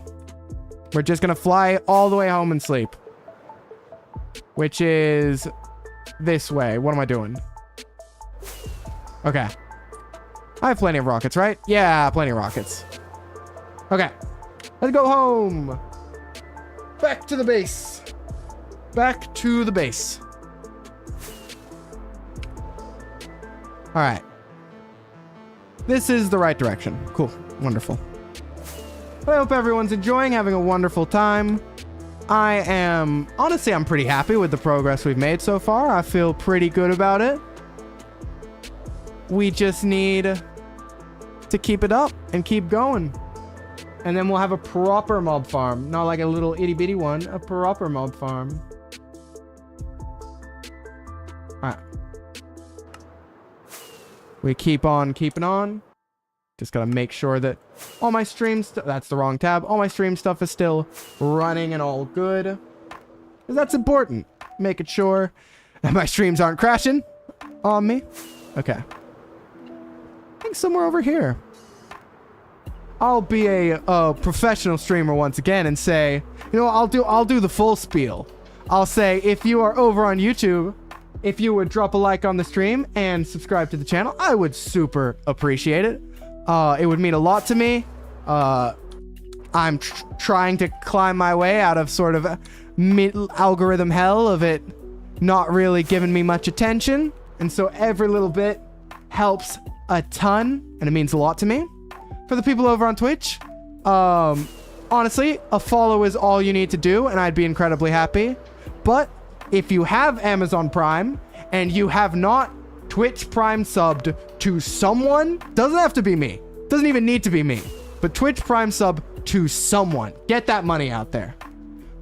We're just gonna fly all the way home and sleep. Which is this way. What am I doing? Okay. I have plenty of rockets, right? Yeah, plenty of rockets. Okay. Let's go home. Back to the base. Back to the base. All right. This is the right direction. Cool. Wonderful. I hope everyone's enjoying, having a wonderful time. Honestly, I'm pretty happy with the progress we've made so far. I feel pretty good about it. We just need to keep it up and keep going. And then we'll have a proper mob farm. Not like a little itty bitty one, a proper mob farm. Alright. We keep on keeping on. Just gotta make sure that all my stream stuff, that's the wrong tab. All my stream stuff is still running and all good. Because that's important. Making sure that my streams aren't crashing on me. Okay. I think somewhere over here. I'll be a professional streamer once again and say, you know, I'll do the full spiel. I'll say, if you are over on YouTube, if you would drop a like on the stream and subscribe to the channel, I would super appreciate it. It would mean a lot to me. I'm trying to climb my way out of sort of algorithm hell of it not really giving me much attention. And so every little bit helps a ton, and it means a lot to me. For the people over on Twitch, honestly, a follow is all you need to do, and I'd be incredibly happy. But if you have Amazon Prime and you have not Twitch Prime subbed to someone, doesn't have to be me, doesn't even need to be me, but Twitch Prime sub to someone, get that money out there.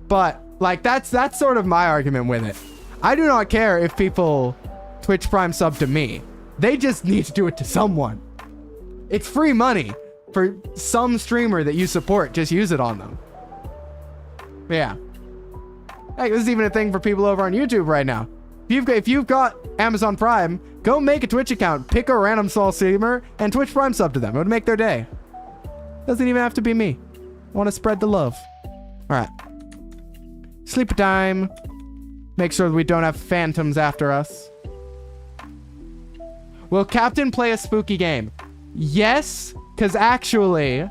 But like that's sort of my argument with it. I do not care if people Twitch Prime sub to me, they just need to do it to someone. It's free money for some streamer that you support. Just use it on them. Yeah. Hey, this is even a thing for people over on YouTube right now. If you've got Amazon Prime, go make a Twitch account, pick a random small streamer, and Twitch Prime sub to them. It would make their day. Doesn't even have to be me. I want to spread the love. All right. Sleep time. Make sure that we don't have phantoms after us. Will Captain play a spooky game? Yes, because actually...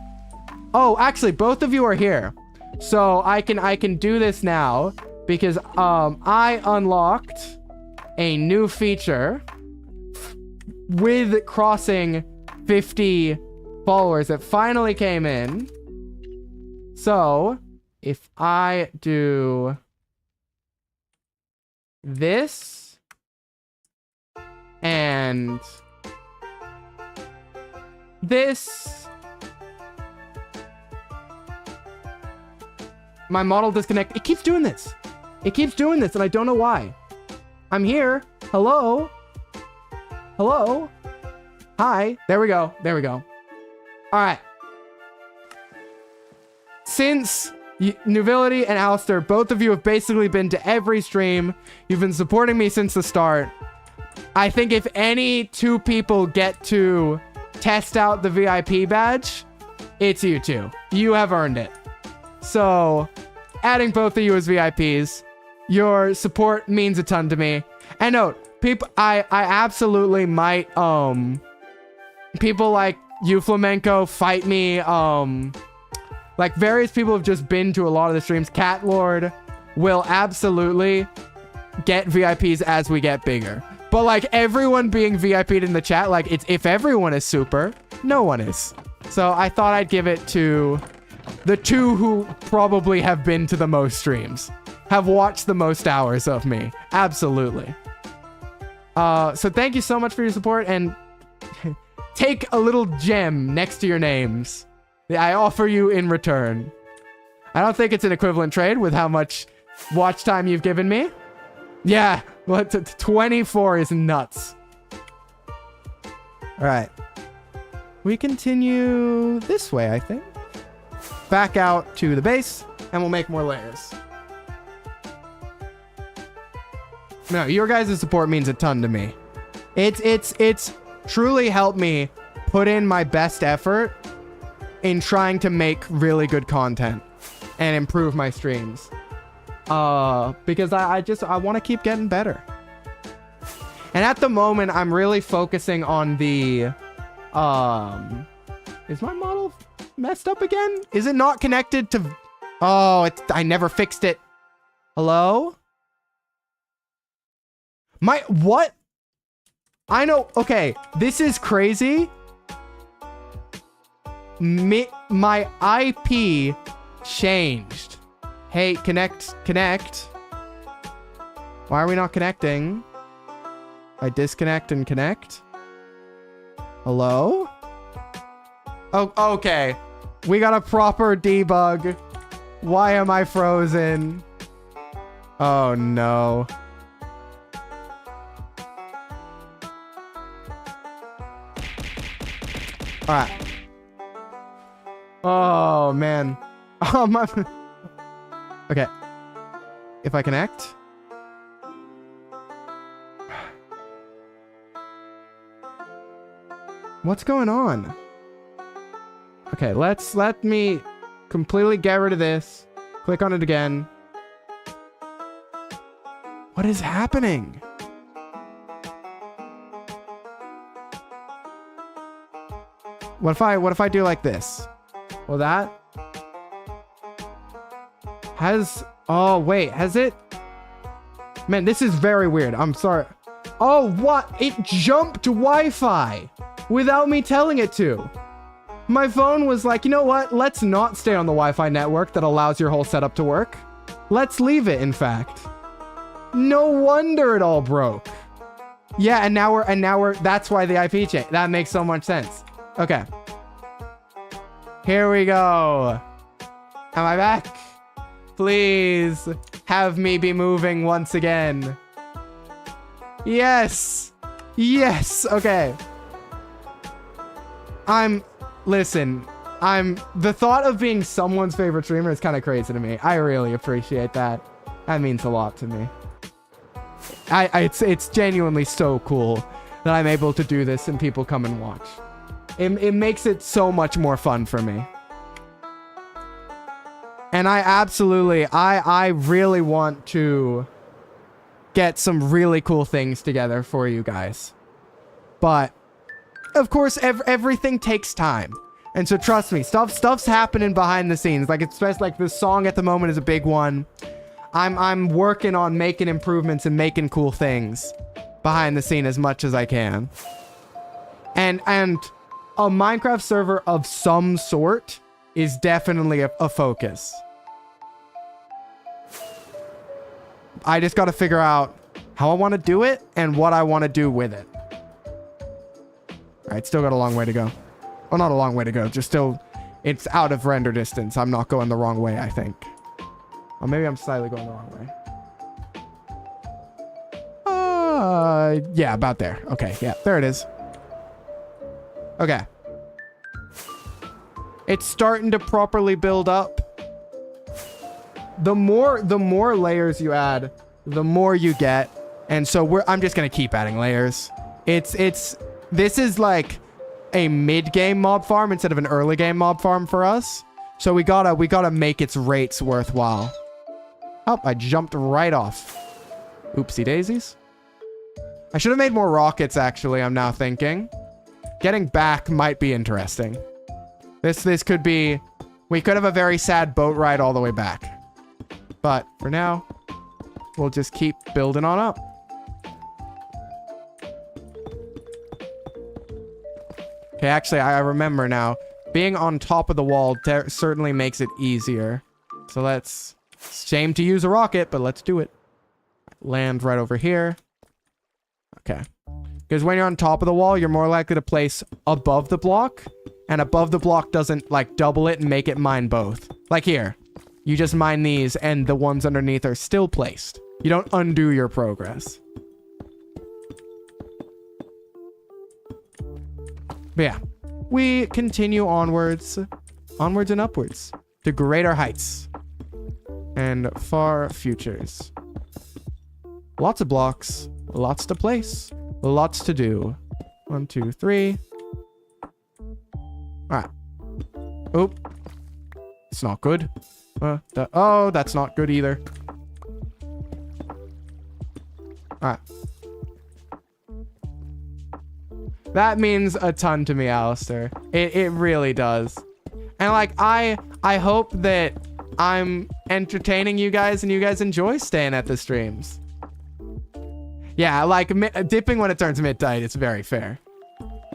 Oh, actually, both of you are here. So I can do this now because I unlocked a new feature with crossing 50 followers that finally came in. So if I do this and this. My model disconnect. It keeps doing this. It keeps doing this, and I don't know why. I'm here. Hello? Hello? Hi. There we go. There we go. All right. Since Nuvility and Alistair, both of you have basically been to every stream. You've been supporting me since the start. I think if any two people get to test out the VIP badge, it's you two. You have earned it. So, adding both of you as VIPs, your support means a ton to me. And note, people, I absolutely might, people like you, Flamenco, fight me, like various people have just been to a lot of the streams. Cat Lord will absolutely get VIPs as we get bigger. But like everyone being VIP'd in the chat, like it's if everyone is super, no one is. So I thought I'd give it to the two who probably have been to the most streams, have watched the most hours of me. Absolutely. So thank you so much for your support, and take a little gem next to your names that I offer you in return. I don't think it's an equivalent trade with how much watch time you've given me. Yeah, well, 24 is nuts. All right. We continue this way, I think. Back out to the base, and we'll make more layers. No, your guys' support means a ton to me. It's truly helped me put in my best effort in trying to make really good content and improve my streams. Because I want to keep getting better. And at the moment, I'm really focusing on the, is my model messed up again? Is it not connected to, oh, I never fixed it. Hello? What? I know, okay, this is crazy. My IP changed. Hey, connect. Why are we not connecting? I disconnect and connect. Hello? Oh, okay. We got a proper debug. Why am I frozen? Oh, no. All right. Oh, man. Oh, my... Okay. If I connect. What's going on? Okay, let me completely get rid of this. Click on it again. What is happening? What if I do like this? Well, that has, oh wait, has it? Man, this is very weird. I'm sorry. Oh, what? It jumped Wi-Fi without me telling it to. My phone was like, you know what? Let's not stay on the Wi-Fi network that allows your whole setup to work. Let's leave it, in fact. No wonder it all broke. Yeah, and now we're, that's why the IP changed. That makes so much sense. Okay. Here we go. Am I back? Please have me be moving once again. Yes. Yes. Okay. Listen, the thought of being someone's favorite streamer is kind of crazy to me. I really appreciate that. That means a lot to me. It's genuinely so cool that I'm able to do this and people come and watch. It makes it so much more fun for me. And I really want to get some really cool things together for you guys. But, of course, everything takes time. And so trust me, stuff's happening behind the scenes. Like, especially like this song at the moment is a big one. I'm working on making improvements and making cool things behind the scene as much as I can. And a Minecraft server of some sort is definitely a focus. I just got to figure out how I want to do it and what I want to do with it. All right, still got a long way to go. Well, not a long way to go. Just still, it's out of render distance. I'm not going the wrong way, I think. Or maybe I'm slightly going the wrong way. Yeah, about there. Okay, yeah, there it is. Okay. It's starting to properly build up. The more layers you add, the more you get. And so I'm just gonna keep adding layers. This is like a mid-game mob farm instead of an early game mob farm for us. So we gotta make its rates worthwhile. Oh, I jumped right off. Oopsie daisies. I should have made more rockets, actually, I'm now thinking. Getting back might be interesting. This could be... We could have a very sad boat ride all the way back. But for now, we'll just keep building on up. Okay, actually, I remember now. Being on top of the wall certainly makes it easier. So let's... Shame to use a rocket, but let's do it. Land right over here. Okay. Because when you're on top of the wall, you're more likely to place above the block. And above the block doesn't, like, double it and make it mine both. Like here. You just mine these, and the ones underneath are still placed. You don't undo your progress. But yeah. We continue onwards. Onwards and upwards. To greater heights. And far futures. Lots of blocks. Lots to place. Lots to do. 1, 2, 3. Alright. Oop. It's not good. Oh, that's not good either. Alright. That means a ton to me, Alistair. It really does. And like, I hope that I'm entertaining you guys and you guys enjoy staying at the streams. Yeah, like dipping when it turns midnight, it's very fair.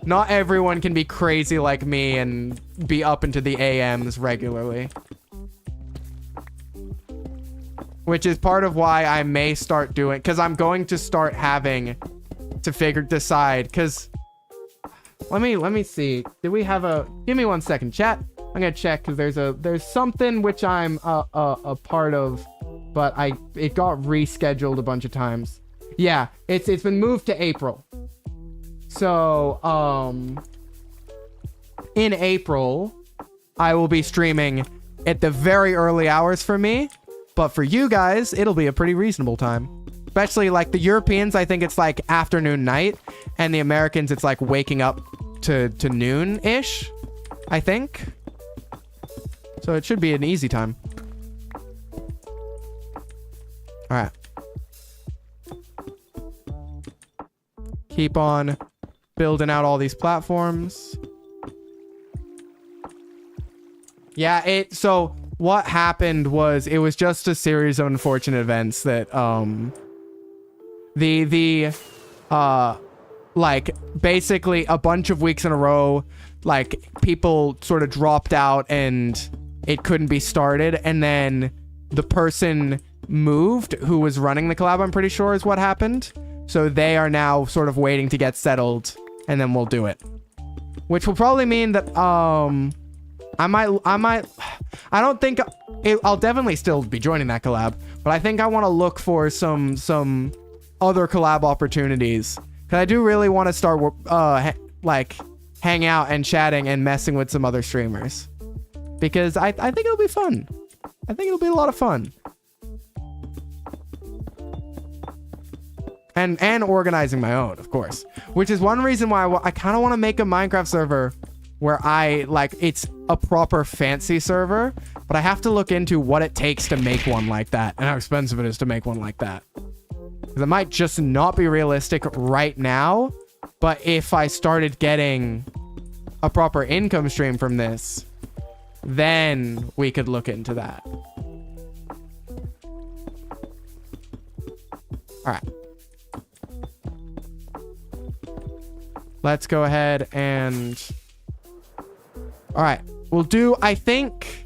Not everyone can be crazy like me and be up into the AMs regularly. Which is part of why I may start doing, because I'm going to start having to decide, because let me see. Did we have a, give me 1 second, chat. I'm gonna check, because there's something which I'm a part of, but it got rescheduled a bunch of times. Yeah, it's been moved to April. So, in April, I will be streaming at the very early hours for me, but for you guys, it'll be a pretty reasonable time. Especially like the Europeans, I think it's like afternoon night, and the Americans, it's like waking up to noon-ish, I think. So it should be an easy time. All right. Keep on building out all these platforms. Yeah, so what happened was it was just a series of unfortunate events that like basically a bunch of weeks in a row, like people sort of dropped out and it couldn't be started, and then the person moved who was running the collab, I'm pretty sure is what happened. So they are now sort of waiting to get settled, and then we'll do it. Which will probably mean that, I don't think, I'll definitely still be joining that collab, but I think I want to look for some other collab opportunities. Because I do really want to start, like, hang out and chatting and messing with some other streamers. Because I think it'll be fun. I think it'll be a lot of fun. And organizing my own, of course. Which is one reason why I kind of want to make a Minecraft server where it's a proper fancy server, but I have to look into what it takes to make one like that and how expensive it is to make one like that. Because it might just not be realistic right now, but if I started getting a proper income stream from this, then we could look into that. All right. Let's go ahead and... All right. We'll do, I think...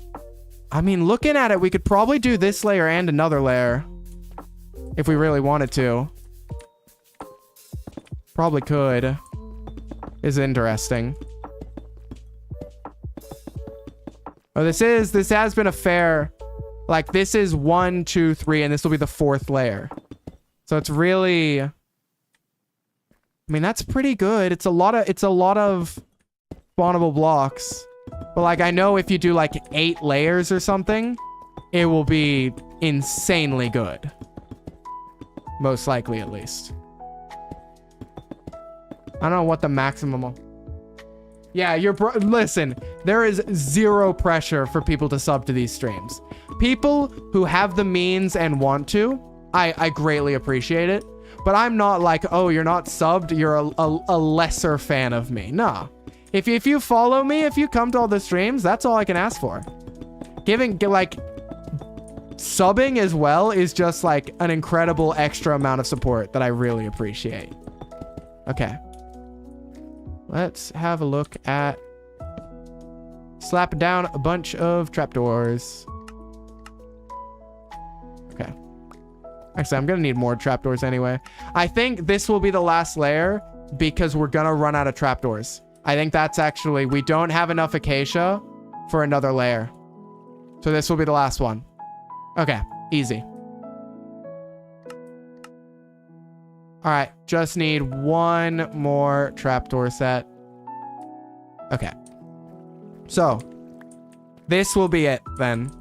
I mean, looking at it, we could probably do this layer and another layer. If we really wanted to. Probably could. Is interesting. Oh, this has been a fair, like this is 1, 2, 3, and this will be the 4th layer. So it's really, I mean, that's pretty good. It's a lot of spawnable blocks. But like, I know if you do like 8 layers or something, it will be insanely good. Most likely, at least. I don't know what the maximum. Yeah, listen, there is 0 pressure for people to sub to these streams. People who have the means and want to, I greatly appreciate it. But I'm not like, oh, you're not subbed, you're a lesser fan of me. Nah. If you follow me, if you come to all the streams, that's all I can ask for. Subbing as well is just like an incredible extra amount of support that I really appreciate. Okay. Let's have a look at slapping down a bunch of trapdoors. Okay. Actually, I'm going to need more trapdoors anyway. I think this will be the last layer because we're going to run out of trapdoors. I think that's actually, we don't have enough acacia for another layer. So this will be the last one. Okay, easy. All right, just need 1 more trapdoor set. Okay. So, this will be it then.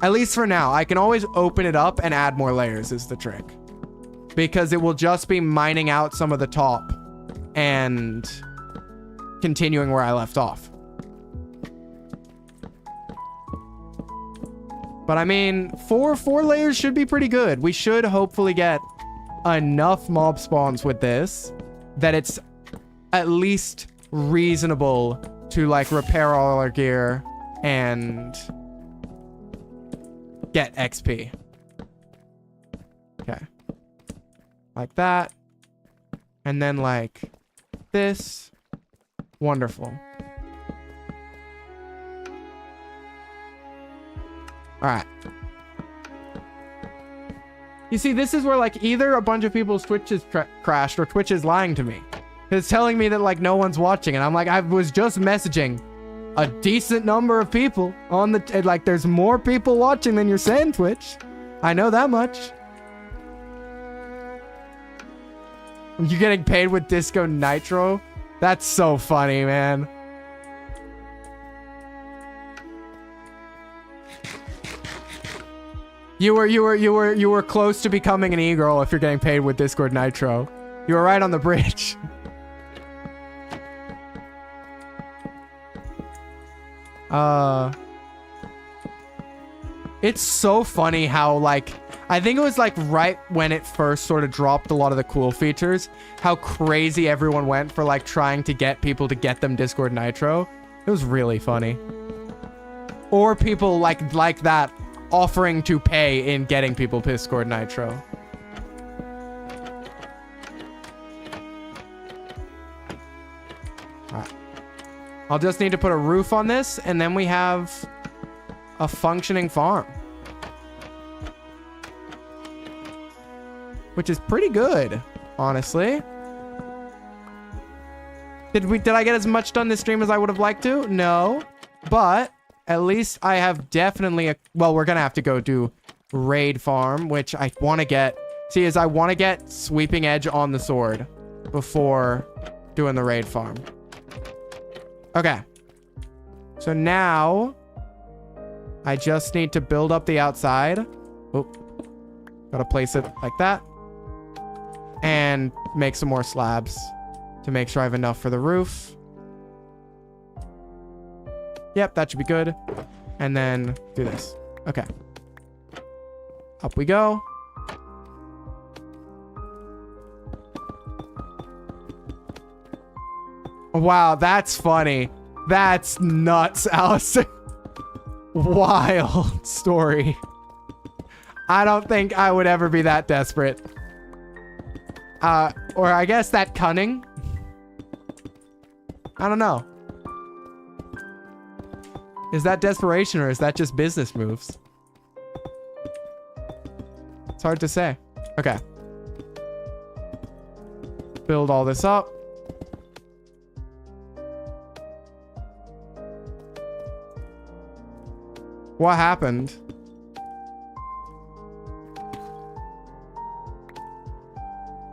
At least for now. I can always open it up and add more layers is the trick. Because it will just be mining out some of the top and continuing where I left off. But I mean, 4 layers should be pretty good. We should hopefully get enough mob spawns with this that it's at least reasonable to like repair all our gear and get XP. Okay. Like that. And then like this. Wonderful. All right. You see, this is where like either a bunch of people's Twitches crashed or Twitch is lying to me. It's telling me that like no one's watching, and I'm like, I was just messaging a decent number of people on the like. There's more people watching than you're saying, Twitch. I know that much. You're getting paid with Disco Nitro? That's so funny, man. You were close to becoming an e-girl if you're getting paid with Discord Nitro. You were right on the bridge. It's so funny how like, I think it was like right when it first sort of dropped a lot of the cool features, how crazy everyone went for like trying to get people to get them Discord Nitro. It was really funny. Or people like that offering to pay in getting people Discord Nitro. Alright. I'll just need to put a roof on this, and then we have a functioning farm. Which is pretty good, honestly. Did I get as much done this stream as I would have liked to? No. But at least I have definitely well, we're gonna have to go do raid farm, which I want to get. See, I want to get sweeping edge on the sword before doing the raid farm. Okay. So now I just need to build up the outside. Oh, gotta place it like that. And make some more slabs to make sure I have enough for the roof. Yep, that should be good. And then do this. Okay. Up we go. Wow, that's funny. That's nuts, Alistair. Wild story. I don't think I would ever be that desperate. Or I guess that cunning. I don't know. Is that desperation or is that just business moves? It's hard to say. Okay. Build all this up. What happened?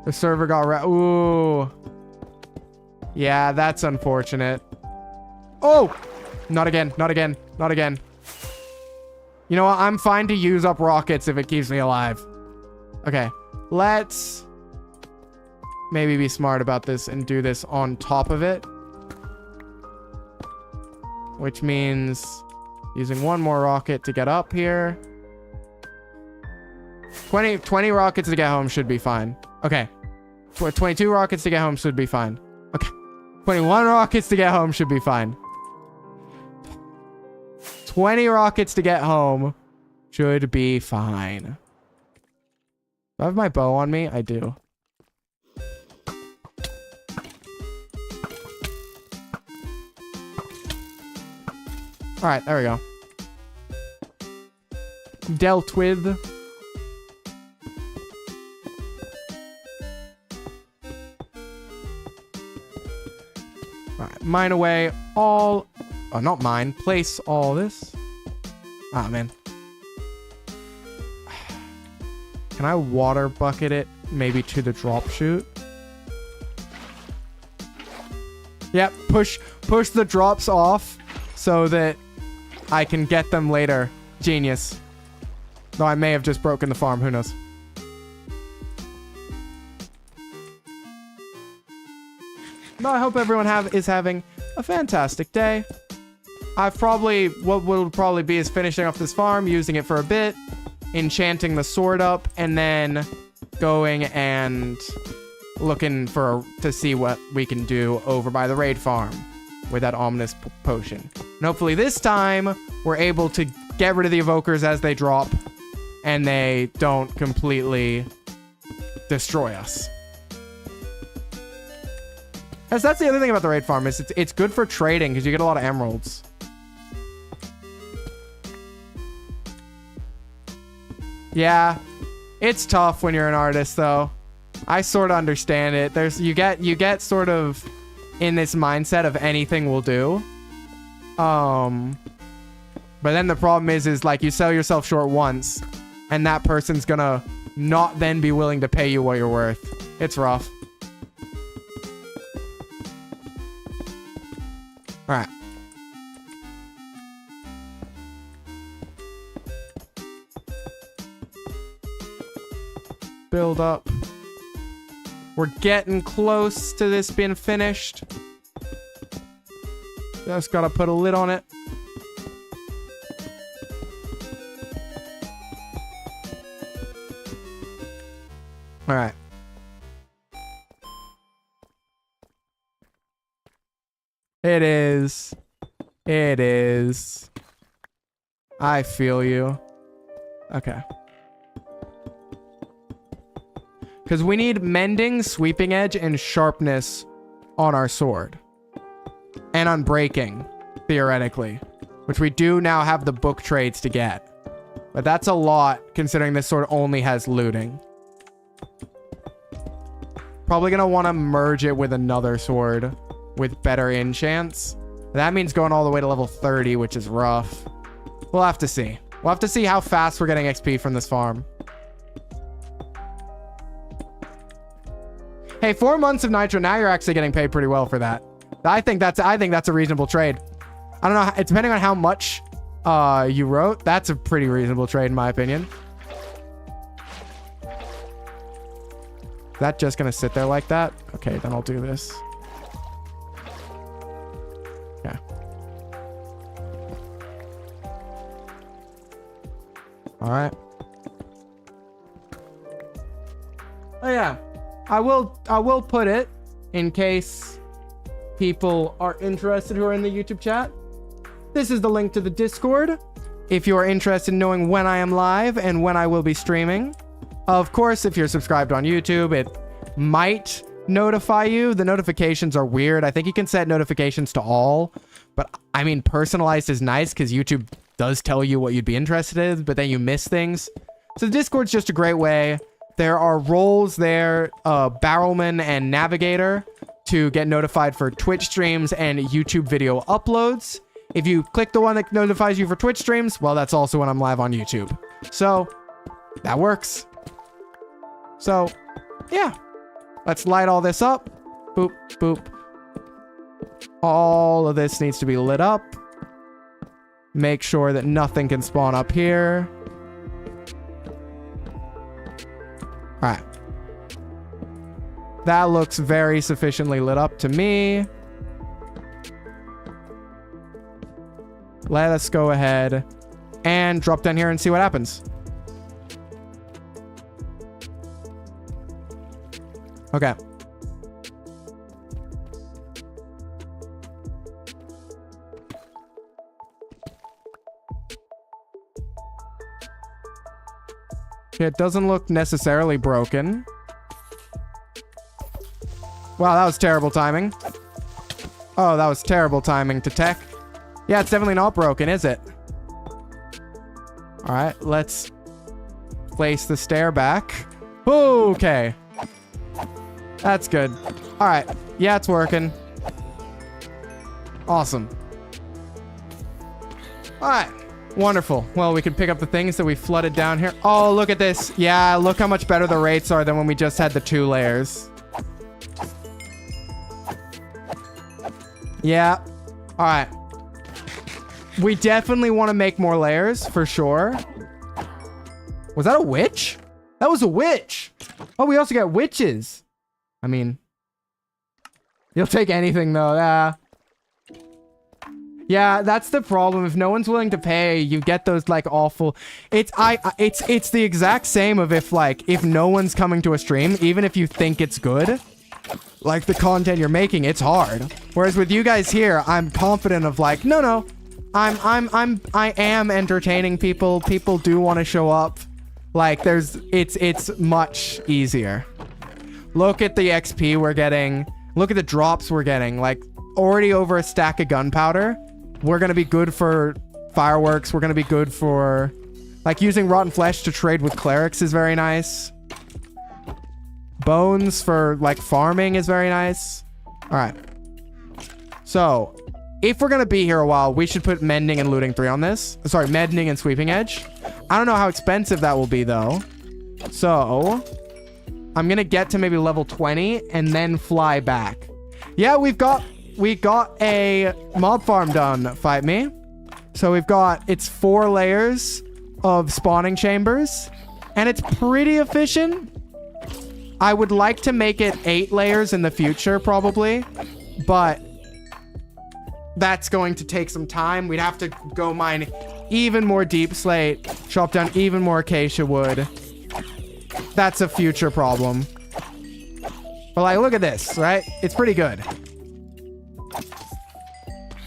The server got ooh. Yeah, that's unfortunate. Oh! Not again, not again, not again. You know what? I'm fine to use up rockets if it keeps me alive. Okay, let's maybe be smart about this and do this on top of it. Which means using one more rocket to get up here. 20 rockets to get home should be fine. Okay. 22 rockets to get home should be fine. Okay. 21 rockets to get home should be fine. 20 rockets to get home should be fine. Do I have my bow on me? I do. All right, there we go. Dealt with. All right, mine away all. Oh, not mine. Place all this. Ah, man. Can I water bucket it maybe to the drop chute? Yep, push the drops off so that I can get them later. Genius. Though I may have just broken the farm, who knows. No, I hope everyone is having a fantastic day. What will probably be is finishing off this farm, using it for a bit, enchanting the sword up, and then going and looking to see what we can do over by the raid farm with that ominous potion. And hopefully this time we're able to get rid of the evokers as they drop and they don't completely destroy us. As that's the other thing about the raid farm is it's good for trading because you get a lot of emeralds. Yeah, it's tough when you're an artist though. I sort of understand it. You get sort of in this mindset of anything will do. But then the problem is like you sell yourself short once and that person's gonna not then be willing to pay you what you're worth. It's rough. All right. Build up. We're getting close to this being finished. Just gotta put a lid on it. All right. It is. It is. I feel you. Okay. Because we need mending, sweeping edge, and sharpness on our sword. And on breaking, theoretically. Which we do now have the book trades to get. But that's a lot, considering this sword only has looting. Probably going to want to merge it with another sword with better enchants. That means going all the way to level 30, which is rough. We'll have to see. We'll have to see how fast we're getting XP from this farm. Hey, 4 months of nitro, now you're actually getting paid pretty well for that. I think that's a reasonable trade. I don't know, it's depending on how much you wrote. That's a pretty reasonable trade in my opinion. Is that just gonna sit there like that? Okay, then I'll do this. Okay. All right. Oh yeah. I will put it in case people are interested who are in the YouTube chat. This is the link to the Discord if you are interested in knowing when I am live and when I will be streaming. Of course, if you're subscribed on YouTube, it might notify you. The notifications are weird. I think you can set notifications to all, but I mean, personalized is nice because YouTube does tell you what you'd be interested in, but then you miss things. So the Discord's just a great way. There are roles there, Barrelman and Navigator, to get notified for Twitch streams and YouTube video uploads. If you click the one that notifies you for Twitch streams, well, that's also when I'm live on YouTube. So that works. So yeah, let's light all this up. Boop, boop. All of this needs to be lit up. Make sure that nothing can spawn up here. All right. That looks very sufficiently lit up to me. Let us go ahead and drop down here and see what happens. Okay. It doesn't look necessarily broken. Wow, that was terrible timing. Oh, that was terrible timing to tech. Yeah, it's definitely not broken, is it? All right, let's place the stair back. Okay. That's good. All right. Yeah, it's working. Awesome. All right. Wonderful. Well, we can pick up the things that we flooded down here. Oh, look at this. Yeah, look how much better the rates are than when we just had the 2 layers. Yeah. All right. We definitely want to make more layers, for sure. Was that a witch? That was a witch. Oh, we also got witches. I mean, you'll take anything, though. Yeah, that's the problem. If no one's willing to pay, you get those like awful. It's the exact same of if no one's coming to a stream, even if you think it's good, like the content you're making, it's hard. Whereas with you guys here, I'm confident of like, no, I am entertaining people. People do want to show up. Like it's much easier. Look at the XP we're getting. Look at the drops we're getting. Like already over a stack of gunpowder. We're going to be good for fireworks. We're going to be good for like using rotten flesh to trade with clerics is very nice. Bones for like farming is very nice. All right. So if we're going to be here a while, we should put mending and looting 3 on this. Sorry, mending and sweeping edge. I don't know how expensive that will be though. So I'm going to get to maybe level 20 and then fly back. Yeah, we got a mob farm done, Fight Me. So it's 4 layers of spawning chambers and it's pretty efficient. I would like to make it 8 layers in the future probably, but that's going to take some time. We'd have to go mine even more deep slate, chop down even more acacia wood. That's a future problem. But like, look at this, right? It's pretty good.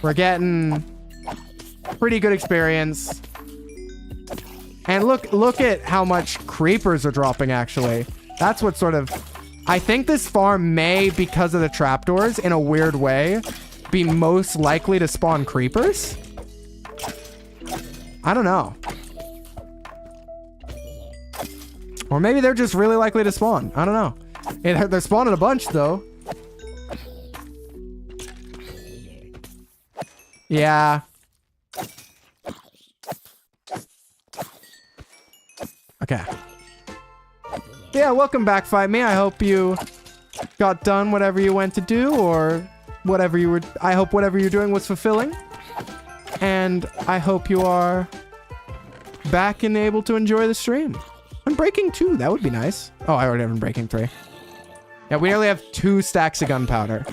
We're getting pretty good experience. And look at how much creepers are dropping, actually. That's what sort of... I think this farm may, because of the trapdoors, in a weird way, be most likely to spawn creepers? I don't know. Or maybe they're just really likely to spawn. I don't know. They're spawning a bunch, though. Yeah. Okay. Yeah, welcome back, Fight Me. I hope you got done whatever you went to do, or whatever you were... I hope whatever you're doing was fulfilling. And I hope you are back and able to enjoy the stream. I'm breaking 2. That would be nice. Oh, I already have been breaking 3. Yeah, we only have 2 stacks of gunpowder.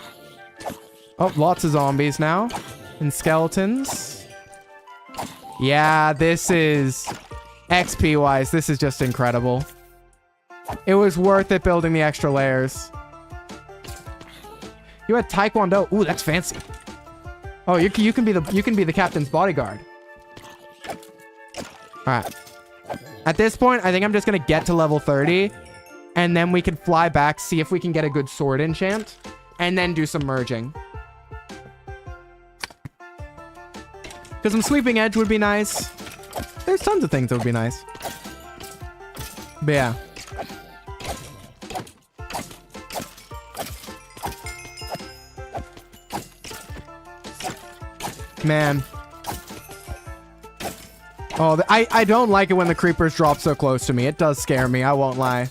Oh, lots of zombies now. And skeletons. Yeah, this is... XP-wise, this is just incredible. It was worth it building the extra layers. You had Taekwondo. Ooh, that's fancy. Oh, you can be the captain's bodyguard. All right. At this point, I think I'm just gonna get to level 30, and then we can fly back, see if we can get a good sword enchant, and then do some merging. Because some sweeping edge would be nice. There's tons of things that would be nice. But yeah. Man, Oh, I don't like it when the creepers drop so close to me. It does scare me, I won't lie.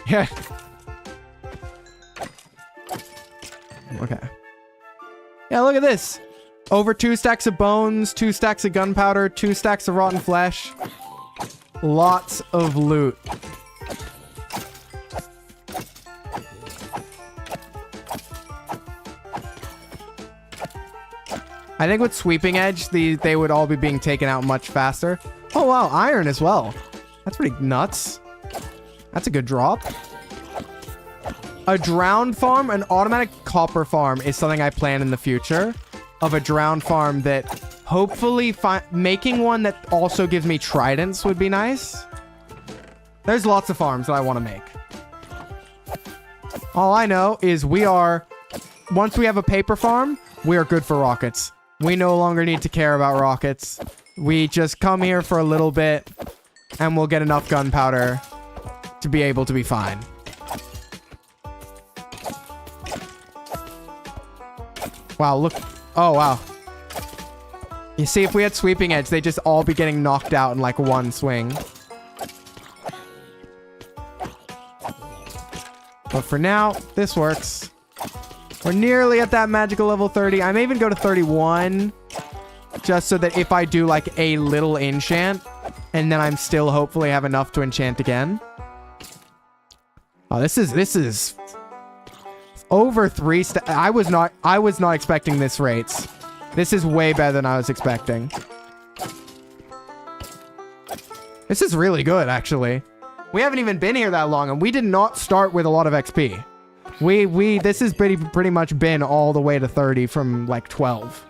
Yeah. Okay. Yeah, look at this. Over 2 stacks of bones, 2 stacks of gunpowder, 2 stacks of rotten flesh. Lots of loot. I think with Sweeping Edge, they would all be being taken out much faster. Oh, wow. Iron as well. That's pretty nuts. That's a good drop. A drowned farm, an automatic copper farm is something I plan in the future. Of a drowned farm that hopefully making one that also gives me tridents would be nice. There's lots of farms that I want to make. All I know is once we have a paper farm, we are good for rockets. We no longer need to care about rockets. We just come here for a little bit and we'll get enough gunpowder to be able to be fine. Wow, look. Oh, wow. You see, if we had Sweeping Edge, they'd just all be getting knocked out in like one swing. But for now, this works. We're nearly at that magical level 30. I may even go to 31. Just so that if I do like a little enchant, and then I'm still hopefully have enough to enchant again. Oh, this is over 3 I was not expecting this rates. This is way better than I was expecting. This is really good, actually. We haven't even been here that long, and we did not start with a lot of XP. This has pretty much been all the way to 30 from like 12.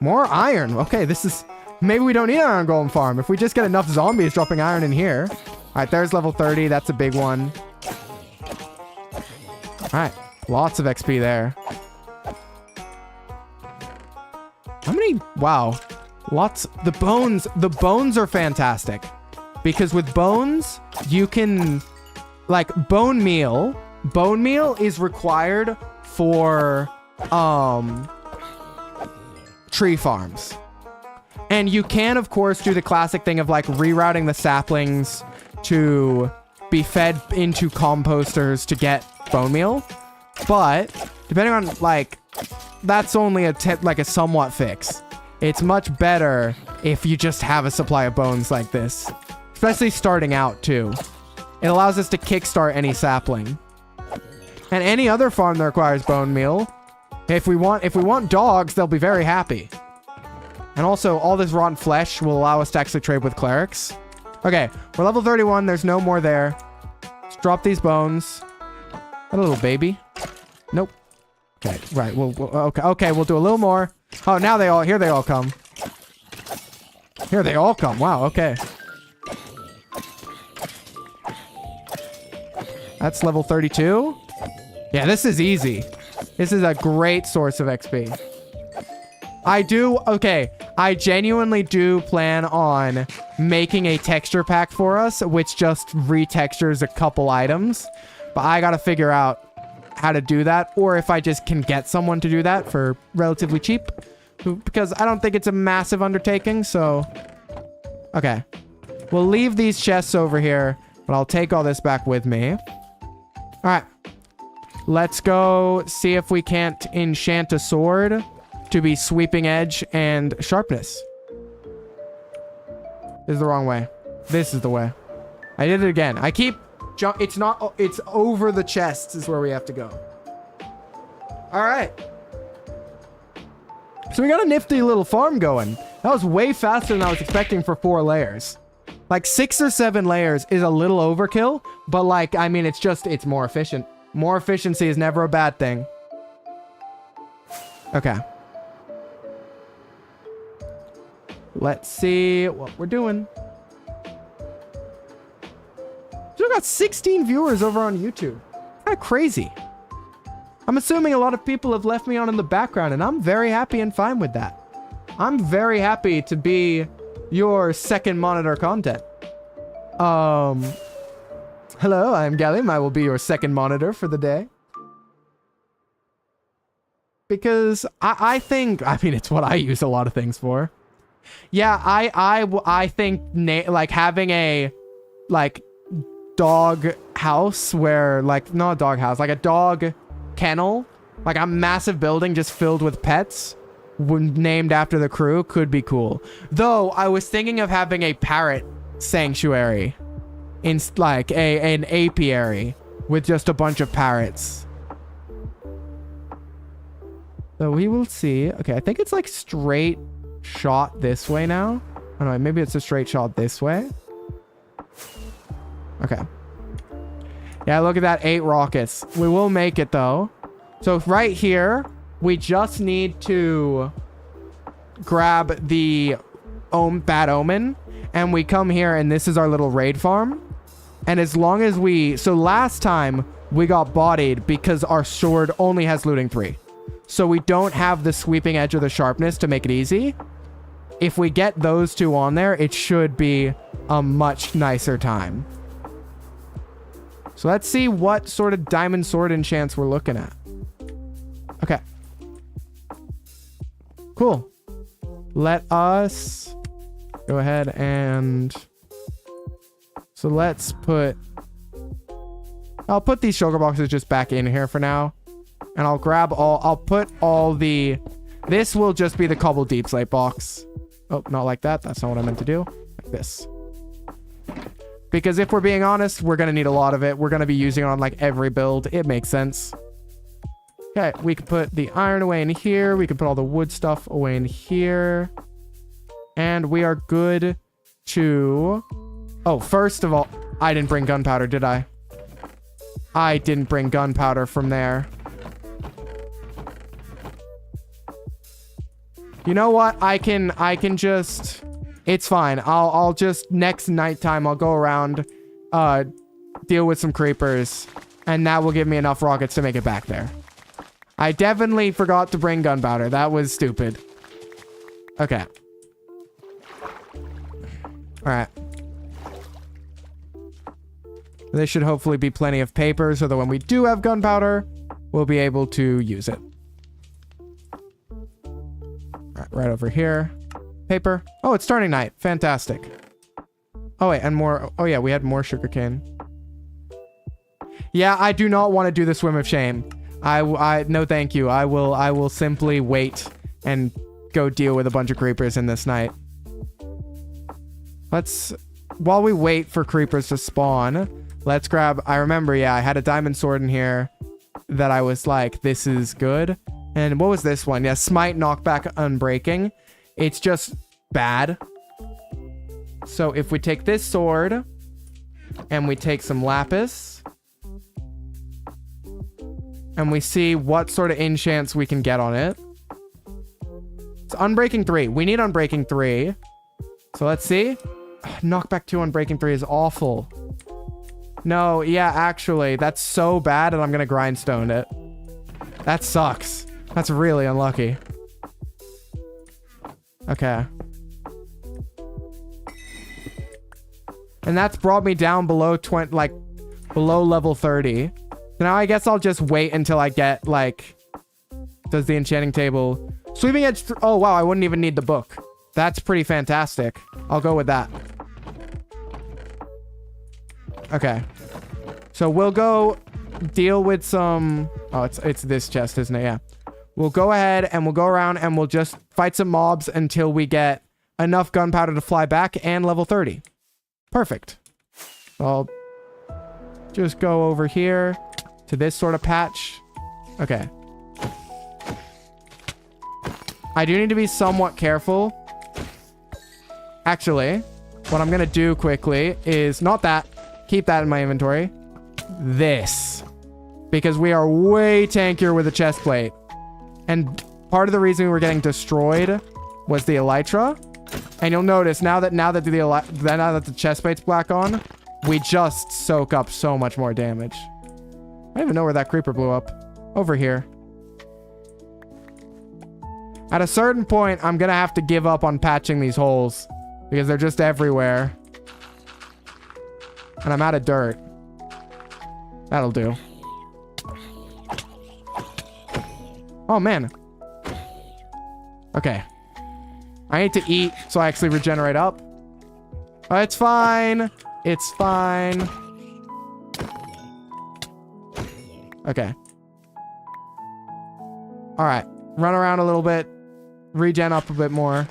More iron. Okay, this is... Maybe we don't need an iron golem farm. If we just get enough zombies dropping iron in here. All right, there's level 30. That's a big one. All right, lots of XP there. How many? Wow, lots. The bones are fantastic because with bones you can, like, bone meal is required for tree farms. And you can, of course, do the classic thing of like rerouting the saplings to be fed into composters to get bone meal. But depending on, like, that's only a somewhat fix. It's much better if you just have a supply of bones like this, especially starting out too. It allows us to kickstart any sapling and any other farm that requires bone meal. If we want dogs, they'll be very happy. And also, all this rotten flesh will allow us to actually trade with clerics. Okay, we're level 31. There's no more there. Let's drop these bones. A little baby. Nope. Okay, right. Okay, we'll do a little more. Oh, now here they all come. Here they all come. Wow, okay. That's level 32. Yeah, this is easy. This is a great source of XP. I genuinely do plan on making a texture pack for us, which just retextures a couple items. But I gotta figure out how to do that, or if I just can get someone to do that for relatively cheap. Because I don't think it's a massive undertaking, so... Okay. We'll leave these chests over here, but I'll take all this back with me. Alright. Let's go see if we can't enchant a sword to be Sweeping Edge and Sharpness. This is the wrong way. This is the way. I did it again. I keep... It's over the chests is where we have to go. Alright. So we got a nifty little farm going. That was way faster than I was expecting for 4 layers. Like 6 or 7 layers is a little overkill, but like, I mean, it's more efficient. More efficiency is never a bad thing. Okay. Let's see what we're doing. Still got 16 viewers over on YouTube. Kind of crazy. I'm assuming a lot of people have left me on in the background, and I'm very happy and fine with that. I'm very happy to be your second monitor content. Hello, I'm Gallium. I will be your second monitor for the day. because I think, I mean, it's what I use a lot of things for. Yeah, I think like having a like dog house where like, not a dog house, like a dog kennel, like a massive building just filled with pets named after the crew could be cool. Though I was thinking of having a parrot sanctuary in like an apiary with just a bunch of parrots. So we will see. Okay, I think it's like straight shot this way now. I don't know, maybe it's a straight shot this way. Okay. Yeah, look at that, 8 rockets. We will make it though. So right here, we just need to grab the bad omen, and we come here, and this is our little raid farm. And as long as so last time we got bodied because our sword only has looting 3. So we don't have the sweeping edge or the sharpness to make it easy. If we get those 2 on there, it should be a much nicer time. So let's see what sort of diamond sword enchants we're looking at. Okay. Cool. Let us go ahead and... So let's put... I'll put these sugar boxes just back in here for now. And I'll grab all... I'll put all the... This will just be the cobble deep slate box. Oh, not like that. That's not what I meant to do. Like this. Because if we're being honest, we're going to need a lot of it. We're going to be using it on like every build. It makes sense. Okay, we can put the iron away in here. We can put all the wood stuff away in here. And we are good to... Oh, first of all, I didn't bring gunpowder, did I? I didn't bring gunpowder from there. You know what? I can just... It's fine. I'll just... Next nighttime, I'll go around, deal with some creepers, and that will give me enough rockets to make it back there. I definitely forgot to bring gunpowder. That was stupid. Okay. Alright. There should hopefully be plenty of paper so that when we do have gunpowder, we'll be able to use it. Alright, right over here. Paper. Oh, it's starting night. Fantastic. Oh, wait, and more. Oh, yeah, we had more sugarcane. Yeah, I do not want to do the swim of shame. No, thank you. I will simply wait and go deal with a bunch of creepers in this night. While we wait for creepers to spawn, let's grab, I remember, yeah, I had a diamond sword in here that I was like, this is good. And what was this one? Yeah, smite, knockback, unbreaking. It's just bad. So if we take this sword and we take some lapis and we see what sort of enchants we can get on it. It's unbreaking 3. We need unbreaking 3. So let's see. Knockback 2 unbreaking 3 is awful. No, yeah, actually, that's so bad and I'm gonna grindstone it. That sucks. That's really unlucky. Okay. And that's brought me down below below level 30. So now I guess I'll just wait until I get does the enchanting table sweeping edge? Oh wow, I wouldn't even need the book. That's pretty fantastic. I'll go with that. Okay. So we'll go deal with some... Oh, it's this chest, isn't it? Yeah. We'll go ahead and we'll go around and we'll just fight some mobs until we get enough gunpowder to fly back and level 30. Perfect. I'll just go over here to this sort of patch. Okay. I do need to be somewhat careful. Actually, what I'm going to do quickly is not that. Keep that in my inventory. This. Because we are way tankier with a chest plate. And part of the reason we were getting destroyed was the elytra. And you'll notice now that the chest plate's black on, we just soak up so much more damage. I don't even know where that creeper blew up. Over here. At a certain point, I'm gonna have to give up on patching these holes because they're just everywhere. And I'm out of dirt. That'll do. Oh, man. Okay. I need to eat so I actually regenerate up. It's fine. It's fine. Okay. All right. Run around a little bit. Regen up a bit more.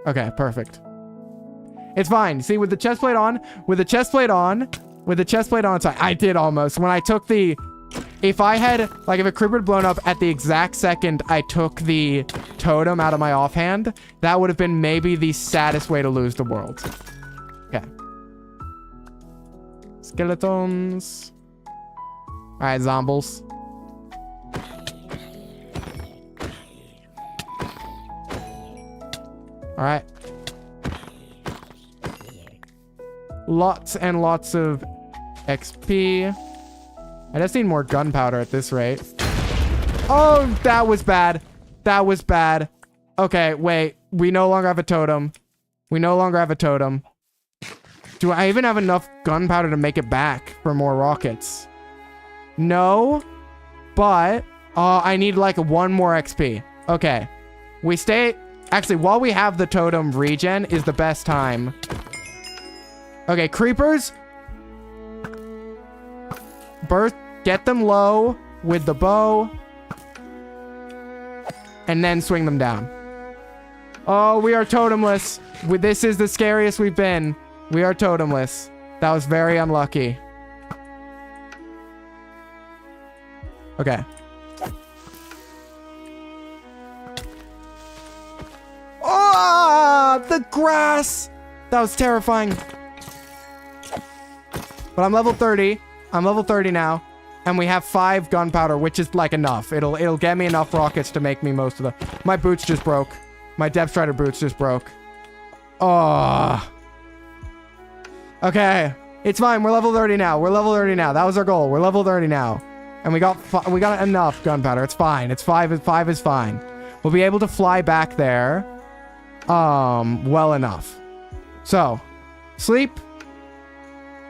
Okay, perfect. It's fine. See, with the chest plate on, it's fine. I did almost. When I took the... If I had... Like, if a creeper had blown up at the exact second I took the totem out of my offhand, that would have been maybe the saddest way to lose the world. Okay. Skeletons. Alright, zombies. Alright. Lots and lots of XP. I just need more gunpowder at this rate. Oh, that was bad. That was bad. Okay, wait. We no longer have a totem. Do I even have enough gunpowder to make it back for more rockets? No. But, I need like one more XP. Okay. We stay... Actually, while we have the totem, regen is the best time. Okay, creepers. Get them low with the bow. And then swing them down. Oh, we are totemless. This is the scariest we've been. We are totemless. That was very unlucky. Okay. Oh, the grass. That was terrifying. But I'm level 30. I'm level 30 now. And we have 5 gunpowder, which is like enough. It'll get me enough rockets to make me most of the... My boots just broke. My Depth Strider boots just broke. Oh. Okay. It's fine. We're level 30 now. That was our goal. We're level 30 now. And we got enough gunpowder. It's fine. It's 5 is fine. We'll be able to fly back there. Well enough. So, sleep.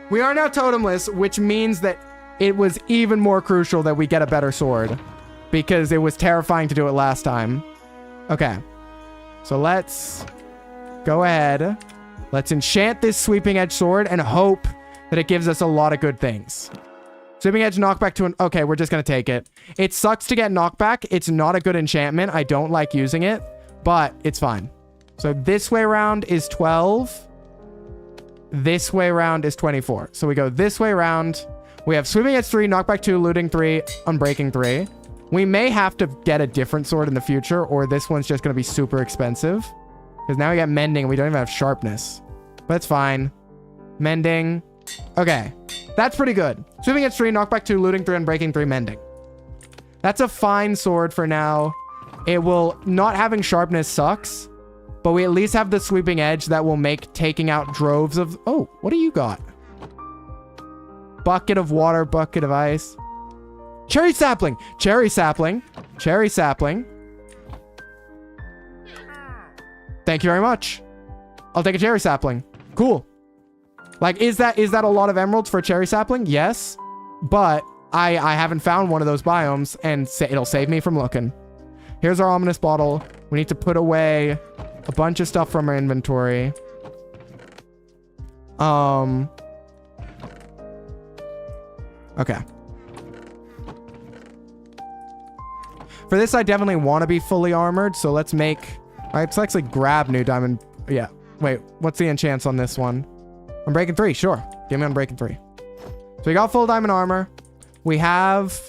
We are now totemless, which means that it was even more crucial that we get a better sword, because it was terrifying to do it last time. Okay. So let's go ahead. Let's enchant this sweeping edge sword and hope that it gives us a lot of good things. Sweeping edge knockback to an... Okay, we're just going to take it. It sucks to get knockback. It's not a good enchantment. I don't like using it, but it's fine. So this way around is 12. This way around is 24. So we go this way around. We have sweeping edge 3, knockback 2, looting 3, unbreaking 3. We may have to get a different sword in the future, or this one's just going to be super expensive. Because now we got mending, and we don't even have sharpness. But it's fine. Mending. Okay. That's pretty good. Sweeping edge 3, knockback 2, looting 3, unbreaking 3, mending. That's a fine sword for now. It will... Not having sharpness sucks. But we at least have the sweeping edge that will make taking out droves of... Oh, what do you got? Bucket of water, bucket of ice. Cherry sapling. Cherry sapling. Cherry sapling. Thank you very much. I'll take a cherry sapling. Cool. Like, is that a lot of emeralds for a cherry sapling? Yes. But I haven't found one of those biomes, and it'll save me from looking. Here's our ominous bottle. We need to put away a bunch of stuff from our inventory. Okay. For this, I definitely want to be fully armored, so let's make... Alright, so let's actually grab new diamond... Yeah. Wait, what's the enchants on this one? Unbreaking 3, sure. Give me Unbreaking 3. So we got full diamond armor. We have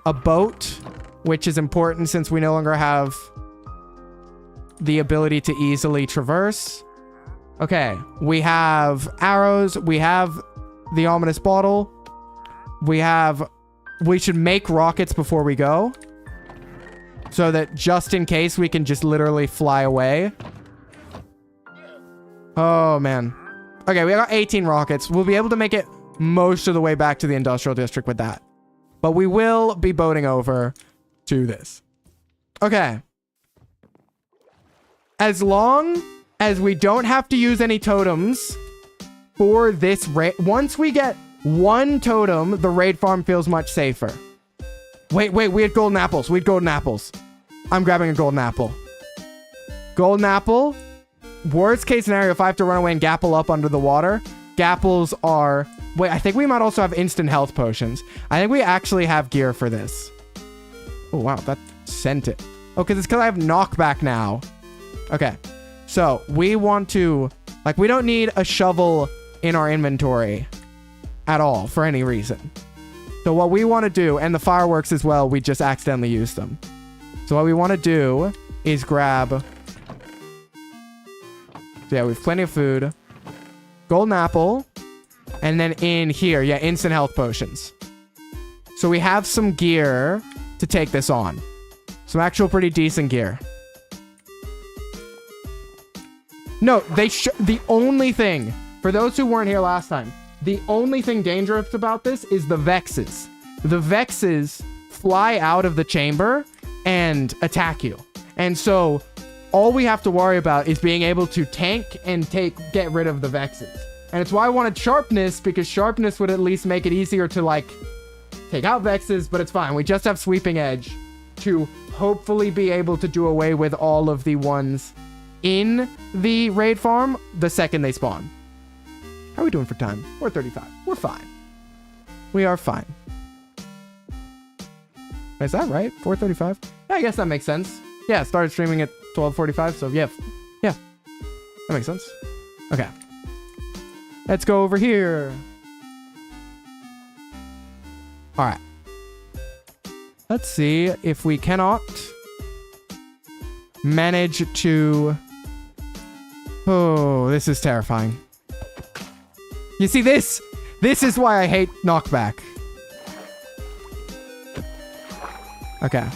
a boat, which is important since we no longer have the ability to easily traverse. Okay, we have arrows. We have the ominous bottle. We should make rockets before we go, so that just in case we can just literally fly away. Oh, man. Okay, we got 18 rockets. We'll be able to make it most of the way back to the industrial district with that. But we will be boating over to this. Okay. As long as we don't have to use any totems for this raid. Once we get one totem, the raid farm feels much safer. Wait, we had golden apples. We had golden apples. I'm grabbing a golden apple. Golden apple. Worst case scenario, if I have to run away and gapple up under the water, gapples are... Wait, I think we might also have instant health potions. I think we actually have gear for this. Oh, wow, that sent it. Oh, because it's because I have knockback now. Okay, so we want to... Like, we don't need a shovel in our inventory at all for any reason. So what we want to do, and the fireworks as well, we just accidentally used them. So what we want to do is grab... So yeah, we have plenty of food. Golden apple. And then in here, yeah, instant health potions. So we have some gear to take this on. Some actual pretty decent gear. No, the only thing, for those who weren't here last time, the only thing dangerous about this is the Vexes. The Vexes fly out of the chamber and attack you. And so all we have to worry about is being able to tank and get rid of the Vexes. And it's why I wanted sharpness, because sharpness would at least make it easier to, like, take out Vexes, but it's fine. We just have sweeping edge to hopefully be able to do away with all of the ones in the raid farm the second they spawn. How are we doing for time? 4:35. We're fine. We are fine. Is that right? 4:35? Yeah, I guess that makes sense. Yeah, started streaming at 12:45, so yeah. Yeah. That makes sense. Okay. Let's go over here. All right. Let's see if we cannot manage to... Oh, this is terrifying. You see this? This is why I hate knockback. Okay.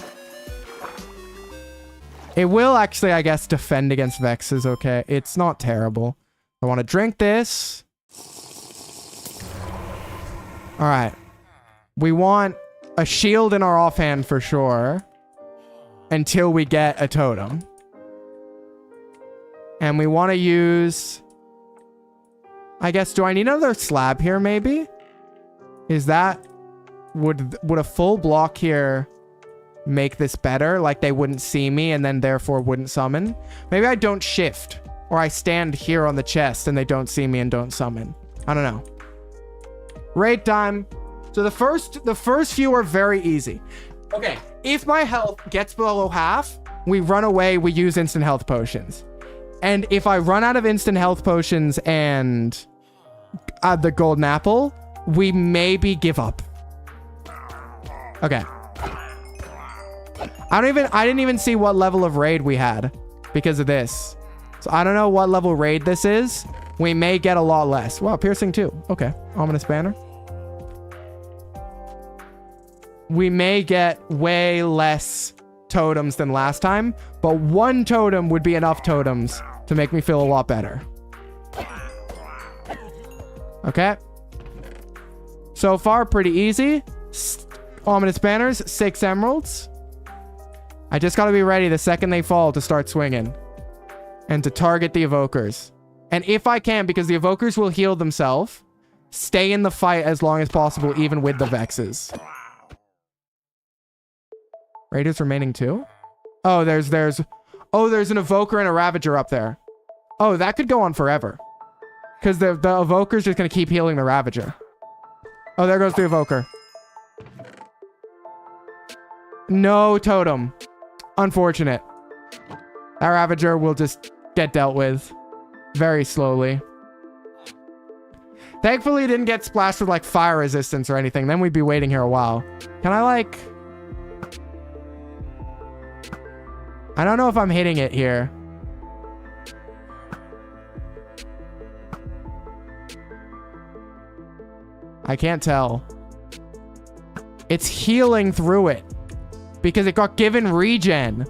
It will actually, I guess, defend against Vexes, okay? It's not terrible. I want to drink this. All right. We want a shield in our offhand for sure. Until we get a totem. And we want to use... I guess, do I need another slab here, maybe? Is that... Would a full block here make this better? Like they wouldn't see me and then therefore wouldn't summon? Maybe I don't shift. Or I stand here on the chest and they don't see me and don't summon. I don't know. Raid time. So the first few are very easy. Okay, if my health gets below half, we run away, we use instant health potions. And if I run out of instant health potions and the golden apple, we maybe give up. Okay. I didn't even see what level of raid we had because of this. So I don't know what level raid this is. We may get a lot less. Wow, piercing 2. Okay, ominous banner. We may get way less totems than last time, but 1 totem would be enough totems to make me feel a lot better. Okay. So far, pretty easy. Ominous banners, 6 emeralds. I just gotta be ready the second they fall to start swinging. And to target the evokers. And if I can, because the evokers will heal themselves, stay in the fight as long as possible, even with the Vexes. Raiders remaining 2? Oh, there's an evoker and a ravager up there. Oh, that could go on forever. Because the evoker's just gonna keep healing the ravager. Oh, there goes the evoker. No totem. Unfortunate. That ravager will just get dealt with very slowly. Thankfully, it didn't get splashed with like fire resistance or anything. Then we'd be waiting here a while. Can I like... I don't know if I'm hitting it here. I can't tell. It's healing through it. Because it got given regen.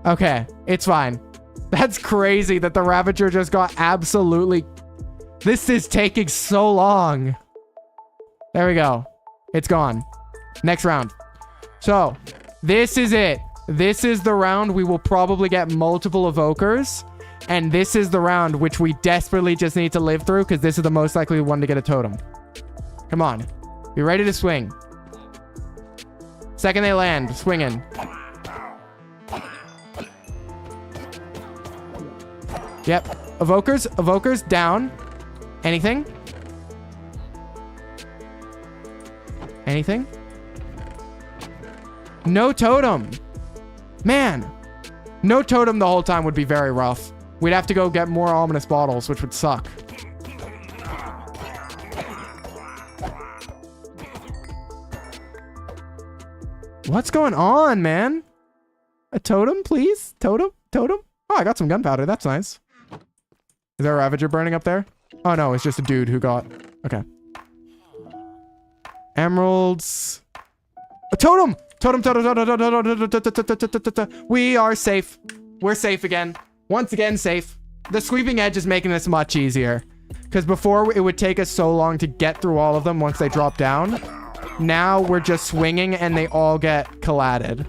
Okay, it's fine. That's crazy that the Ravager just got absolutely... This is taking so long. There we go. It's gone. Next round. So, this is it. This is the round we will probably get multiple evokers. And this is the round which we desperately just need to live through because this is the most likely one to get a totem. Come on. Be ready to swing. Second they land, swinging. Yep. Evokers down. Anything? Anything? No totem. Man. No totem the whole time would be very rough. We'd have to go get more ominous bottles, which would suck. What's going on, man? A totem, please? Totem? Oh, I got some gunpowder. That's nice. Is there a Ravager burning up there? Oh, no. It's just a dude who got... Okay. Emeralds. A totem! Totem. We are safe. We're safe again. Once again, safe. The sweeping edge is making this much easier. Because before, it would take us so long to get through all of them once they drop down. Now, we're just swinging and they all get colladed.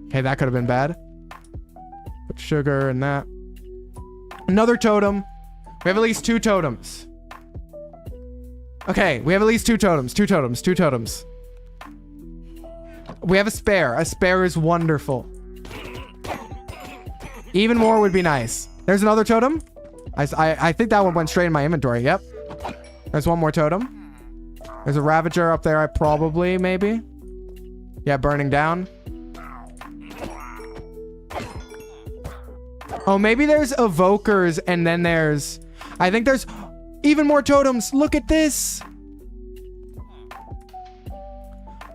Okay, that could have been bad. Put sugar in that. Another totem. We have at least 2 totems. Okay, we have at least 2 totems. 2 totems. We have a spare. A spare is wonderful. Even more would be nice. There's another totem. I think that one went straight in my inventory. Yep. There's one more totem. There's a Ravager up there. Maybe. Yeah, burning down. Oh, maybe there's evokers and then there's... I think there's even more totems. Look at this.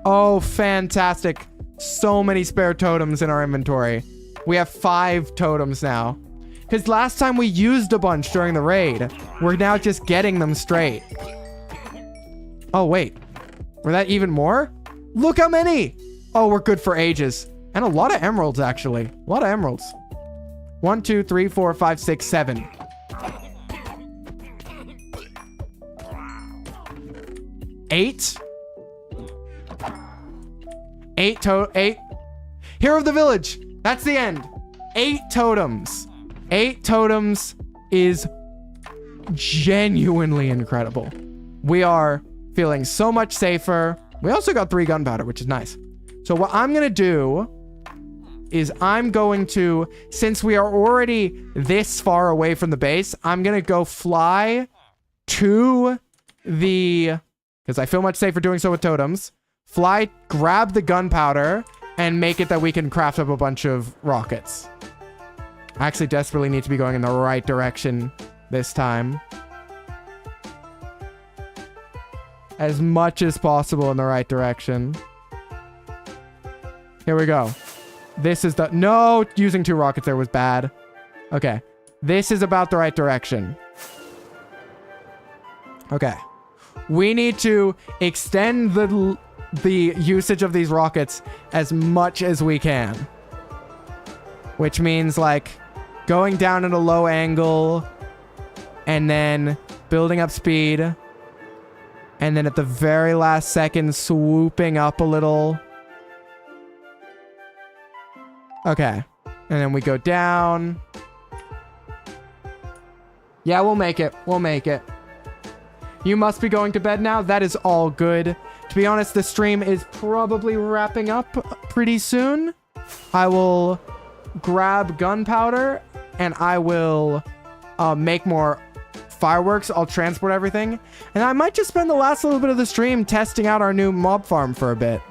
Oh, fantastic. So many spare totems in our inventory. We have 5 totems now. Because last time we used a bunch during the raid. We're now just getting them straight. Oh, wait. Were that even more? Look how many. Oh, we're good for ages. And a lot of emeralds, actually. A lot of emeralds. 1, 2, 3, 4, 5, 6, 7. 8. 8. Hero of the village. That's the end. 8 totems. 8 totems is genuinely incredible. We are feeling so much safer. We also got 3 gunpowder, which is nice. So what I'm going to do is I'm going to, since we are already this far away from the base, I'm going to go fly to the, because I feel much safer doing so with totems, fly, grab the gunpowder, and make it that we can craft up a bunch of rockets. I actually desperately need to be going in the right direction this time. As much as possible in the right direction. Here we go. This is the... No, using 2 rockets there was bad. Okay. This is about the right direction. Okay. We need to extend the usage of these rockets as much as we can. Which means, like, going down at a low angle and then building up speed. And then at the very last second, swooping up a little. Okay. And then we go down. Yeah, we'll make it. We'll make it. You must be going to bed now. That is all good. To be honest, the stream is probably wrapping up pretty soon. I will grab gunpowder and I will make more fireworks. I'll transport everything. And I might just spend the last little bit of the stream testing out our new mob farm for a bit.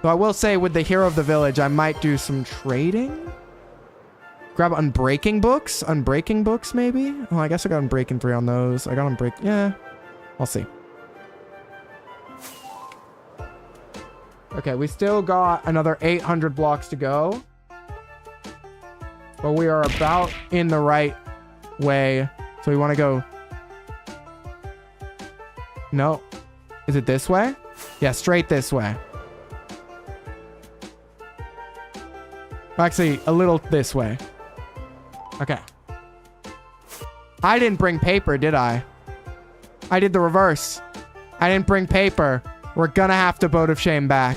So I will say with the hero of the village, I might do some trading. Grab unbreaking books. Unbreaking books, maybe? Oh, I guess I got unbreaking 3 on those. I got unbreak. Yeah. I'll see. Okay, we still got another 800 blocks to go. But we are about in the right way. So we want to go... No. Is it this way? Yeah, straight this way. Actually, a little this way. Okay. I didn't bring paper, did I? I did the reverse. I didn't bring paper. We're gonna have to Boat of Shame back.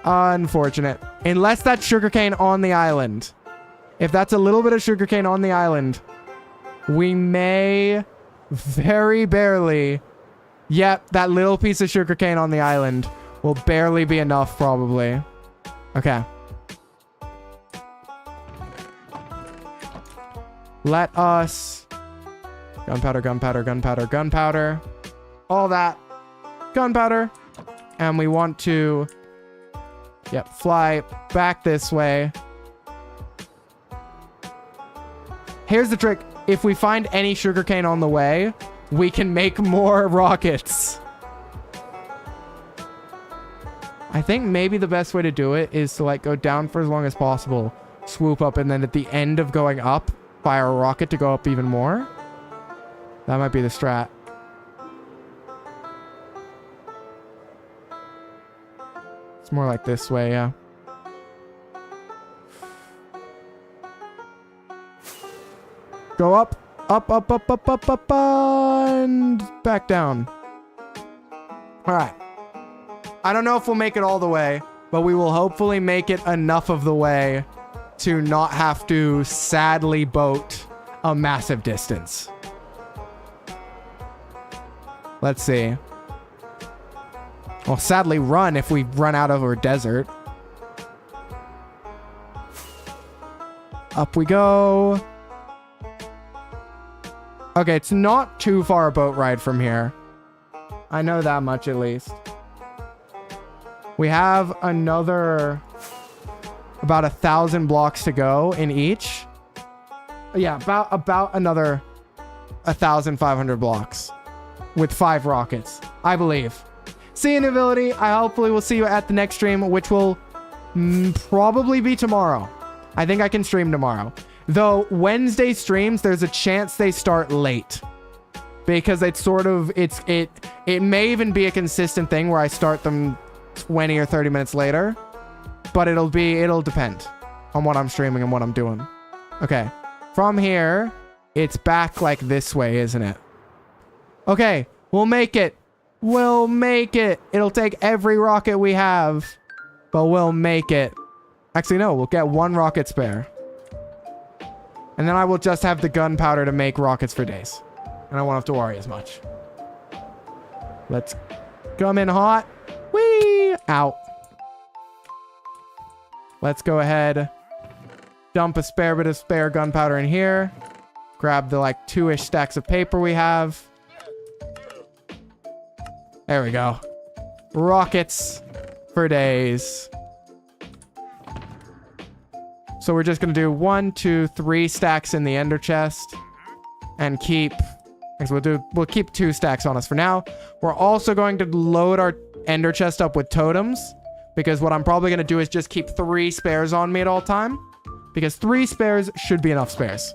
Unfortunate. Unless that's sugarcane on the island. If that's a little bit of sugarcane on the island, we may very barely Yep, that little piece of sugarcane on the island will barely be enough, probably. Okay. Let us... Gunpowder, gunpowder, gunpowder, gunpowder. All that. Gunpowder. And we want to... Yep, fly back this way. Here's the trick. If we find any sugarcane on the way, we can make more rockets. I think maybe the best way to do it is to like go down for as long as possible, swoop up, and then at the end of going up, fire a rocket to go up even more. That might be the strat. It's more like this way, yeah. Go up, up, up, up, up, up, up, and back down. All right. I don't know if we'll make it all the way, but we will hopefully make it enough of the way to not have to sadly boat a massive distance. Let's see. Well, sadly run if we run out of our desert. Up we go. Okay, it's not too far a boat ride from here. I know that much at least. We have another about 1,000 blocks to go in each. Yeah, about another 1,500 blocks with 5 rockets, I believe. See you, Nobility. I hopefully will see you at the next stream, which will probably be tomorrow. I think I can stream tomorrow. Though Wednesday streams, there's a chance they start late. Because it's sort of, it may even be a consistent thing where I start them 20 or 30 minutes later. But it'll depend on what I'm streaming and what I'm doing. Okay. From here, it's back like this way, isn't it? Okay. We'll make it. We'll make it. It'll take every rocket we have. But we'll make it. Actually, no. We'll get 1 rocket spare. And then I will just have the gunpowder to make rockets for days. And I won't have to worry as much. Let's come in hot. Whee! Out. Let's go ahead. Dump a spare bit of spare gunpowder in here. Grab the like 2-ish stacks of paper we have. There we go. Rockets for days. So we're just going to do 1, 2, 3 stacks in the ender chest. And keep... We'll keep 2 stacks on us for now. We're also going to load our ender chest up with totems. Because what I'm probably going to do is just keep 3 spares on me at all time. Because 3 spares should be enough spares.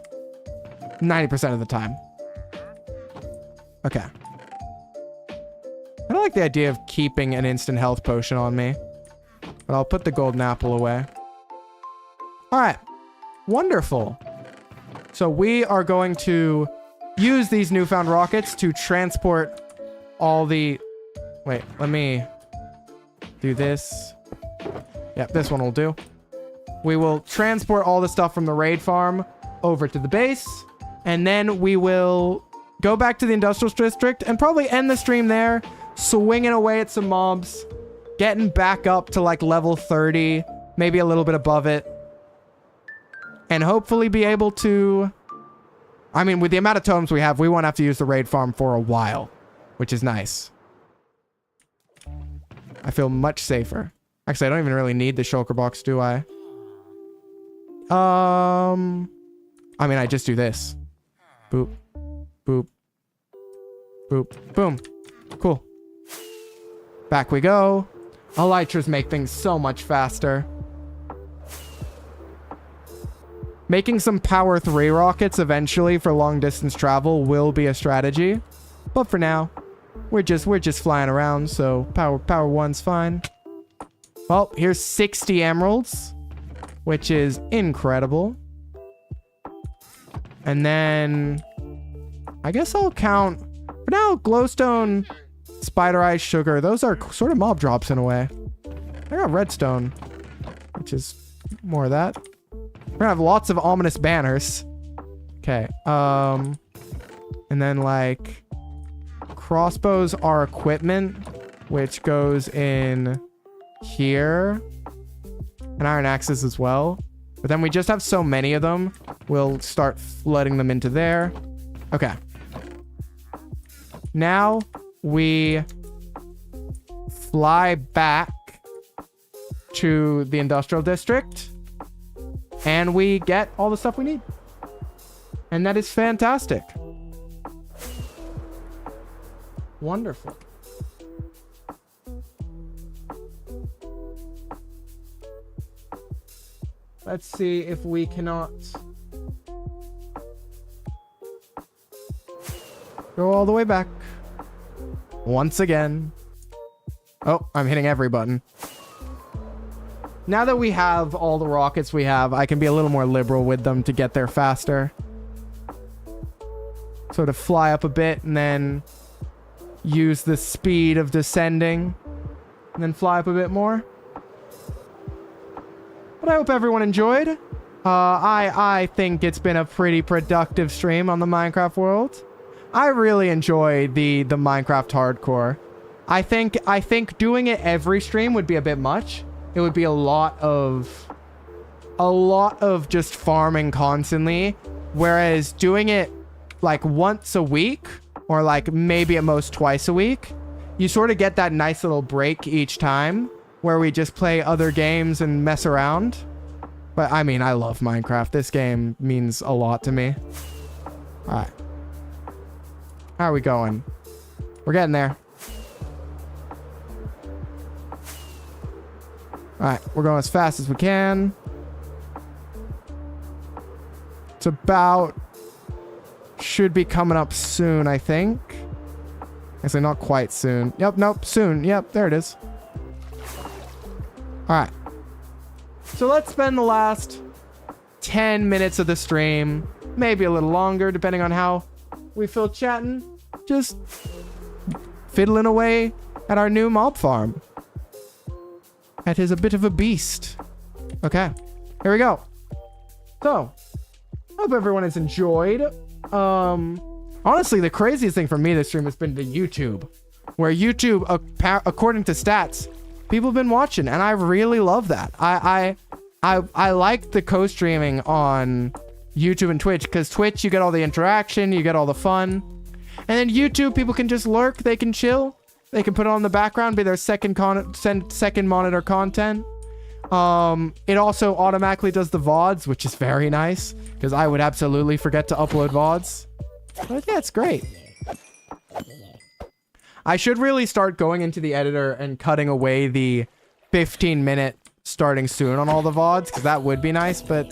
90% of the time. Okay. I don't like the idea of keeping an instant health potion on me. But I'll put the golden apple away. Alright. Wonderful. So we are going to use these newfound rockets to transport all the... Wait, let me do this. Yep, this one will do. We will transport all the stuff from the raid farm over to the base. And then we will go back to the industrial district and probably end the stream there. Swinging away at some mobs. Getting back up to like level 30. Maybe a little bit above it. And hopefully be able to... I mean, with the amount of totems we have, we won't have to use the raid farm for a while. Which is nice. I feel much safer. Actually, I don't even really need the shulker box, do I? I mean, I just do this. Boop. Boop. Boop. Boom. Cool. Back we go. Elytras make things so much faster. Making some power 3 rockets eventually for long distance travel will be a strategy. But for now, we're just flying around, so power 1's fine. Well, here's 60 emeralds, which is incredible. And then I guess I'll count for now glowstone, spider eye, sugar. Those are sort of mob drops in a way. I got redstone, which is more of that. We're gonna have lots of ominous banners. Okay. And then like crossbows are equipment, which goes in here. And iron axes as well. But then we just have so many of them, we'll start flooding them into there. Okay. Now we fly back to the industrial district and we get all the stuff we need. And that is fantastic. Wonderful. Let's see if we cannot go all the way back once again. Oh, I'm hitting every button. Now that we have all the rockets we have, I can be a little more liberal with them to get there faster. Sort of fly up a bit and then use the speed of descending and then fly up a bit more. But I hope everyone enjoyed. I think it's been a pretty productive stream on the Minecraft world. I really enjoy the Minecraft hardcore. I think doing it every stream would be a bit much. It would be a lot of just farming constantly, whereas doing it like once a week or like maybe at most twice a week, you sort of get that nice little break each time where we just play other games and mess around. But I mean, I love Minecraft. This game means a lot to me. All right. How are we going? We're getting there. All right, we're going as fast as we can. It's about... should be coming up soon, I think. Actually, not quite soon. Yep, nope, soon. Yep, there it is. All right. So let's spend the last 10 minutes of the stream, maybe a little longer, depending on how we feel chatting, just fiddling away at our new mob farm. That is a bit of a beast. Okay, here we go. So, hope everyone has enjoyed. Honestly, the craziest thing for me this stream has been the YouTube, where YouTube, according to stats, people have been watching, and I really love that. I like the co-streaming on YouTube and Twitch, because Twitch, you get all the interaction, you get all the fun. And then YouTube, people can just lurk, they can chill. They can put it on the background, be their second monitor content. It also automatically does the VODs, which is very nice, because I would absolutely forget to upload VODs. But yeah, it's great. I should really start going into the editor and cutting away the 15-minute starting soon on all the VODs, because that would be nice, but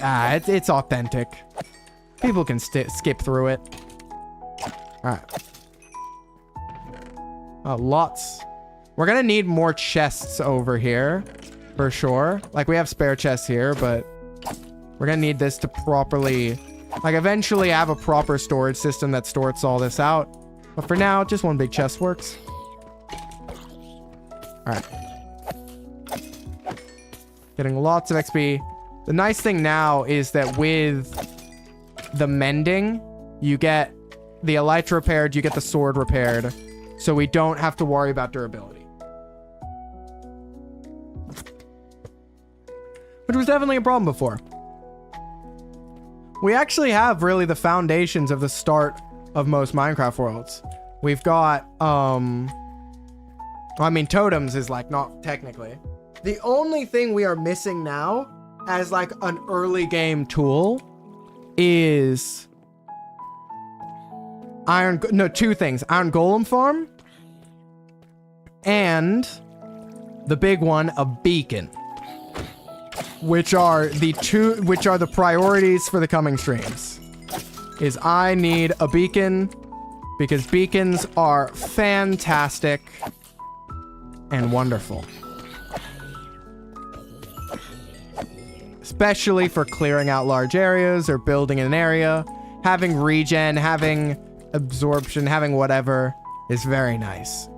it's authentic. People can skip through it. Alright. Lots. We're gonna need more chests over here, for sure. Like, we have spare chests here, but we're gonna need this to properly, like, eventually have a proper storage system that stores all this out. But for now, just one big chest works. Alright. Getting lots of XP. The nice thing now is that with the mending, you get the elytra repaired, you get the sword repaired, so we don't have to worry about durability. Which was definitely a problem before. We actually have really the foundations of the start of most Minecraft worlds. We've got, I mean, totems is like not technically. The only thing we are missing now as like an early game tool is two things. Iron Golem farm and the big one, a beacon. Which are the priorities for the coming streams. Is I need a beacon because beacons are fantastic and wonderful. Especially for clearing out large areas or building an area. Having regen, having absorption, having whatever is very nice.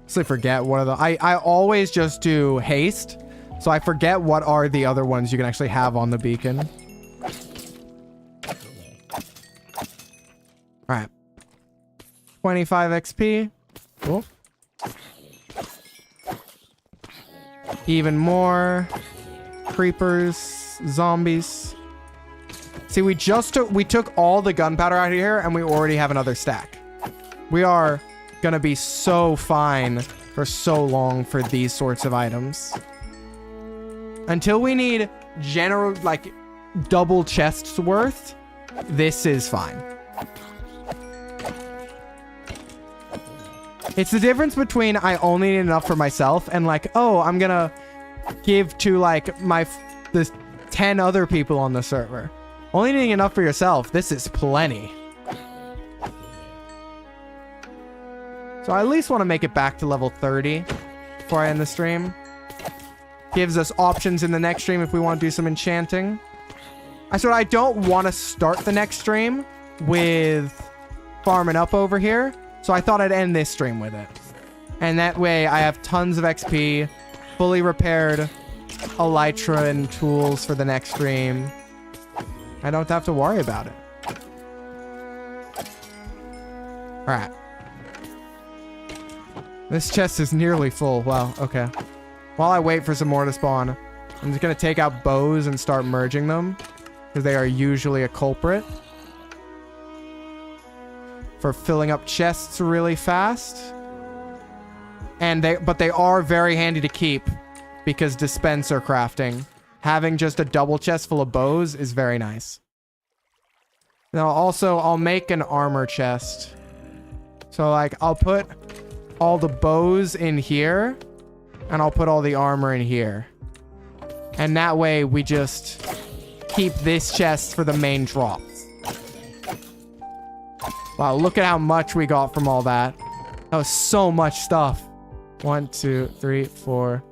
So I forget what are the... I always just do haste, so I forget what are the other ones you can actually have on the beacon. Alright. 25 XP. Cool. Even more creepers, zombies. See, we took all the gunpowder out of here and we already have another stack. We are gonna be so fine for so long for these sorts of items. Until we need general, like, double chests worth, this is fine. It's the difference between I only need enough for myself and like, oh, I'm gonna give to like the 10 other people on the server. Only needing enough for yourself. This is plenty. So I at least want to make it back to level 30 before I end the stream. Gives us options in the next stream if we want to do some enchanting. I don't want to start the next stream with farming up over here. So I thought I'd end this stream with it. And that way I have tons of XP, fully repaired elytra and tools for the next stream. I don't have to worry about it. Alright. This chest is nearly full. Wow, okay. While I wait for some more to spawn, I'm just going to take out bows and start merging them, because they are usually a culprit for filling up chests really fast. But they are very handy to keep because dispenser crafting. Having just a double chest full of bows is very nice. Now also, I'll make an armor chest. So like, I'll put all the bows in here and I'll put all the armor in here. And that way we just keep this chest for the main drops. Wow, look at how much we got from all that. That was so much stuff. 1, 2, 3, 4.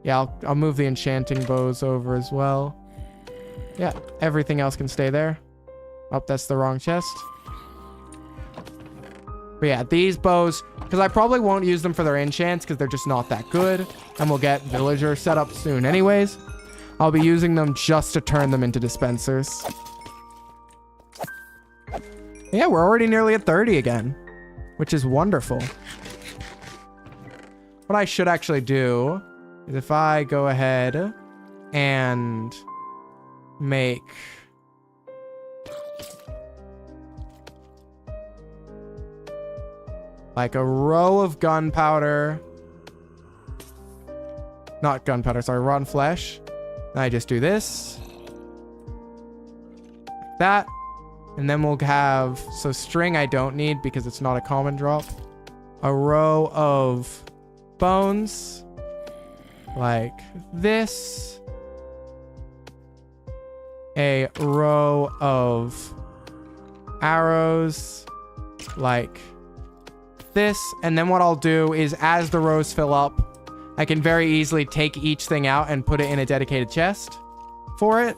Yeah, I'll move the enchanting bows over as well. Yeah, everything else can stay there. Oh, that's the wrong chest. But yeah, these bows, because I probably won't use them for their enchants because they're just not that good. And we'll get villager set up soon anyways. I'll be using them just to turn them into dispensers. Yeah, we're already nearly at 30 again, which is wonderful. What I should actually do is if I go ahead and make like a row of gunpowder. Not gunpowder, sorry, rotten flesh. And I just do this. Like that. And then we'll have, so string I don't need because it's not a common drop. A row of bones. Like this. A row of arrows. Like this. And then what I'll do is as the rows fill up, I can very easily take each thing out and put it in a dedicated chest for it.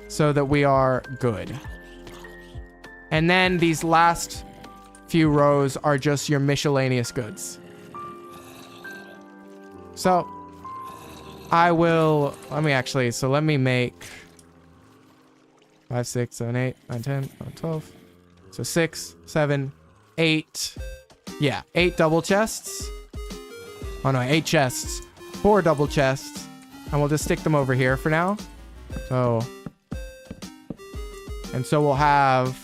So that we are good. And then these last few rows are just your miscellaneous goods. So I will, let me make 5, 6, 7, 8, 9, 10, 11, 12. So 6, 7, 8. Yeah, 8 double chests. Oh no, 8 chests. 4 double chests. And we'll just stick them over here for now. So we'll have,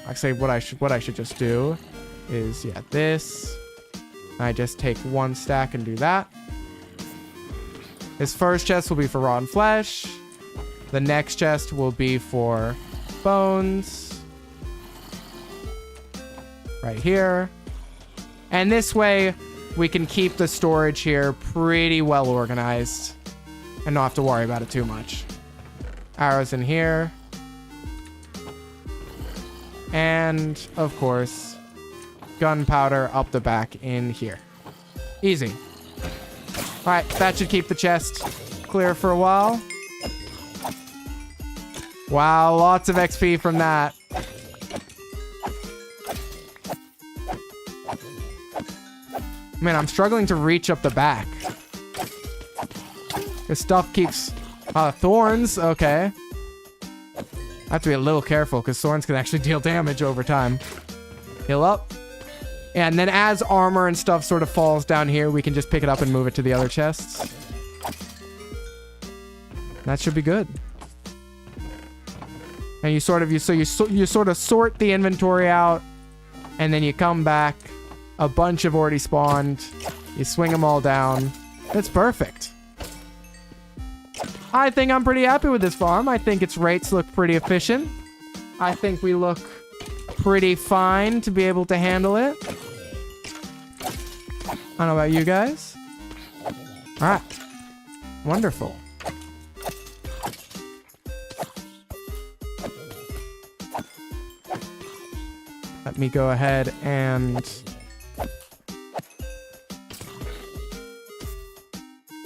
actually what I should just do is, yeah, this. I just take 1 stack and do that. This first chest will be for rotten flesh. The next chest will be for bones. Right here. And this way we can keep the storage here pretty well organized and not have to worry about it too much. Arrows in here. And, of course, gunpowder up the back in here. Easy. Alright, that should keep the chest clear for a while. Wow, lots of XP from that. Man, I'm struggling to reach up the back. This stuff keeps... thorns, okay. I have to be a little careful because swords can actually deal damage over time. Heal up. And then as armor and stuff sort of falls down here, we can just pick it up and move it to the other chests. That should be good. And you sort of sort the inventory out, and then you come back. A bunch have already spawned. You swing them all down. That's perfect. I think I'm pretty happy with this farm. I think its rates look pretty efficient. I think we look pretty fine to be able to handle it. I don't know about you guys. All right. Wonderful. Let me go ahead and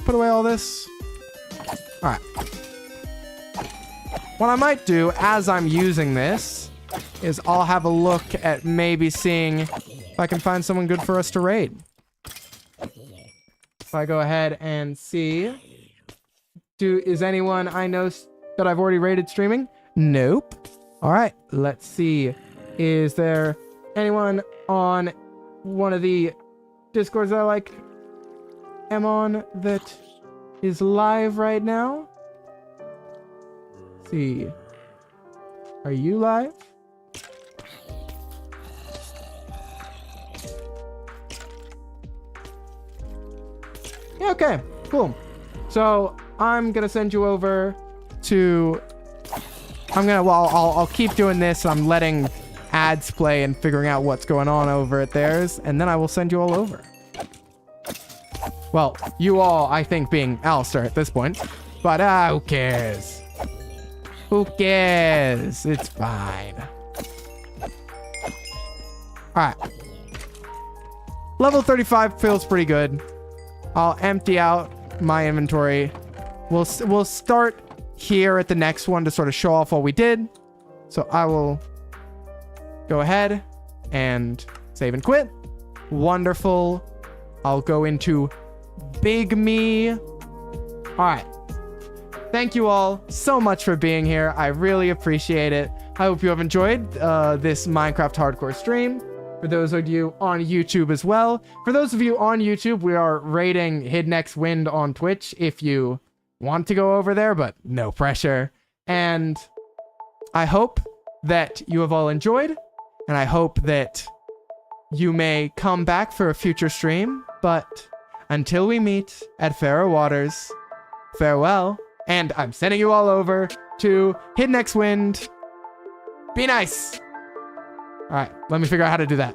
put away all this. All right. What I might do as I'm using this is I'll have a look at maybe seeing if I can find someone good for us to raid. If I go ahead and see, is anyone I know that I've already raided streaming? Nope. All right, let's see. Is there anyone on one of the Discords that am on that is live right now? Let's see. Are you live? Yeah, okay, cool. So I'm gonna send you over to. I'll keep doing this. I'm letting ads play and figuring out what's going on over at theirs, and then I will send you all over. Well, you all, I think, being Alistair at this point, but who cares? Who cares? It's fine. All right. Level 35 feels pretty good. I'll empty out my inventory. We'll start here at the next one to sort of show off what we did. So I will go ahead and save and quit. Wonderful. I'll go into Big Me. All right. Thank you all so much for being here. I really appreciate it. I hope you have enjoyed this Minecraft hardcore stream. For those of you on YouTube as well. For those of you on YouTube, we are rating Hidden X Wind on Twitch if you want to go over there, but no pressure. And I hope that you have all enjoyed, and I hope that you may come back for a future stream. But until we meet at fairer waters, farewell. And I'm sending you all over to Hidden X Wind. Be nice. All right, let me figure out how to do that.